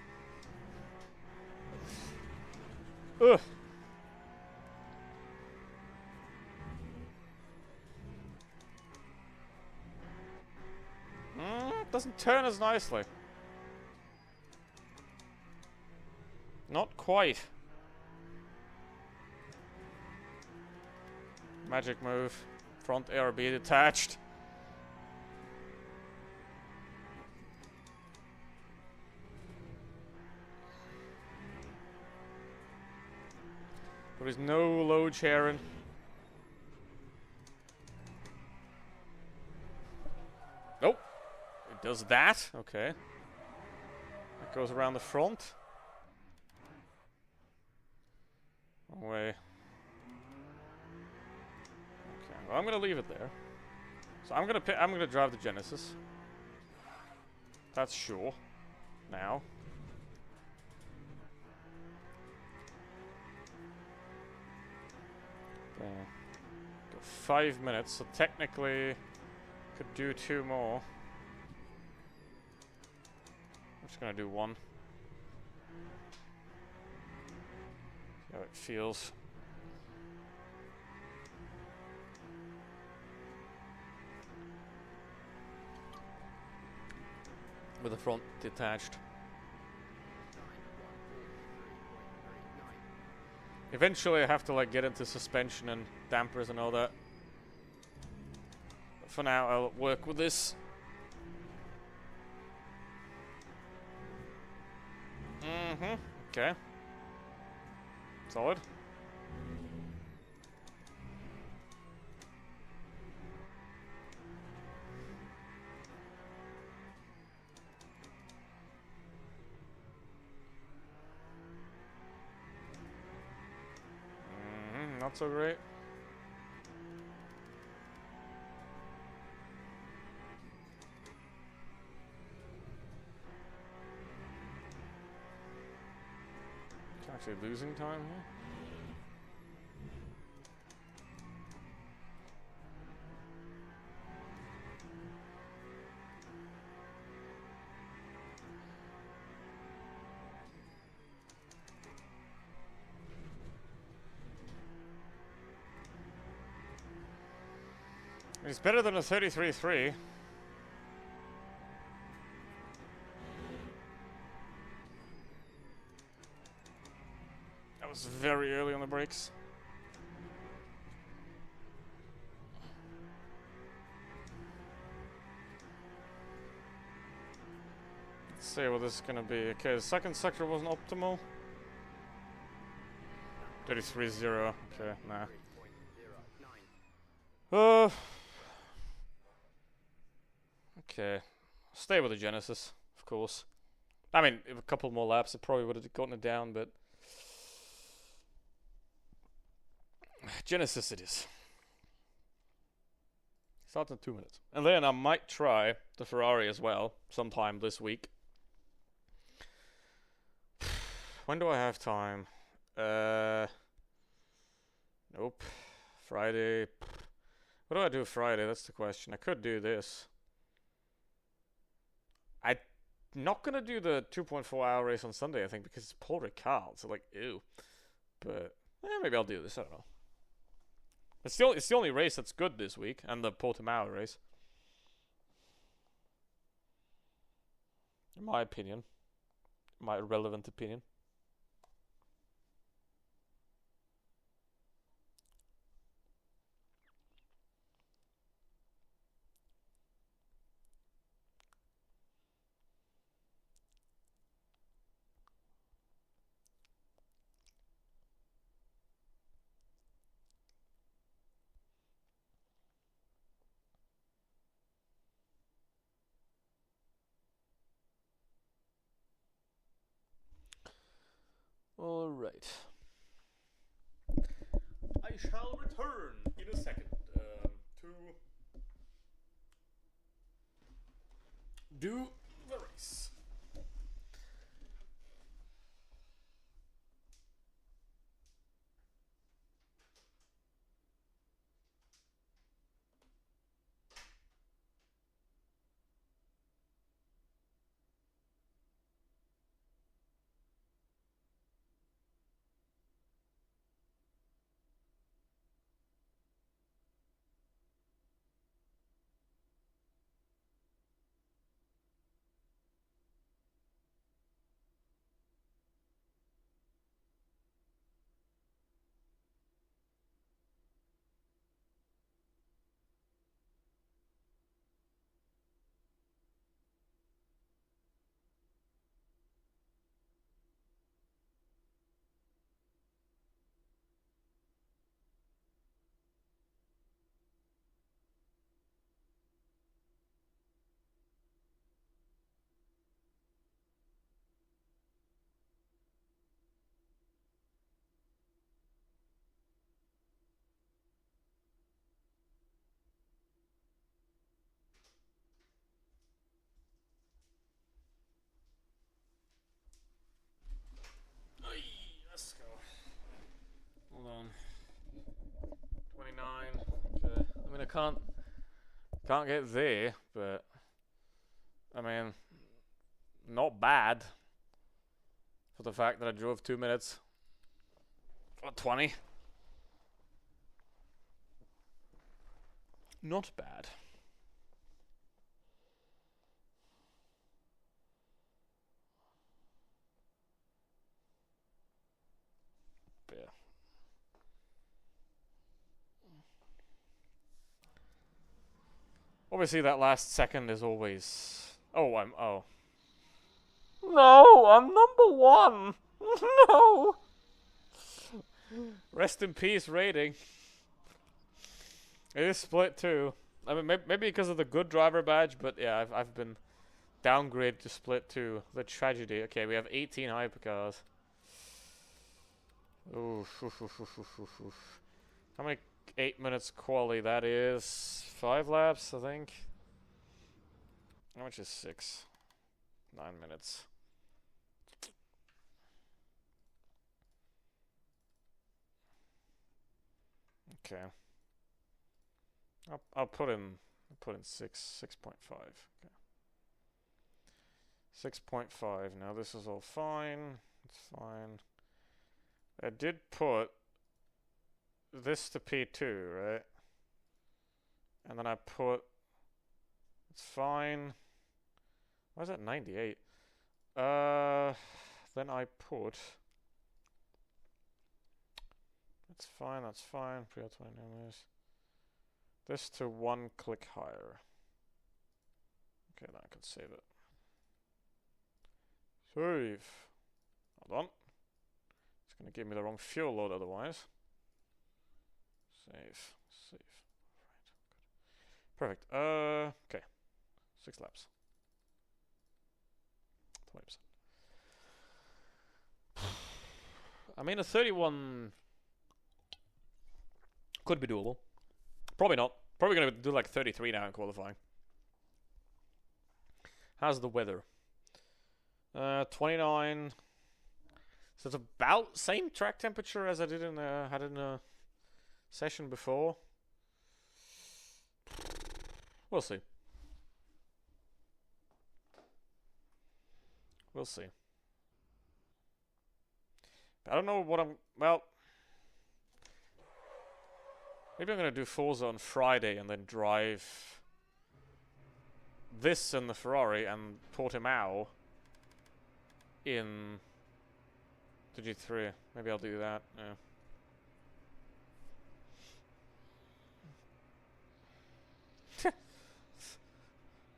Ugh. Doesn't turn as nicely. Not quite. Magic move. Front ARB detached. There is no load sharing. Nope. It does that. Okay. That goes around the front. No way. Okay. Well, I'm gonna leave it there. So I'm gonna drive the Genesis. That's sure. Now. Go 5 minutes, so technically could do 2 more. I'm just gonna do 1. See how it feels. With the front detached. Eventually I have to like get into suspension and dampers and all that. But for now I'll work with this. Mm-hmm. Okay. Solid. Mm-hmm. Not so great. Actually losing time here. It's better than a 33-3. That was very early on the brakes. Let's see what this is gonna be. Okay, the second sector wasn't optimal. 33-0. Okay, nah. Okay. Stay with the Genesis, of course. I mean, if a couple more laps, it probably would have gotten it down, but Genesis it is. Starts in 2 minutes. And then I might try the Ferrari as well, sometime this week. When do I have time? Nope. Friday. What do I do Friday? That's the question. I could do this. I'm not gonna do the 2.4-hour race on Sunday, I think, because it's Paul Ricard, so like, ew. But maybe I'll do this. I don't know. It's the only race that's good this week, and the Portimao race, in my opinion, my relevant opinion. All right. I shall return in a second to do the race. Let's go. Hold on. 29. Okay. I mean, I can't get there, but I mean, not bad for the fact that I drove 2 minutes or 20. Not bad. But yeah. Obviously, that last second is always. Oh, No, I'm number one. No. Rest in peace rating. It is split too. I mean, maybe because of the good driver badge, but yeah, I've been downgraded to split too. The tragedy. Okay, we have 18 hypercars. Oof, oof, oof, oof, oof, oof, oof. How many 8 minutes quali? That is 5 laps, I think. How much is 6? 9 minutes. Okay. I'll put in 6.5. Okay. 6.5. Now this is all fine. It's fine. I did put this to P2, right? And then I put, it's fine. Why is that 98? Then I put, that's fine. Pre-auto numbers. This to 1 click higher. Okay, then I can save it. Save. Hold on. It's gonna give me the wrong fuel load otherwise. Save. Right. Good. Perfect. Okay. 6 laps. 20%. I mean, a 31 could be doable. Probably not. Probably gonna do like 33 now in qualifying. How's the weather? 29. So it's about same track temperature as I did in had in a session before. We'll see. We'll see. I don't know what well, maybe I'm gonna do Forza on Friday and then drive this in the Ferrari and Portimao in the G3. Maybe I'll do that. Yeah.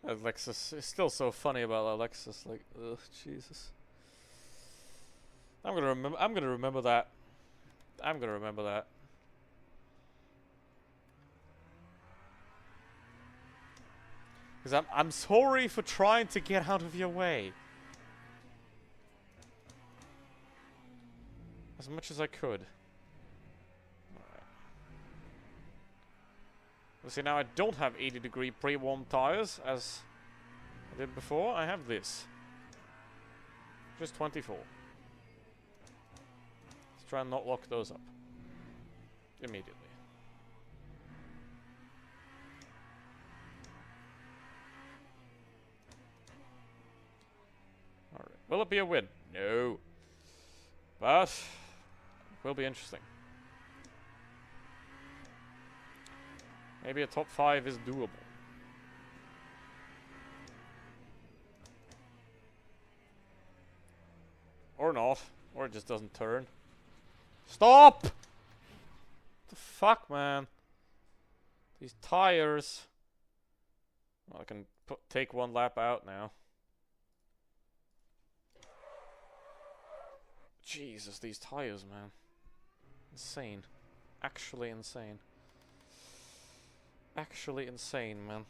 Alexis is still so funny about Alexis. Like, ugh, Jesus. I'm gonna remember that. I'm gonna remember that. Because I'm sorry for trying to get out of your way. As much as I could. Alright. Well, see, now I don't have 80-degree pre-warmed tires as I did before. I have this. Just 24. Let's try and not lock those up. Immediately. Alright. Will it be a win? No. But it will be interesting. Maybe a top 5 is doable. Or not. Or it just doesn't turn. Stop! What the fuck, man? These tires. Well, I can take 1 lap out now. Jesus, these tires, man. Insane. Actually insane. Actually insane, man.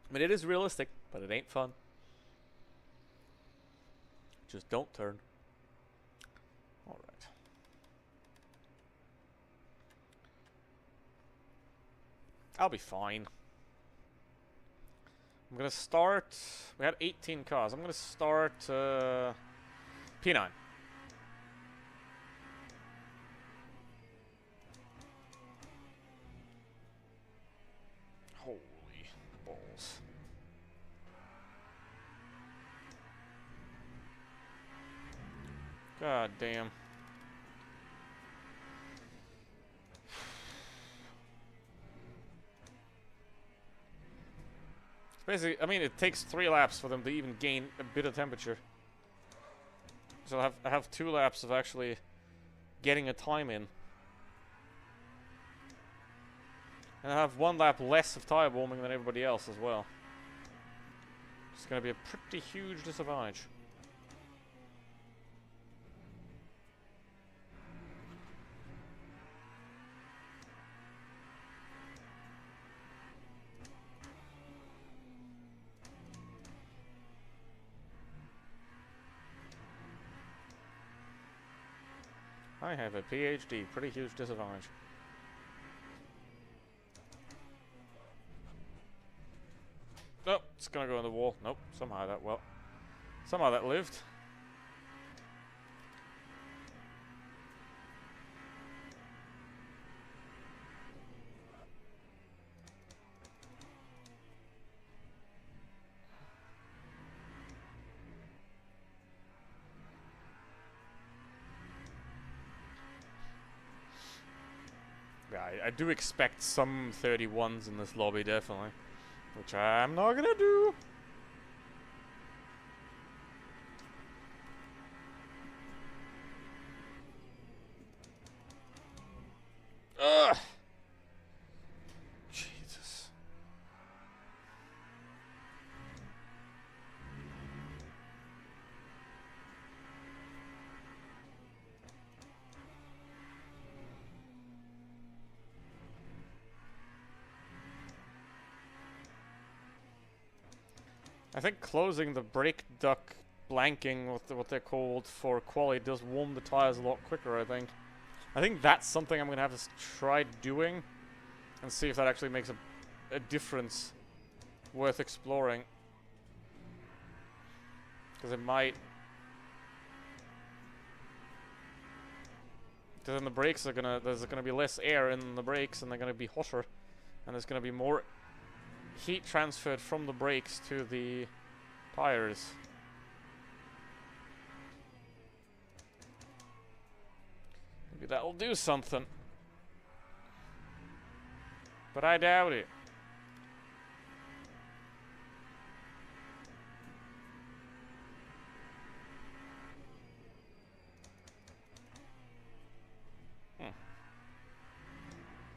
I mean, it is realistic, but it ain't fun. Just don't turn. Alright. I'll be fine. I'm gonna start. We had 18 cars. I'm gonna start P9. Holy balls. God damn. Basically, I mean, it takes 3 laps for them to even gain a bit of temperature. So I have 2 laps of actually getting a time in. And I have 1 lap less of tire warming than everybody else as well. It's going to be a pretty huge disadvantage. I have a PhD, pretty huge disadvantage. Nope, it's gonna go in the wall. Nope, somehow that lived. Yeah, I do expect some 31s in this lobby, definitely. Which I'm not gonna do. Ugh! Jesus. I think closing the brake duct blanking, what they're called, for quali does warm the tires a lot quicker, I think. I think that's something I'm going to have to try doing and see if that actually makes a difference worth exploring. Because it might. Because then the brakes are there's gonna be less air in the brakes and they're gonna be hotter. And there's gonna be more heat transferred from the brakes to the tires. Maybe that'll do something. But I doubt it.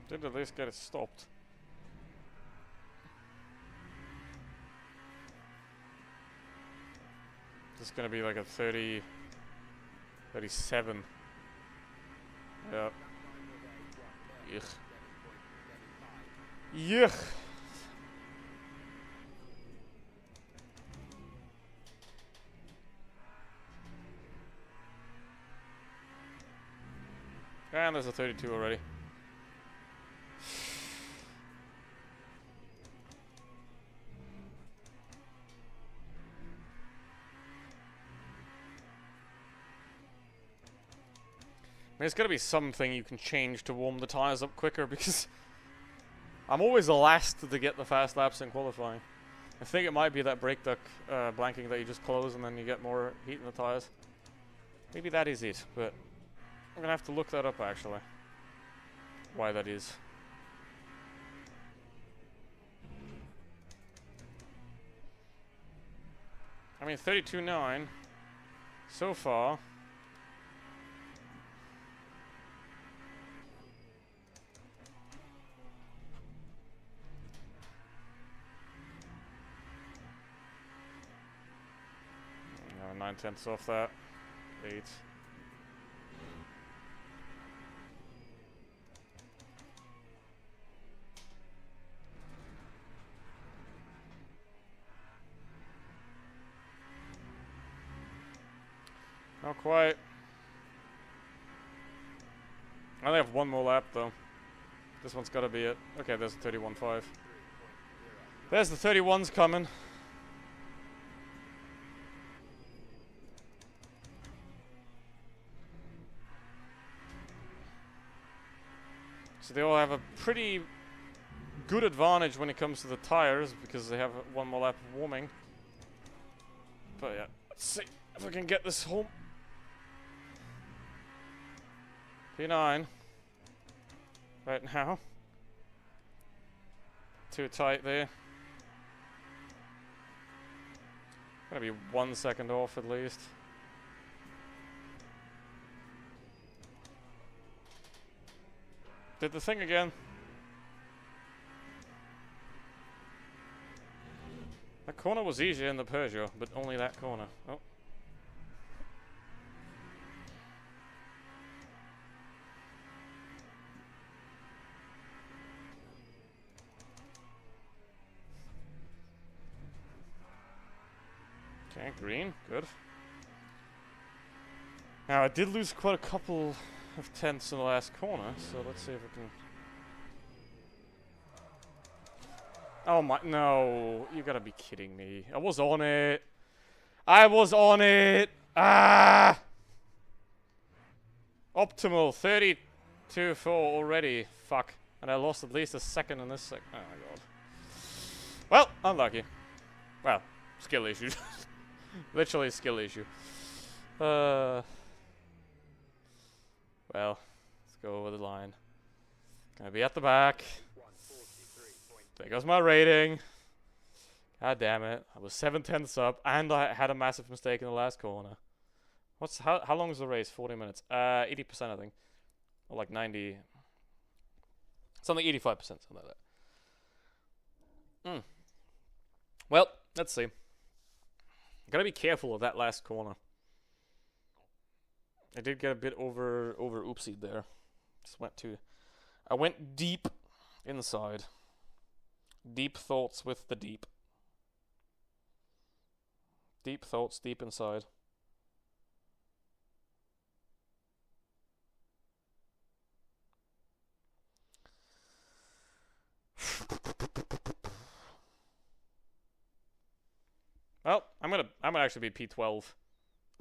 Did at least get it stopped. This is gonna be like a 30, 37. Yep. Yuck. Yuck. And there's a 32 already. I mean, it's gotta be something you can change to warm the tires up quicker, because I'm always the last to get the fast laps in qualifying. I think it might be that brake duct blanking that you just close and then you get more heat in the tires. Maybe that is it, but I'm gonna have to look that up actually. Why that is. I mean, 32.9 so far. No, 9/10 off that. 8. Not quite. I only have one more lap though. This one's gotta be it. Okay, there's the 31.5. There's the 31s coming. So they all have a pretty good advantage when it comes to the tires because they have one more lap of warming. But yeah, let's see if I can get this home. P9 right now. Too tight there. Gonna be 1 second off at least. Did the thing again. That corner was easier in the Peugeot, but only that corner. Oh. Okay, green. Good. Now, I did lose quite a couple of tenths in the last corner, so let's see if we can... Oh my... No! You gotta be kidding me. I was on it! I was on it! Ah! Optimal. 32-4 already. Fuck. And I lost at least a second in this sec... Oh my god. Well, unlucky. Well, skill issue. Literally a skill issue. Well, let's go over the line. Gonna be at the back. There goes my rating. God damn it. I was 7/10 up, and I had a massive mistake in the last corner. How long is the race? 40 minutes. 80%, I think. Or like 90. Something 85%, something like that. Well, let's see. Gotta be careful of that last corner. I did get a bit over oopsied there. I went deep inside. Deep thoughts with the deep. Deep thoughts deep inside. Well, I'm gonna actually be P12.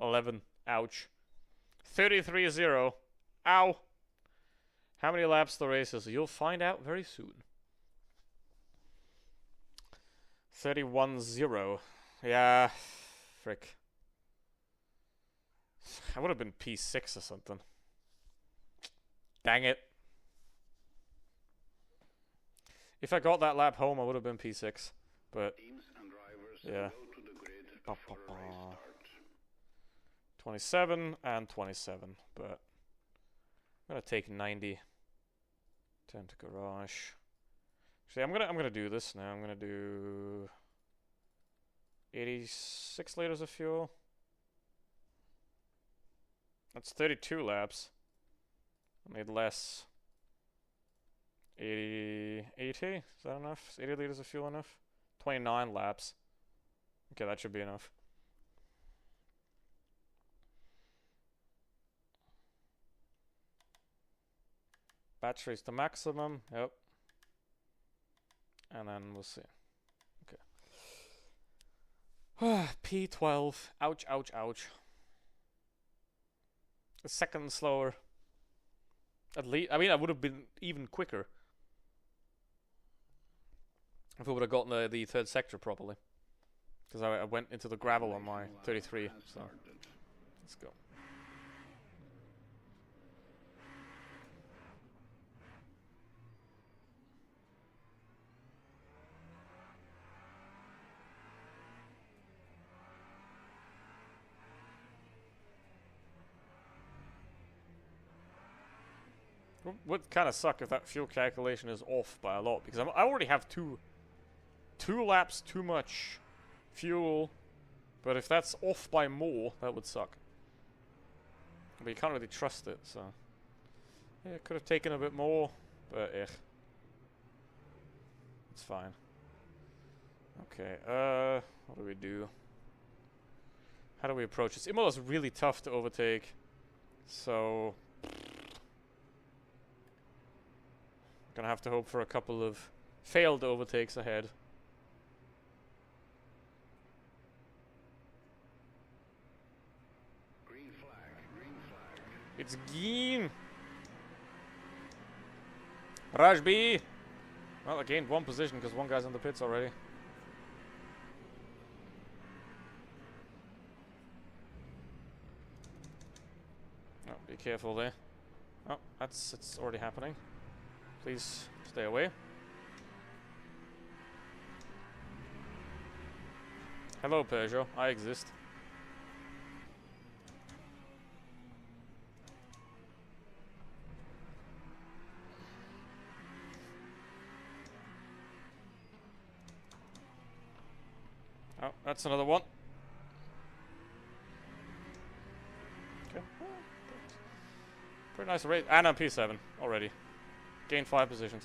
11. Ouch. 33-0. Ow. How many laps the race is? You'll find out very soon. 31-0. Yeah. Frick. I would have been P6 or something. Dang it. If I got that lap home, I would have been P6. But, yeah. 27 and 27, but I'm gonna take 90. 10 to garage. Actually, I'm gonna do this now. I'm gonna do 86 liters of fuel. That's 32 laps. I need less. 80. Is that enough? Is 80 liters of fuel enough? 29 laps. Okay, that should be enough. Batteries to maximum, yep. And then we'll see. Okay. P12. Ouch, ouch, ouch. A second slower. At least, I mean, I would have been even quicker if I would have gotten the third sector properly. Because I went into the gravel on my 33, so let's go. Would kind of suck if that fuel calculation is off by a lot, because I already have two laps too much fuel, but if that's off by more, that would suck. But you can't really trust it, so yeah, could have taken a bit more, but it's fine. Okay, what do we do? How do we approach this? Imola is really tough to overtake, so gonna have to hope for a couple of failed overtakes ahead. Green flag, green flag. It's green. Raj B. Well, I gained one position because one guy's in the pits already. Oh, be careful there. Oh, it's already happening. Please stay away. Hello, Peugeot. I exist. Oh, that's another one. Okay. Pretty nice rate. And I'm P7 already. Gained 5 positions.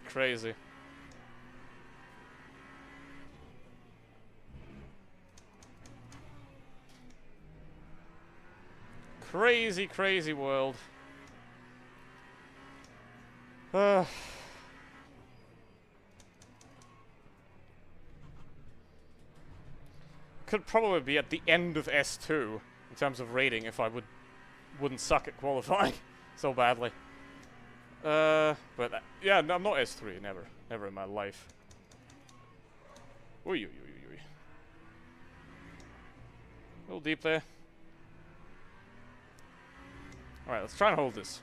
Crazy. Crazy, crazy world. Could probably be at the end of S2 in terms of rating if I wouldn't suck at qualifying so badly. But yeah, no, I'm not S3. Never in my life. Ui, ui, ui, ui. A little deep there. All right, let's try and hold this.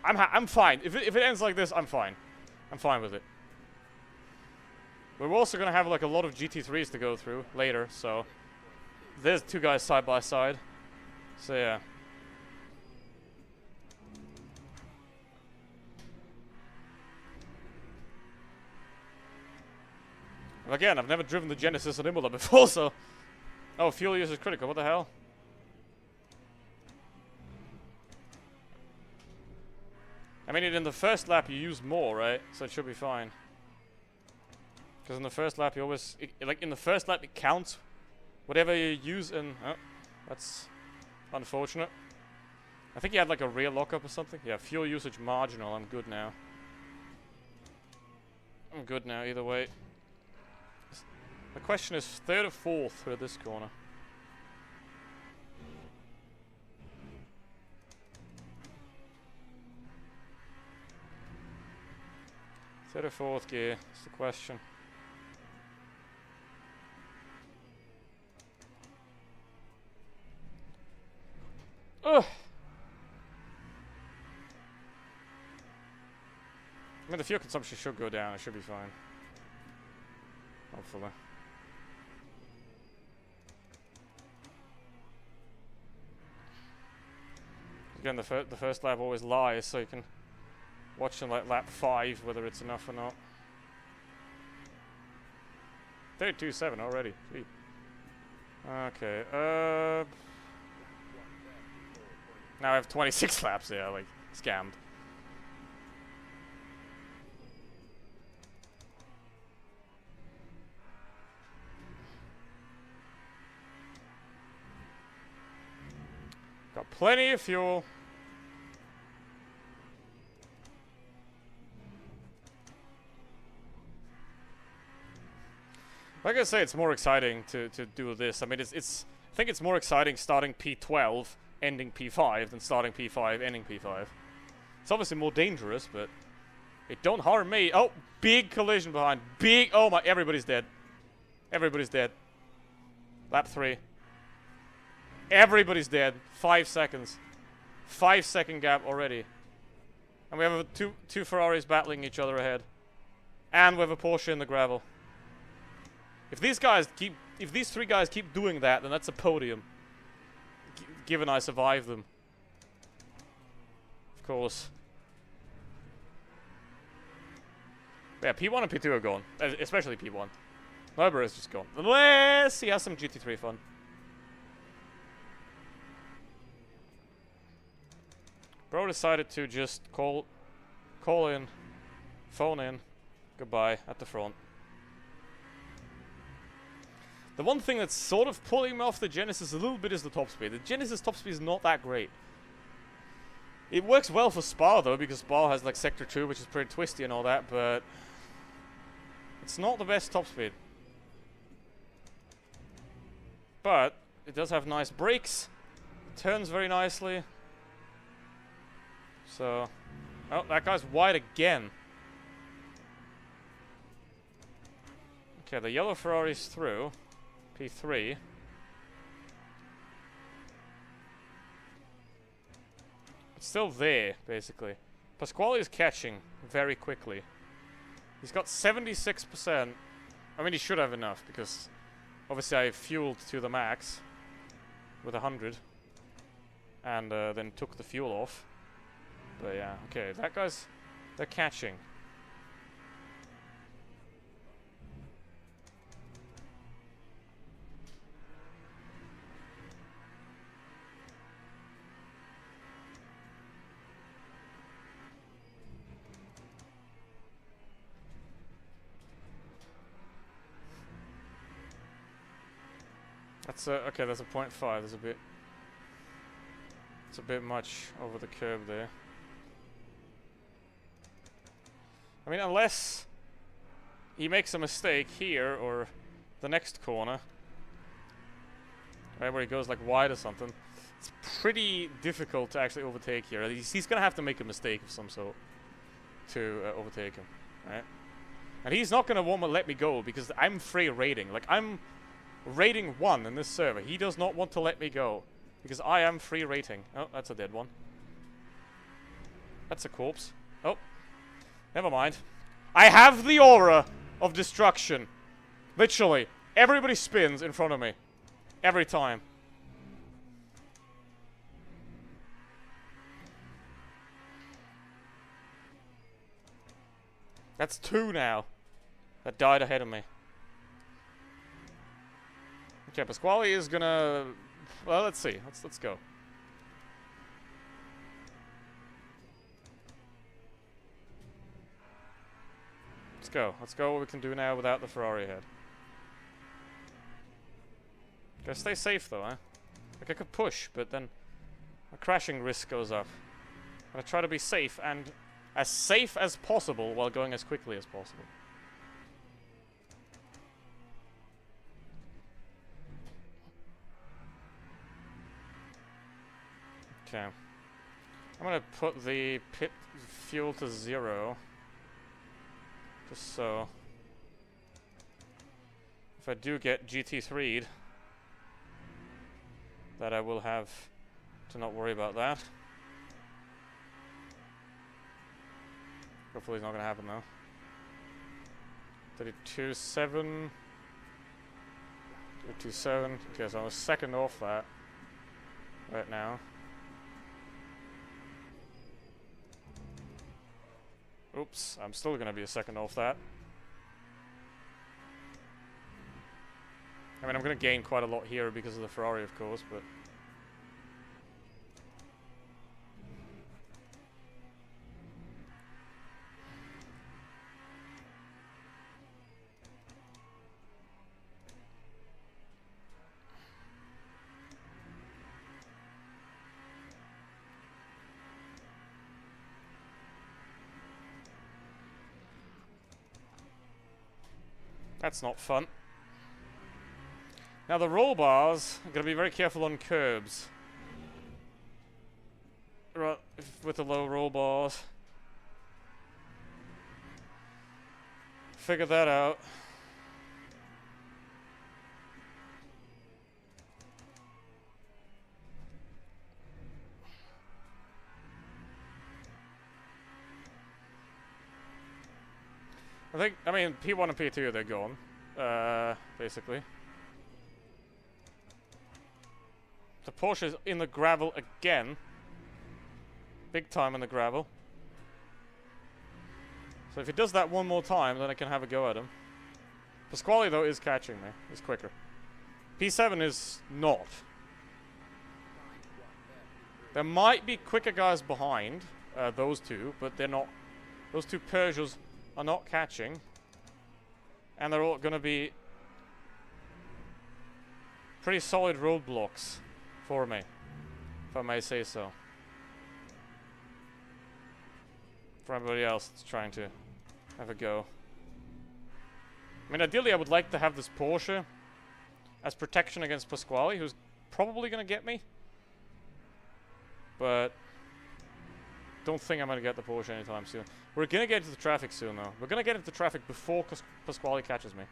I'm fine. If it ends like this, I'm fine. I'm fine with it. We're also gonna have like a lot of GT3s to go through later, so there's 2 guys side by side. So yeah. And again, I've never driven the Genesis at Imola before, so... Oh, fuel use is critical. What the hell? I mean, in the first lap you use more, right? So it should be fine. Because in the first lap you always... like, in the first lap it counts whatever you use in... Oh, that's unfortunate. I think you had like a rear lockup or something. Yeah, fuel usage marginal. I'm good now. I'm good now, either way. The question is 3rd or 4th through this corner. Third or 4th gear, that's the question. Ugh! I mean, the fuel consumption should go down, it should be fine. Hopefully. Again, the first lap always lies, so you can watch in like lap 5 whether it's enough or not. 32.7 already. Gee. Okay, now I have 26 laps, yeah, like, scammed. Got plenty of fuel. Like I say, it's more exciting to do this. I mean, I think it's more exciting starting P12, ending P5, than starting P5, ending P5. It's obviously more dangerous, but it don't harm me. Oh, big collision behind. Big, oh my, everybody's dead. Everybody's dead. Lap 3. Everybody's dead. 5 seconds. 5-second gap already. And we have two Ferraris battling each other ahead. And we have a Porsche in the gravel. If these 3 guys keep doing that, then that's a podium. Given I survive them. Of course. Yeah, P1 and P2 are gone. Especially P1. Neuber is just gone. Unless he has some GT3 fun. Bro decided to just call in, phone in, goodbye at the front. The one thing that's sort of pulling me off the Genesis a little bit is the top speed. The Genesis top speed is not that great. It works well for Spa though, because Spa has like Sector 2, which is pretty twisty and all that, but it's not the best top speed. But it does have nice brakes, it turns very nicely. So, oh, that guy's wide again. Okay, the yellow Ferrari's through. P3. It's still there, basically. Pasquale is catching very quickly. He's got 76%. I mean, he should have enough, because obviously I fueled to the max with 100. And then took the fuel off. But yeah, okay, that guy's They're catching. That's okay, that's a 0.5. There's a bit... It's a bit much over the curb there. I mean, unless he makes a mistake here or the next corner, right, where he goes like wide or something, it's pretty difficult to actually overtake here. He's gonna have to make a mistake of some sort to overtake him, right? And he's not gonna want to let me go because I'm free rating. Like, I'm rating 1 in this server. He does not want to let me go because I am free rating. Oh, that's a dead one. That's a corpse. Oh, never mind. I have the aura of destruction. Literally, everybody spins in front of me. Every time. That's 2 now that died ahead of me. Okay, Pasquale is gonna... Well, let's see. Let's go. Let's go. Let's go what we can do now without the Ferrari head. Gotta stay safe though, huh? Like, I could push, but then a crashing risk goes up. I'm gonna try to be safe and as safe as possible while going as quickly as possible. Okay. I'm gonna put the pit fuel to 0. Just so. If I do get GT3'd, that I will have to not worry about that. Hopefully it's not gonna happen though. 32.7. 32.7. Okay, so I'm a second off that right now. Oops, I'm still gonna be a second off that. I mean, I'm gonna gain quite a lot here because of the Ferrari, of course, but... That's not fun. Now the roll bars, I'm going to be very careful on curbs. Right, with the low roll bars. Figure that out. I mean, P1 and P2, they're gone. Basically. The Porsche's in the gravel again. Big time in the gravel. So if he does that one more time, then I can have a go at him. Pasquale, though, is catching me. He's quicker. P7 is not. There might be quicker guys behind those two, but they're not. Those two Peugeots are not catching. And they're all going to be pretty solid roadblocks for me, if I may say so. For everybody else that's trying to have a go. I mean, ideally I would like to have this Porsche as protection against Pasquale, who's probably going to get me. But don't think I'm going to get the Porsche anytime soon. We're going to get into the traffic soon, though. We're going to get into traffic before Pasquale catches me.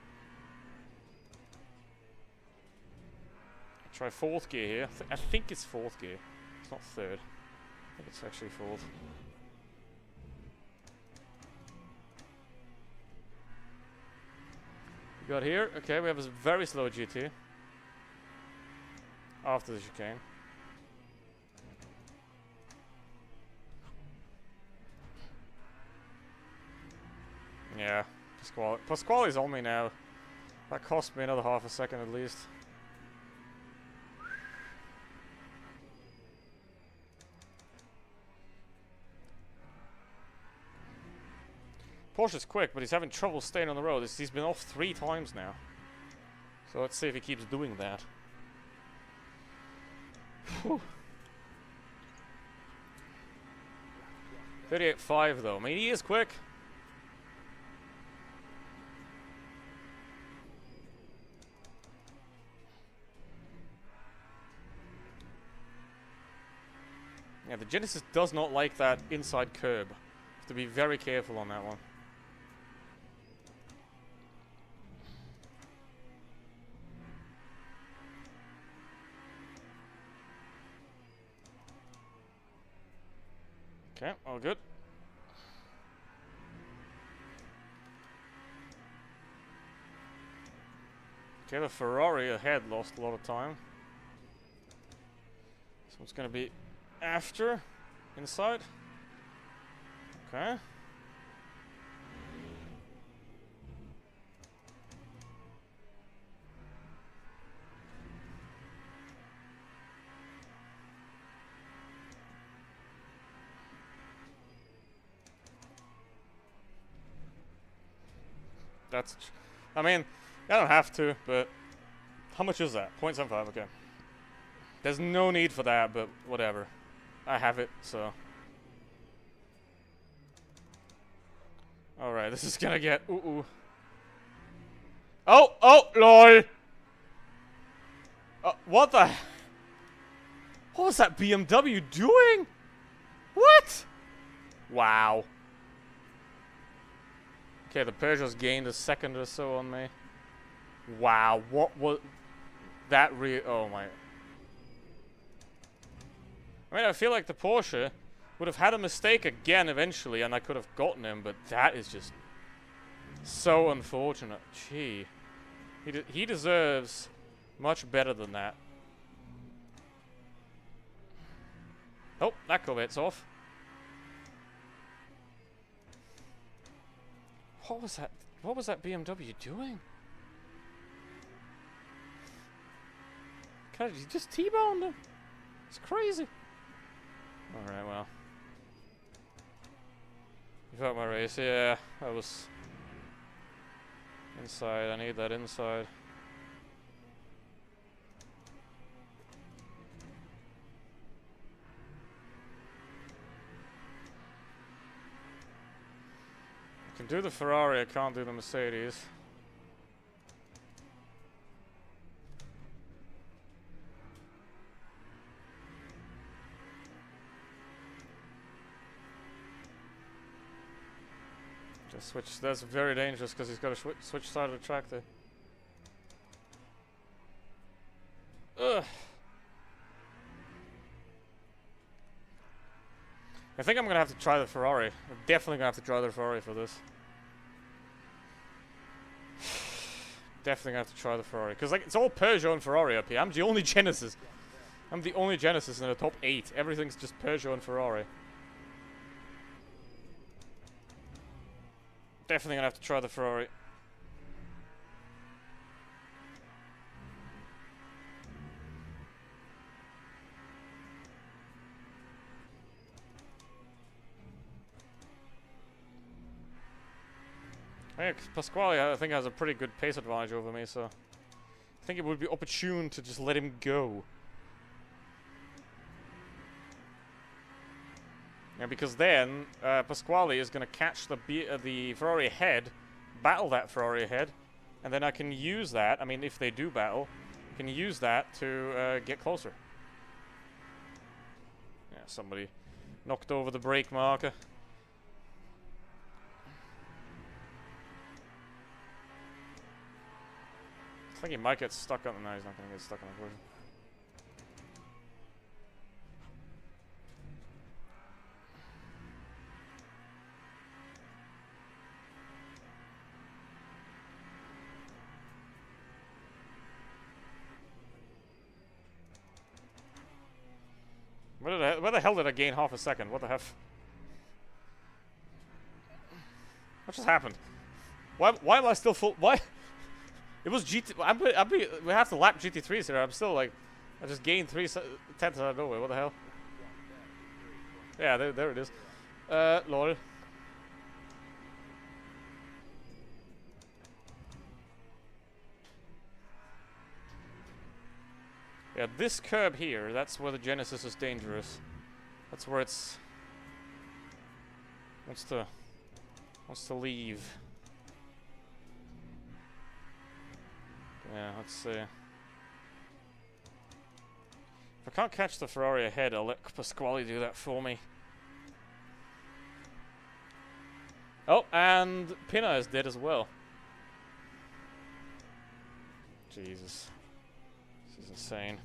Try 4th gear here. I think it's 4th gear. It's not 3rd. I think it's actually 4th. We got here. Okay, we have a very slow GT. After the chicane. Yeah. Pasquale's on me now. That cost me another half a second at least. Porsche's quick, but he's having trouble staying on the road. He's been off 3 times now. So let's see if he keeps doing that. Whew. 38.5 though. I mean, he is quick. Yeah, the Genesis does not like that inside curb. Have to be very careful on that one. Okay, all good. Okay, the Ferrari ahead lost a lot of time. So it's gonna be after, inside. Okay. I mean, I don't have to, but how much is that? 0.75, okay. There's no need for that, but whatever. I have it, so. Alright, this is gonna get ooh. Oh, lol! What the? What was that BMW doing? What? Wow. Okay, the Peugeot's gained a second or so on me. Wow, what was that oh my. I mean, I feel like the Porsche would have had a mistake again eventually and I could have gotten him, but that is just so unfortunate. Gee. He deserves much better than that. Oh, that Corvette's off. What was that? What was that BMW doing? God, he just T-boned him. It's crazy. Alright, well. You got my race. Yeah, I was inside. I need that inside. I can do the Ferrari, I can't do the Mercedes. Just switch, that's very dangerous because he's got to switch side of the track there. Ugh. I think I'm gonna have to try the Ferrari. I'm definitely gonna have to try the Ferrari for this. Definitely gonna have to try the Ferrari. Because like, it's all Peugeot and Ferrari up here. I'm the only Genesis. I'm the only Genesis in the top 8. Everything's just Peugeot and Ferrari. Definitely gonna have to try the Ferrari. Yeah, Pasquale, I think, has a pretty good pace advantage over me, so I think it would be opportune to just let him go. Yeah, because then Pasquale is going to catch the Ferrari ahead, battle that Ferrari ahead, and then I can use that. I mean, if they do battle, I can use that to get closer. Yeah, somebody knocked over the brake marker. I think he might get stuck on. No, he's not going to get stuck on the version. Where the hell did I gain half a second? What the heck? What just happened? Why am I still full? Why? It was GT. We have to lap GT3s here. I'm still like, I just gained 3/10 out of nowhere. What the hell? Yeah, there it is. Lol. Yeah, this curb here, that's where the Genesis is dangerous. That's where it's wants to leave. Yeah, let's see. If I can't catch the Ferrari ahead, I'll let Pasquale do that for me. Oh, and Pina is dead as well. Jesus. This is insane.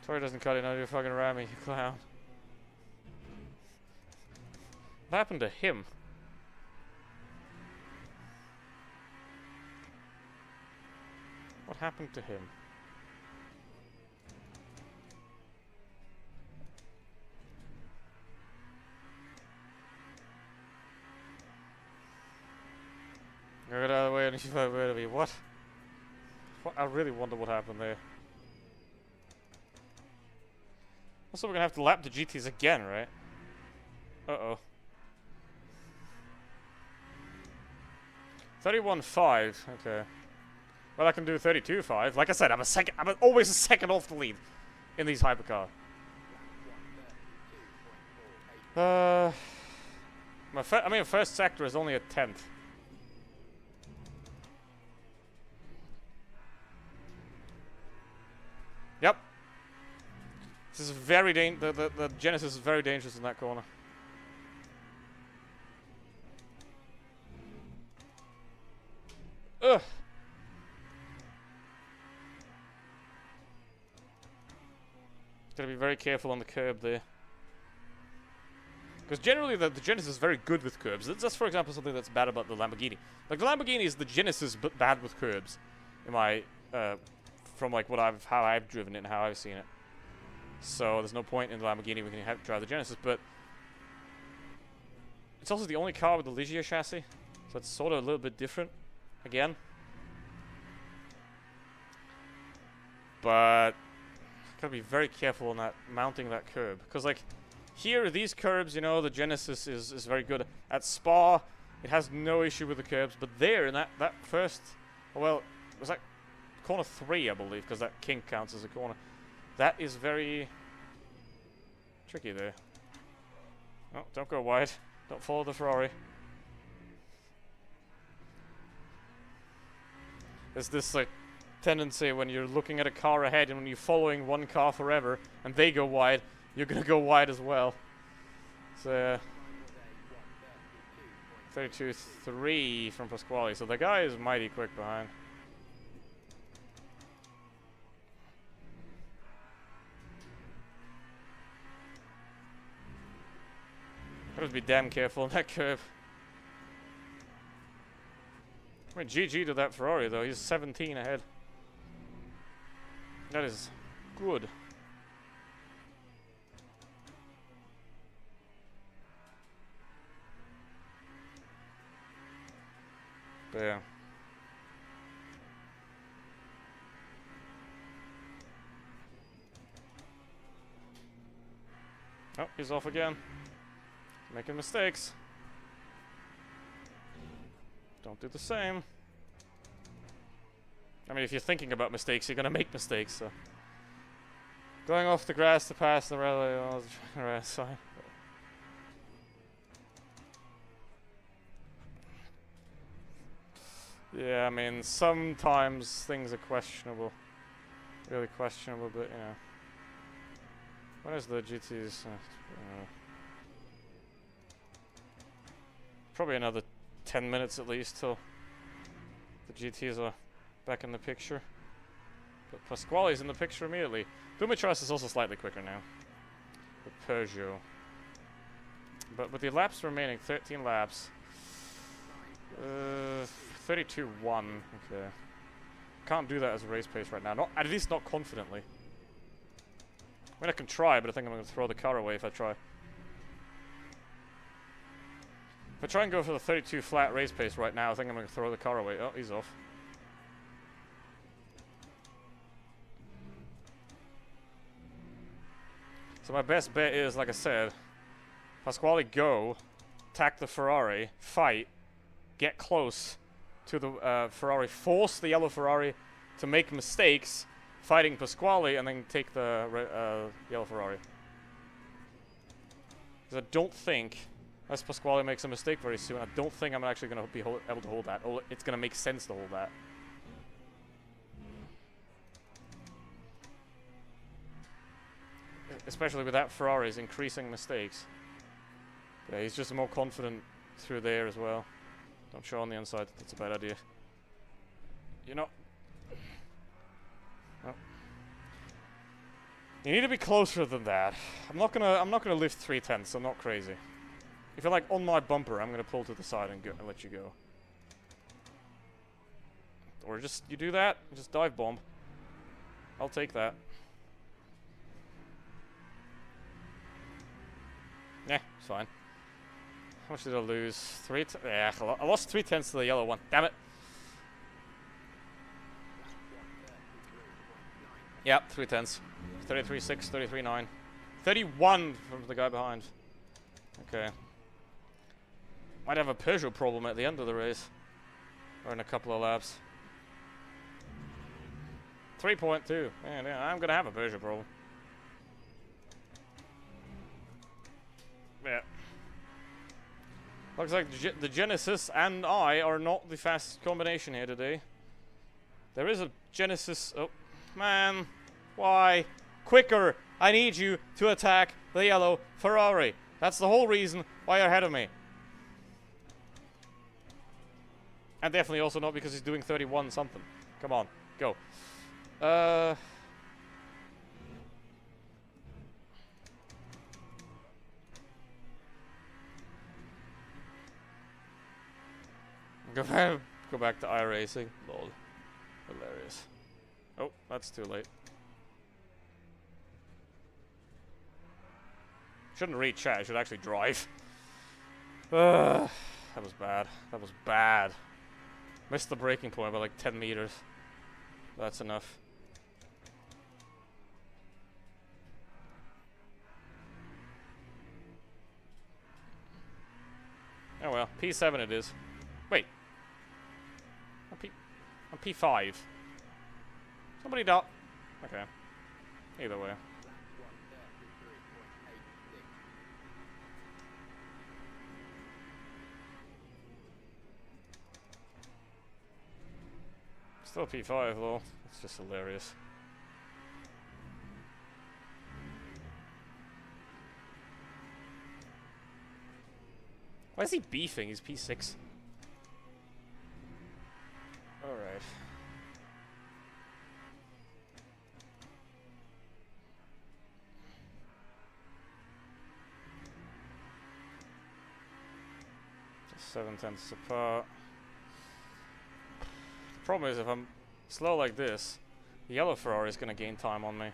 Tori doesn't cut it, no, you fucking ram me, you clown. What happened to him? What happened to him? Get out of the way and she's like, wait a minute, what? I really wonder what happened there. Also, we're gonna have to lap the GTs again, right? Uh-oh. 31.5, okay. Well, I can do 32.5. Like I said, I'm always a second off the lead in these hypercar. My first sector is only a 10th. Yep. This is very the Genesis is very dangerous in that corner. Ugh. Gotta be very careful on the curb there. Because generally the Genesis is very good with curbs. That's for example something that's bad about the Lamborghini. Like the Lamborghini is the Genesis but bad with curbs. In my from like how I've driven it and how I've seen it. So there's no point in the Lamborghini we can drive the Genesis, but it's also the only car with the Ligier chassis, so it's sort of a little bit different again. But gotta be very careful on that mounting that curb, because like here these curbs, you know, the Genesis is very good. At Spa it has no issue with the curbs, but there in that first, well, it was like corner 3 I believe, because that kink counts as a corner. That is very tricky there. Oh, don't go wide. Don't follow the Ferrari. There's this like tendency when you're looking at a car ahead and when you're following one car forever and they go wide, you're gonna go wide as well. So 32.3 from Pasquale. So the guy is mighty quick behind. Gotta be damn careful on that curve. I mean, GG to that Ferrari though. He's 17 ahead. That is good. But yeah. Oh, he's off again. Making mistakes. Don't do the same. I mean, if you're thinking about mistakes, you're gonna make mistakes, so. Going off the grass to pass the rally, oh, that's fine. Yeah, I mean, sometimes things are questionable. Really questionable, but, you know. When is the GTs? Probably another 10 minutes at least till the GTs are back in the picture. But Pasquale's in the picture immediately. Dumitras is also slightly quicker now. With Peugeot. But with the laps remaining, 13 laps. 32.1. Okay. Can't do that as a race pace right now. Not, at least not confidently. I mean, I can try, but I think I'm going to throw the car away if I try. If I try and go for the 32 flat race pace right now, I think I'm going to throw the car away. Oh, he's off. So my best bet is, like I said, Pasquale go, attack the Ferrari, fight, get close to the Ferrari, force the yellow Ferrari to make mistakes, fighting Pasquale, and then take the yellow Ferrari. Because I don't think, unless Pasquale makes a mistake very soon, I don't think I'm actually going to be able to hold that. Oh, it's going to make sense to hold that. Especially with that Ferrari's increasing mistakes. Yeah, he's just more confident through there as well. Don't show on the inside. That's a bad idea. You know. Oh. You need to be closer than that. I'm not gonna lift 3/10. I'm not crazy. If you're like on my bumper, I'm gonna pull to the side and let you go. Or just you do that, just dive bomb. I'll take that. Yeah, it's fine. How much did I lose? Yeah, I lost 3/10 to the yellow one. Damn it. Yep, 3/10. 33.6, 33.9. 31 from the guy behind. Okay. Might have a Peugeot problem at the end of the race. Or in a couple of laps. 3.2. Yeah, I'm gonna have a Peugeot problem. Yeah. Looks like the Genesis and I are not the fastest combination here today. There is a Genesis. Oh, man. Why? Quicker. I need you to attack the yellow Ferrari. That's the whole reason why you're ahead of me. And definitely also not because he's doing 31 something. Come on. Go. Go back to iRacing. Lol. Hilarious. Oh, that's too late. Shouldn't read chat, I should actually drive. That was bad. That was bad. Missed the braking point by like 10 meters. That's enough. Oh well, P7 it is. Wait. I'm P5. Somebody dot. Okay. Either way. Still P5 though. It's just hilarious. Why is he beefing? He's P6. Alright. Just 7/10 apart. The problem is if I'm slow like this, the yellow Ferrari is going to gain time on me.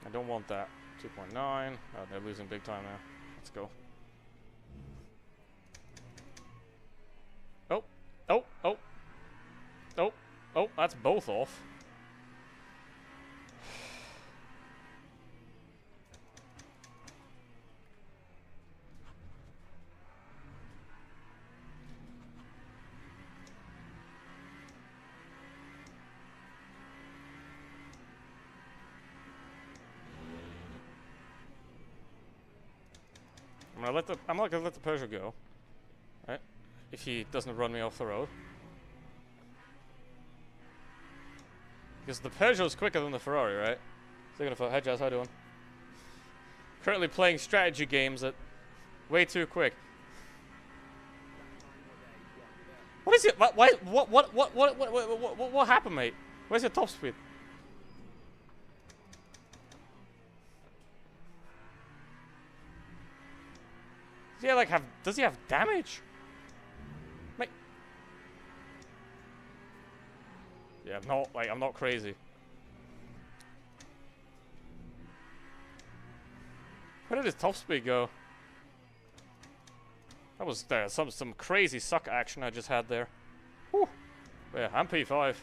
I don't want that. 2.9. Oh, they're losing big time now. Let's go. Oh. Oh. Oh. Oh. Oh, that's both off. I'm not gonna let the Peugeot go. Right? If he doesn't run me off the road. Because the Peugeot's quicker than the Ferrari, right? So gonna hey Jazz, how you doing? Currently playing strategy games at way too quick. What is it? Why? What happened, mate? Where's your top speed? Does he have damage? Mate. Yeah, I'm not crazy. Where did his top speed go? That was some crazy suck action I just had there. Whew. Yeah, I'm P5.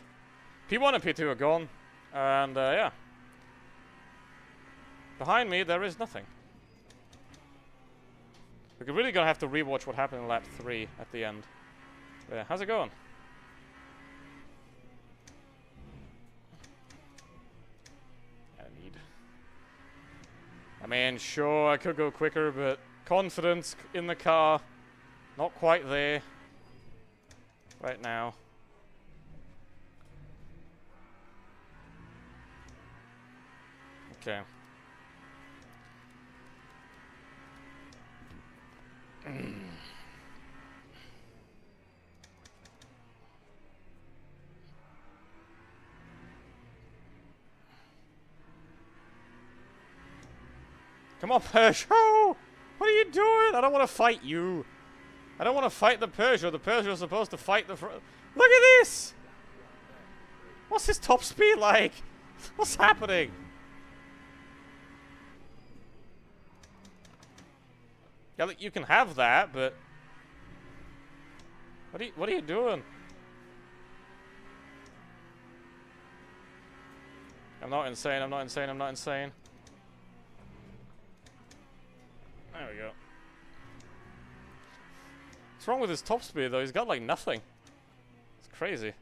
P1 and P2 are gone. And, yeah. Behind me, there is nothing. We're really gonna have to rewatch what happened in lap 3 at the end. Yeah, how's it going? I mean, sure, I could go quicker, but confidence in the car, not quite there right now. Okay. Come on, Peugeot! What are you doing? I don't want to fight you. I don't want to fight the Peugeot. The Peugeot is supposed to fight the front. Look at this! What's his top speed like? What's happening? Yeah, look, you can have that, but what are you doing? I'm not insane. I'm not insane. I'm not insane. There we go. What's wrong with his top speed though? He's got like nothing. It's crazy.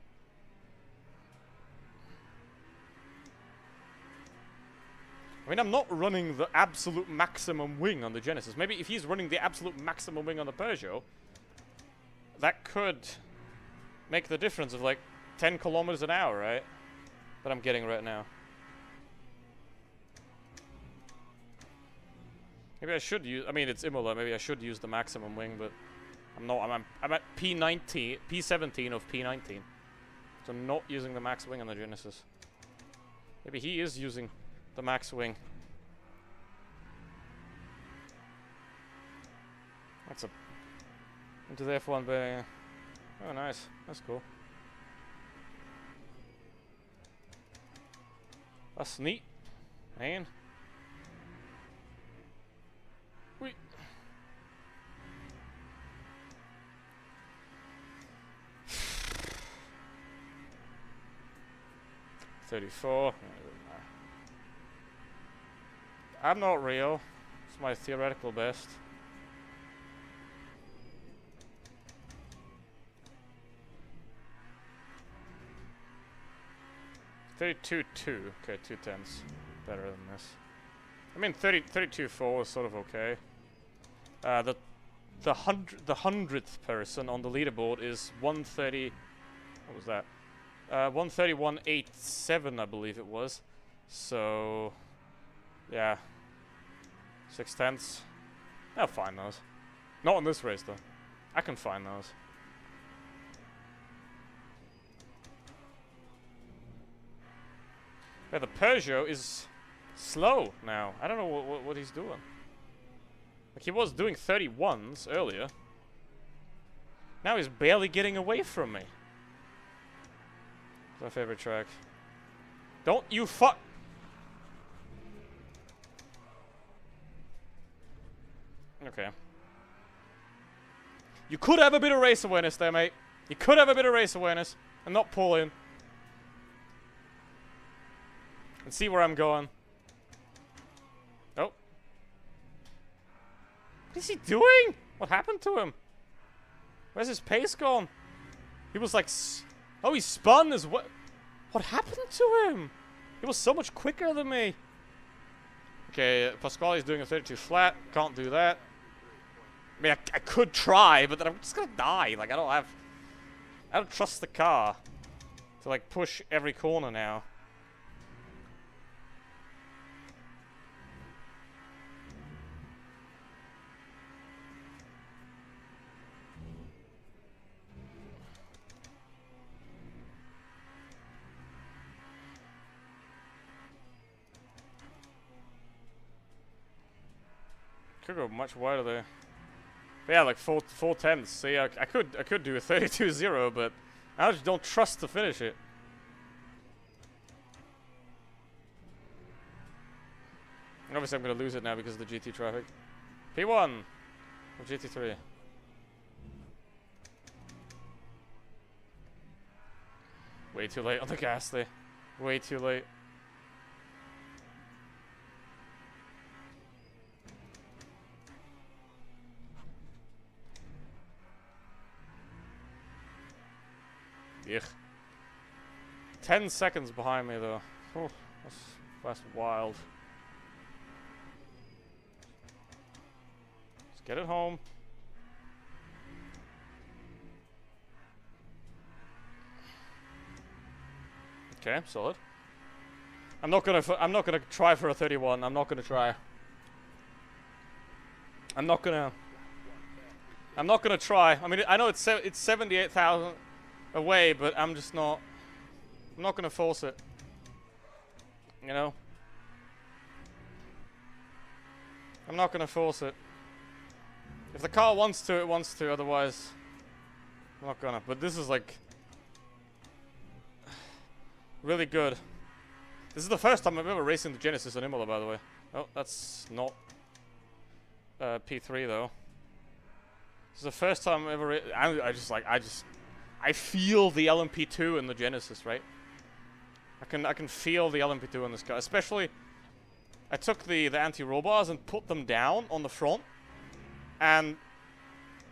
I mean, I'm not running the absolute maximum wing on the Genesis. Maybe if he's running the absolute maximum wing on the Peugeot, that could make the difference of like 10 kilometers an hour, right? That I'm getting right now. Maybe I should use, I mean, it's Imola, maybe I should use the maximum wing, but I'm not, I'm at P19, P17 of P19. So I'm not using the max wing on the Genesis. Maybe he is using the max wing. That's a, into the F1 bay. Oh, nice, that's cool. That's neat, man. Wait. $34. I'm not real. It's my theoretical best. $32.2. Okay, 2/10. Better than this. I mean, 32.4 is sort of okay. The hundredth person on the leaderboard is 130. What was that? 131.87, I believe it was. So, yeah, 6/10. I'll find those. Not in this race though. I can find those. Yeah, the Peugeot is slow now. I don't know what he's doing. Like, he was doing 31s earlier. Now he's barely getting away from me. It's my favorite track. Don't you fuck... Okay. You could have a bit of race awareness there, mate. You could have a bit of race awareness and not pull in. And see where I'm going. Oh. What is he doing? What happened to him? Where's his pace gone? He was like... Oh, he spun as well. What happened to him? He was so much quicker than me. Okay, Pasquale's doing a 32 flat. Can't do that. I mean, I could try, but then I'm just gonna die. Like, I don't trust the car to, like, push every corner now. Could go much wider there. But yeah, like 4/10. See, I could do a 32.0, but I just don't trust to finish it. And obviously I'm gonna lose it now because of the GT traffic. P1 of GT3. Way too late on the gas there. Way too late. Yuck. 10 seconds behind me though. Oh, that's wild. Let's get it home. Okay, solid. I'm not gonna try for a 31. I'm not gonna try. I'm not gonna try. I mean, I know it's 78,000 away, but I'm just not. I'm not gonna force it. You know. I'm not gonna force it. If the car wants to, it wants to. Otherwise, I'm not gonna. But this is like really good. This is the first time I've ever raced in the Genesis on Imola, by the way. Oh, that's not P3 though. This is the first time I've ever. I feel the LMP2 in the Genesis, right? I can feel the LMP2 in this car, especially. I took the anti-roll bars and put them down on the front, and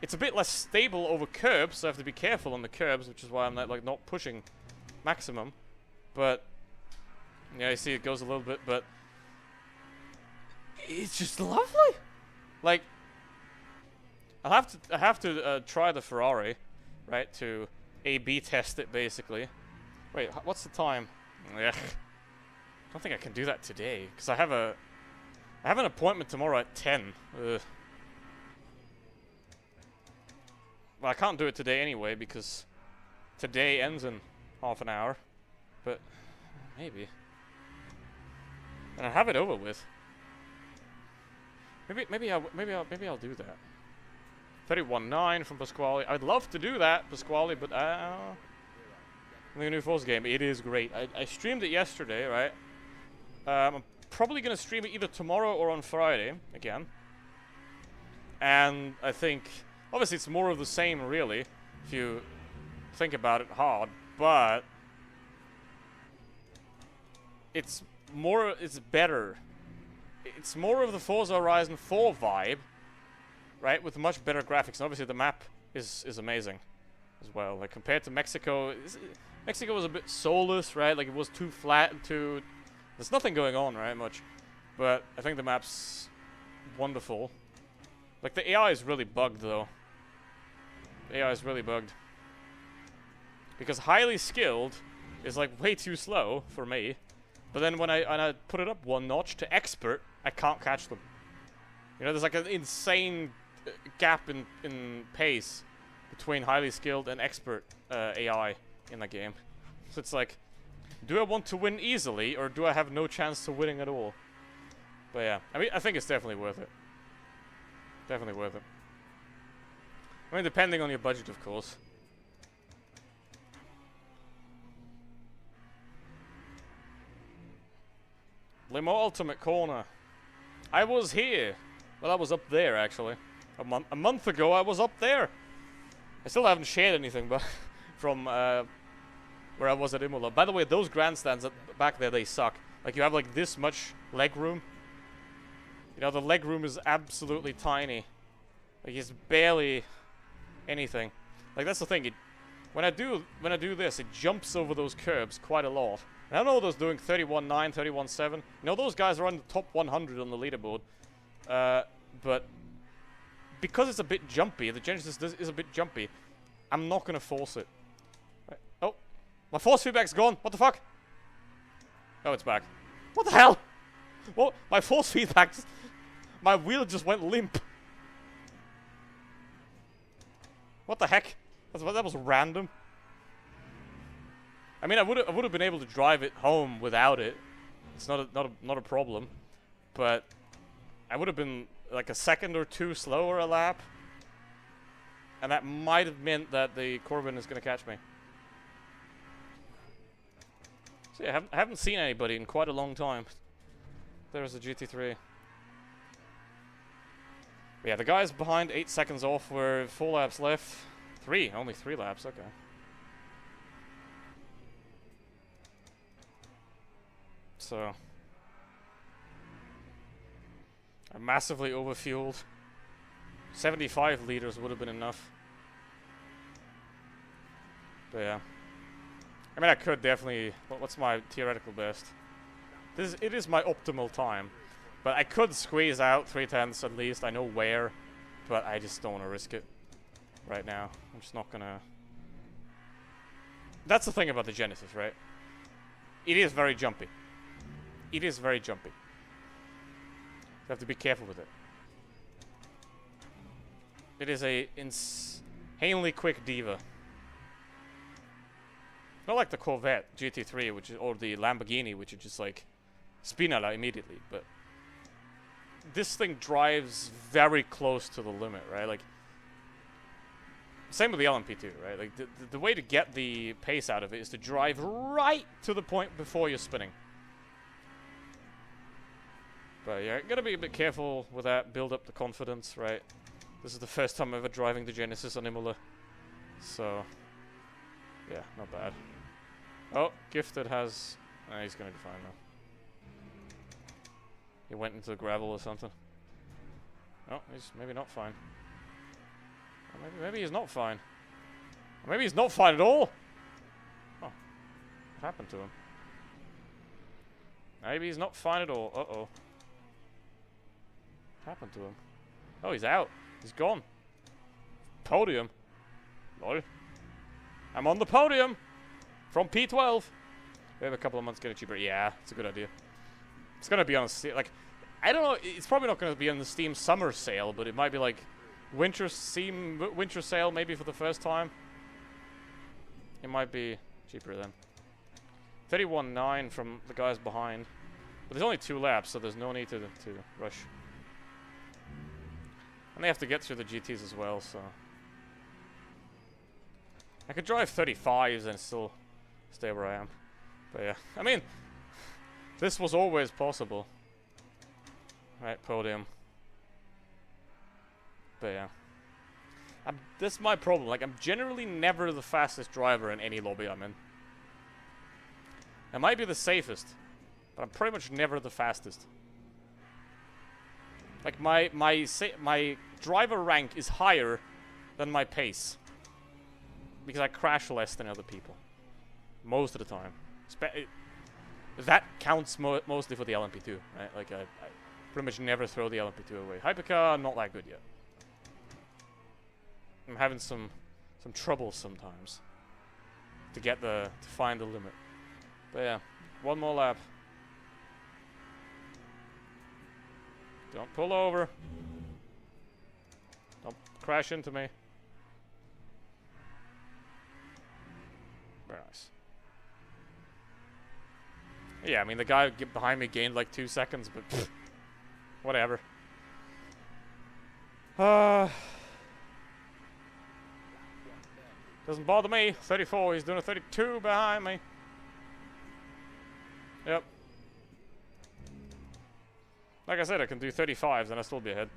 it's a bit less stable over curbs, so I have to be careful on the curbs, which is why I'm not pushing maximum. But yeah, you see it goes a little bit, but it's just lovely. Like I have to try the Ferrari, right, to A/B test it basically. Wait, what's the time? Ugh. I don't think I can do that today because I have an appointment tomorrow at 10. Ugh. Well, I can't do it today anyway because today ends in half an hour. But maybe, and I have it over with. Maybe I'll do that. 31.9 from Pasquale. I'd love to do that, Pasquale, but the new Force game. It is great. I streamed it yesterday, right? I'm probably gonna stream it either tomorrow or on Friday again. And I think obviously it's more of the same, really, if you think about it hard, but it's better. It's more of the Forza Horizon 4 vibe, right? With much better graphics. And obviously the map is amazing as well. Like compared to Mexico, Mexico was a bit soulless, right? Like it was too flat and too. There's nothing going on, right? Much, but I think the map's wonderful. Like the AI is really bugged though. The AI is really bugged because highly skilled is like way too slow for me. But then when I put it up one notch to expert, I can't catch them. You know, there's like an insane gap in pace between highly skilled and expert AI in the game. So it's like, do I want to win easily, or do I have no chance to winning at all? But yeah, I mean, I think it's definitely worth it. Definitely worth it. I mean, depending on your budget, of course. Limo Ultimate Corner. I was here. Well, I was up there, actually. A month ago, I was up there. I still haven't shared anything but from where I was at Imola. By the way, those grandstands back there, they suck. Like, you have, like, this much leg room. You know, the leg room is absolutely tiny. Like, it's barely anything. Like, that's the thing. When I do this, it jumps over those curbs quite a lot. And I know those doing 31.9, 31.7. You know, those guys are on the top 100 on the leaderboard. But because it's a bit jumpy, the Genesis is a bit jumpy, I'm not going to force it. Right. Oh, my force feedback's gone. What the fuck? Oh, it's back. What the hell? Well, my force feedback, my wheel just went limp. What the heck? That was random. I mean, I would have been able to drive it home without it. It's not a problem, but I would have been like a second or two slower a lap, and that might have meant that the Corbin is going to catch me. So yeah, I haven't seen anybody in quite a long time. There's the GT3. But yeah, the guys behind 8 seconds off were 4 laps left. Only 3 laps. Okay. so I'm massively overfueled. 75 liters would have been enough. But yeah. I mean, I could definitely... What's my theoretical best? It is my optimal time. But I could squeeze out 3/10 at least. I know where. But I just don't want to risk it right now. I'm just not gonna... That's the thing about the Genesis, right? It is very jumpy. It is very jumpy. You have to be careful with it. It is a insanely quick diva. Not like the Corvette GT3, which is, or the Lamborghini, which is just like spinala immediately. But this thing drives very close to the limit, right? Like, same with the LMP2, right? Like the way to get the pace out of it is to drive right to the point before you're spinning. But yeah, gotta be a bit careful with that. Build up the confidence, right? This is the first time ever driving the Genesis on Imola, so yeah, not bad. Oh, Gifted has... he's gonna be fine now. He went into the gravel or something. Oh, he's maybe not fine. Or maybe he's not fine. Or maybe he's not fine at all! Oh. What happened to him? Maybe he's not fine at all. Uh-oh. What happened to him? Oh, he's out. He's gone. Podium. Lol. I'm on the podium! From P12. We have a couple of months to get it cheaper. Yeah, it's a good idea. It's gonna be on a like, I don't know. It's probably not gonna be on the Steam summer sale, but it might be like winter sale maybe for the first time. It might be cheaper then. 31.9 from the guys behind, but there's only 2 laps, so there's no need to rush. And they have to get through the GTs as well, so I could drive 35s and still stay where I am. But yeah, I mean, this was always possible. Right, podium. But yeah. This is my problem. Like, I'm generally never the fastest driver in any lobby I'm in. I might be the safest, but I'm pretty much never the fastest. Like, my driver rank is higher than my pace. Because I crash less than other people. Most of the time. That counts mostly for the LMP2, right? Like, I pretty much never throw the LMP2 away. Hypercar, not that good yet. I'm having some trouble sometimes to find the limit. But yeah, one more lap. Don't pull over. Don't crash into me. Very nice. Yeah, I mean, the guy behind me gained like 2 seconds, but pfft, whatever. Doesn't bother me. 34, he's doing a 32 behind me. Yep. Like I said, I can do 35s and I'll still be ahead.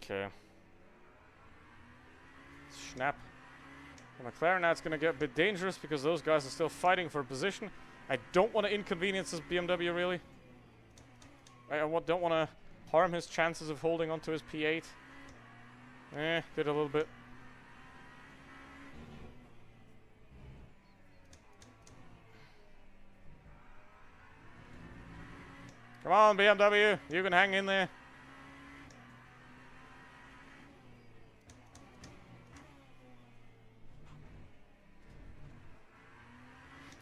Okay. Snap. The McLaren now it's going to get a bit dangerous because those guys are still fighting for a position. I don't want to inconvenience this BMW, really. I don't want to harm his chances of holding onto his P8. Did a little bit. Come on, BMW. You can hang in there.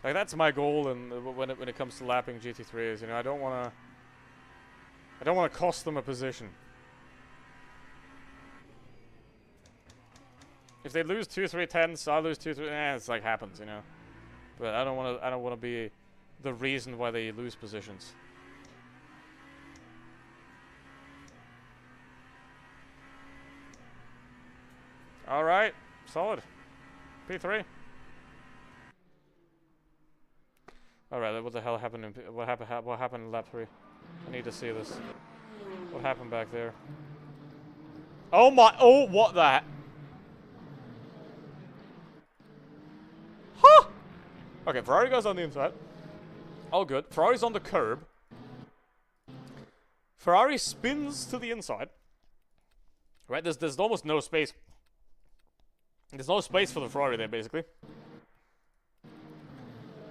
Like, that's my goal, and when it comes to lapping GT3s, you know, I don't want to cost them a position. If they lose 2-3 tenths, I lose 2-3. It's like happens, you know. But I don't want to be the reason why they lose positions. All right, solid. P3. Alright, what the hell happened in... What happened in lap 3? I need to see this. What happened back there? Oh my... Oh, what the... Huh! Okay, Ferrari goes on the inside. All good. Ferrari's on the curb. Ferrari spins to the inside. Right, there's almost no space. There's no space for the Ferrari there, basically.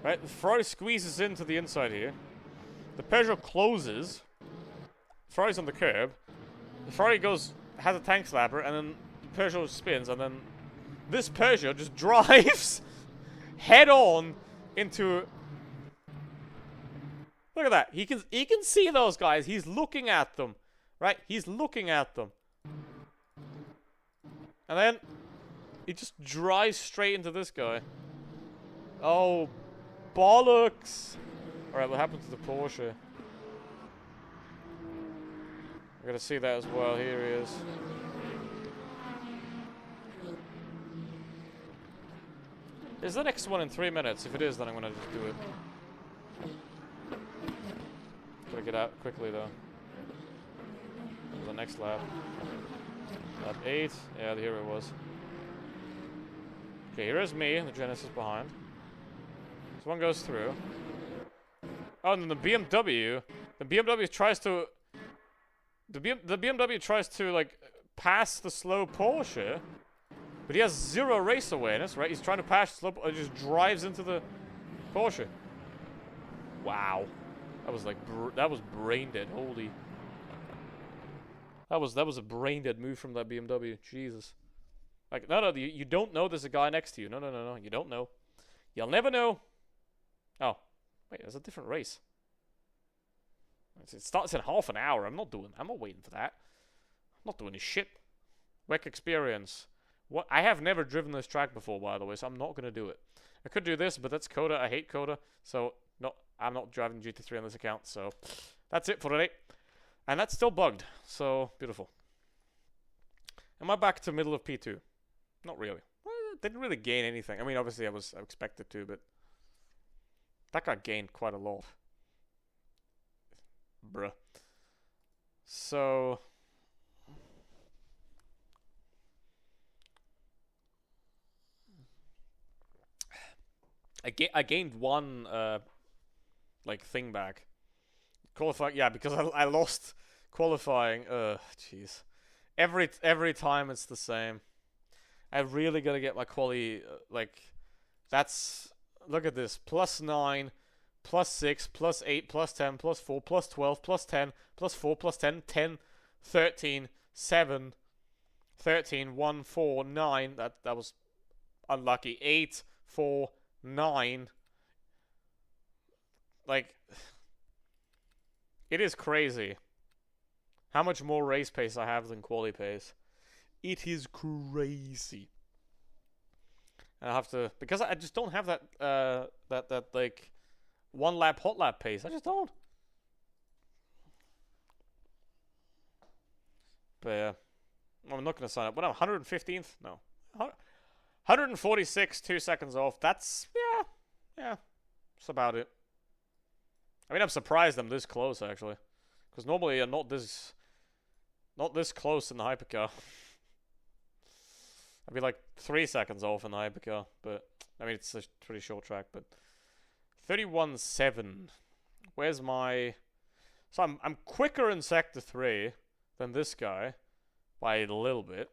Right, the Ferrari squeezes into the inside here. The Peugeot closes. Ferrari's on the curb. The Ferrari goes, has a tank slapper, and then the Peugeot spins, and then this Peugeot just drives head on into... Look at that. He can see those guys. He's looking at them. Right? He's looking at them. And then he just drives straight into this guy. Oh, bollocks. Alright, what happened to the Porsche? I gotta see that as well. Here he is. Is the next one in 3 minutes? If it is, then I'm gonna just do it. Gotta get out quickly though. The next lap. Lap 8. Yeah, here it was. Okay, here is me, the Genesis behind. This one goes through. Oh, and then the BMW. The BMW tries to... The BMW tries to, like, pass the slow Porsche. But he has zero race awareness, right? He's trying to pass the slow... It just drives into the Porsche. Wow. That was, like, that was brain dead. Holy... That was a brain dead move from that BMW. Jesus. Like, no, you don't know there's a guy next to you. No. You don't know. You'll never know. Oh. Wait, there's a different race. It starts in half an hour. I'm not waiting for that. I'm not doing this shit. WEC experience. What? I have never driven this track before, by the way, so I'm not going to do it. I could do this, but that's Coda. I hate Coda. So, no, I'm not driving GT3 on this account. So, that's it for today. And that's still bugged. So, beautiful. Am I back to middle of P2? Not really. Well, didn't really gain anything. I mean, obviously I expected to, but that got gained quite a lot. Bruh. So I gained one like thing back. Qualifying, yeah, because I lost qualifying. Jeez. Every time it's the same. I really gotta get my quali, like, that's, look at this, +9, +6, +8, +10, +4, +12, +10, +4, +10, 10, 13, 7, 13, 1, 4, 9, that was unlucky, 8, 4, 9, like, it is crazy how much more race pace I have than quali pace. It is crazy. And I have to, because I just don't have that that like 1 lap hot lap pace. I just don't. But yeah, I'm not gonna sign up. What am I, 115th? No, 146, 2 seconds off. That's yeah. That's about it. I mean, I'm surprised I'm this close actually, because normally I'm not this close in the hypercar. I'd be like 3 seconds off in the hypercar, but I mean it's a pretty short track. But 31.7. Where's my? So I'm quicker in sector 3 than this guy by a little bit.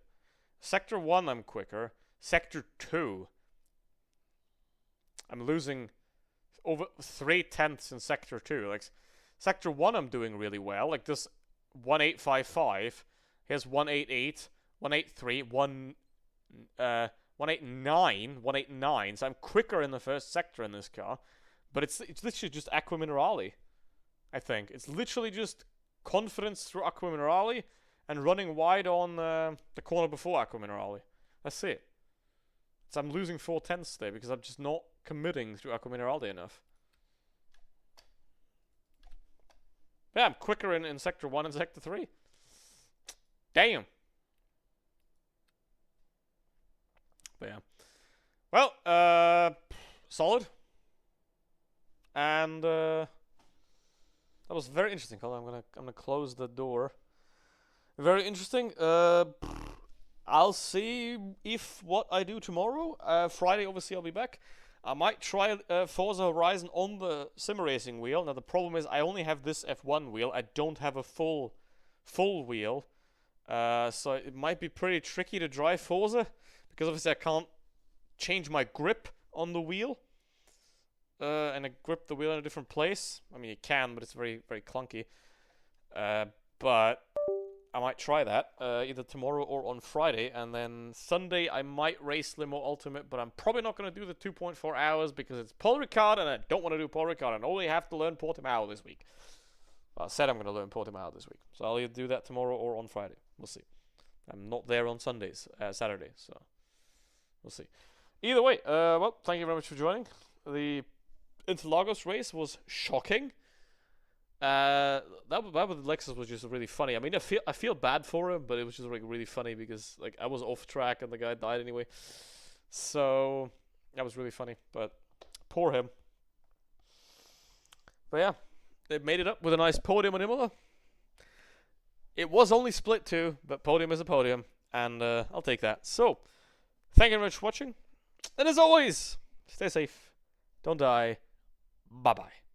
Sector 1 I'm quicker. Sector 2 I'm losing over 3/10 in sector 2. Like sector 1 I'm doing really well. Like this 1855. Here's 188, 183, 189. So I'm quicker in the first sector in this car. But it's literally just Aqua Minerale, I think. It's literally just confidence through Aqua Minerale and running wide on the corner before Aqua Minerale. That's it. So I'm losing 4/10 there because I'm just not committing through Aqua Minerale enough. Yeah, I'm quicker in sector 1 and sector 3. Damn. But yeah. Well, solid. and that was very interesting. Hold on, I'm gonna close the door. Very interesting. I'll see if what I do tomorrow. Friday, obviously, I'll be back. I might try Forza Horizon on the sim racing wheel. Now the problem is I only have this F1 wheel. I don't have a full wheel. So it might be pretty tricky to drive Forza because obviously I can't change my grip on the wheel. And I grip the wheel in a different place. I mean, you can, but it's very, very clunky. But I might try that either tomorrow or on Friday, and then Sunday I might race Limo Ultimate, but I'm probably not going to do the 2.4 hours because it's Paul Ricard, and I don't want to do Paul Ricard, and I only have to learn Portimao this week. Well, I said I'm going to learn Portimao this week, so I'll either do that tomorrow or on Friday. We'll see. I'm not there on Sundays, Saturday, so we'll see. Either way, well, thank you very much for joining. The Interlagos race was shocking. That with Lexus was just really funny. I mean, I feel bad for him, but it was just like really funny because like I was off track and the guy died anyway. So that was really funny, but poor him. But yeah, they made it up with a nice podium in Imola. It was only split 2, but podium is a podium, and I'll take that. So thank you very much for watching, and as always, stay safe, don't die, bye bye.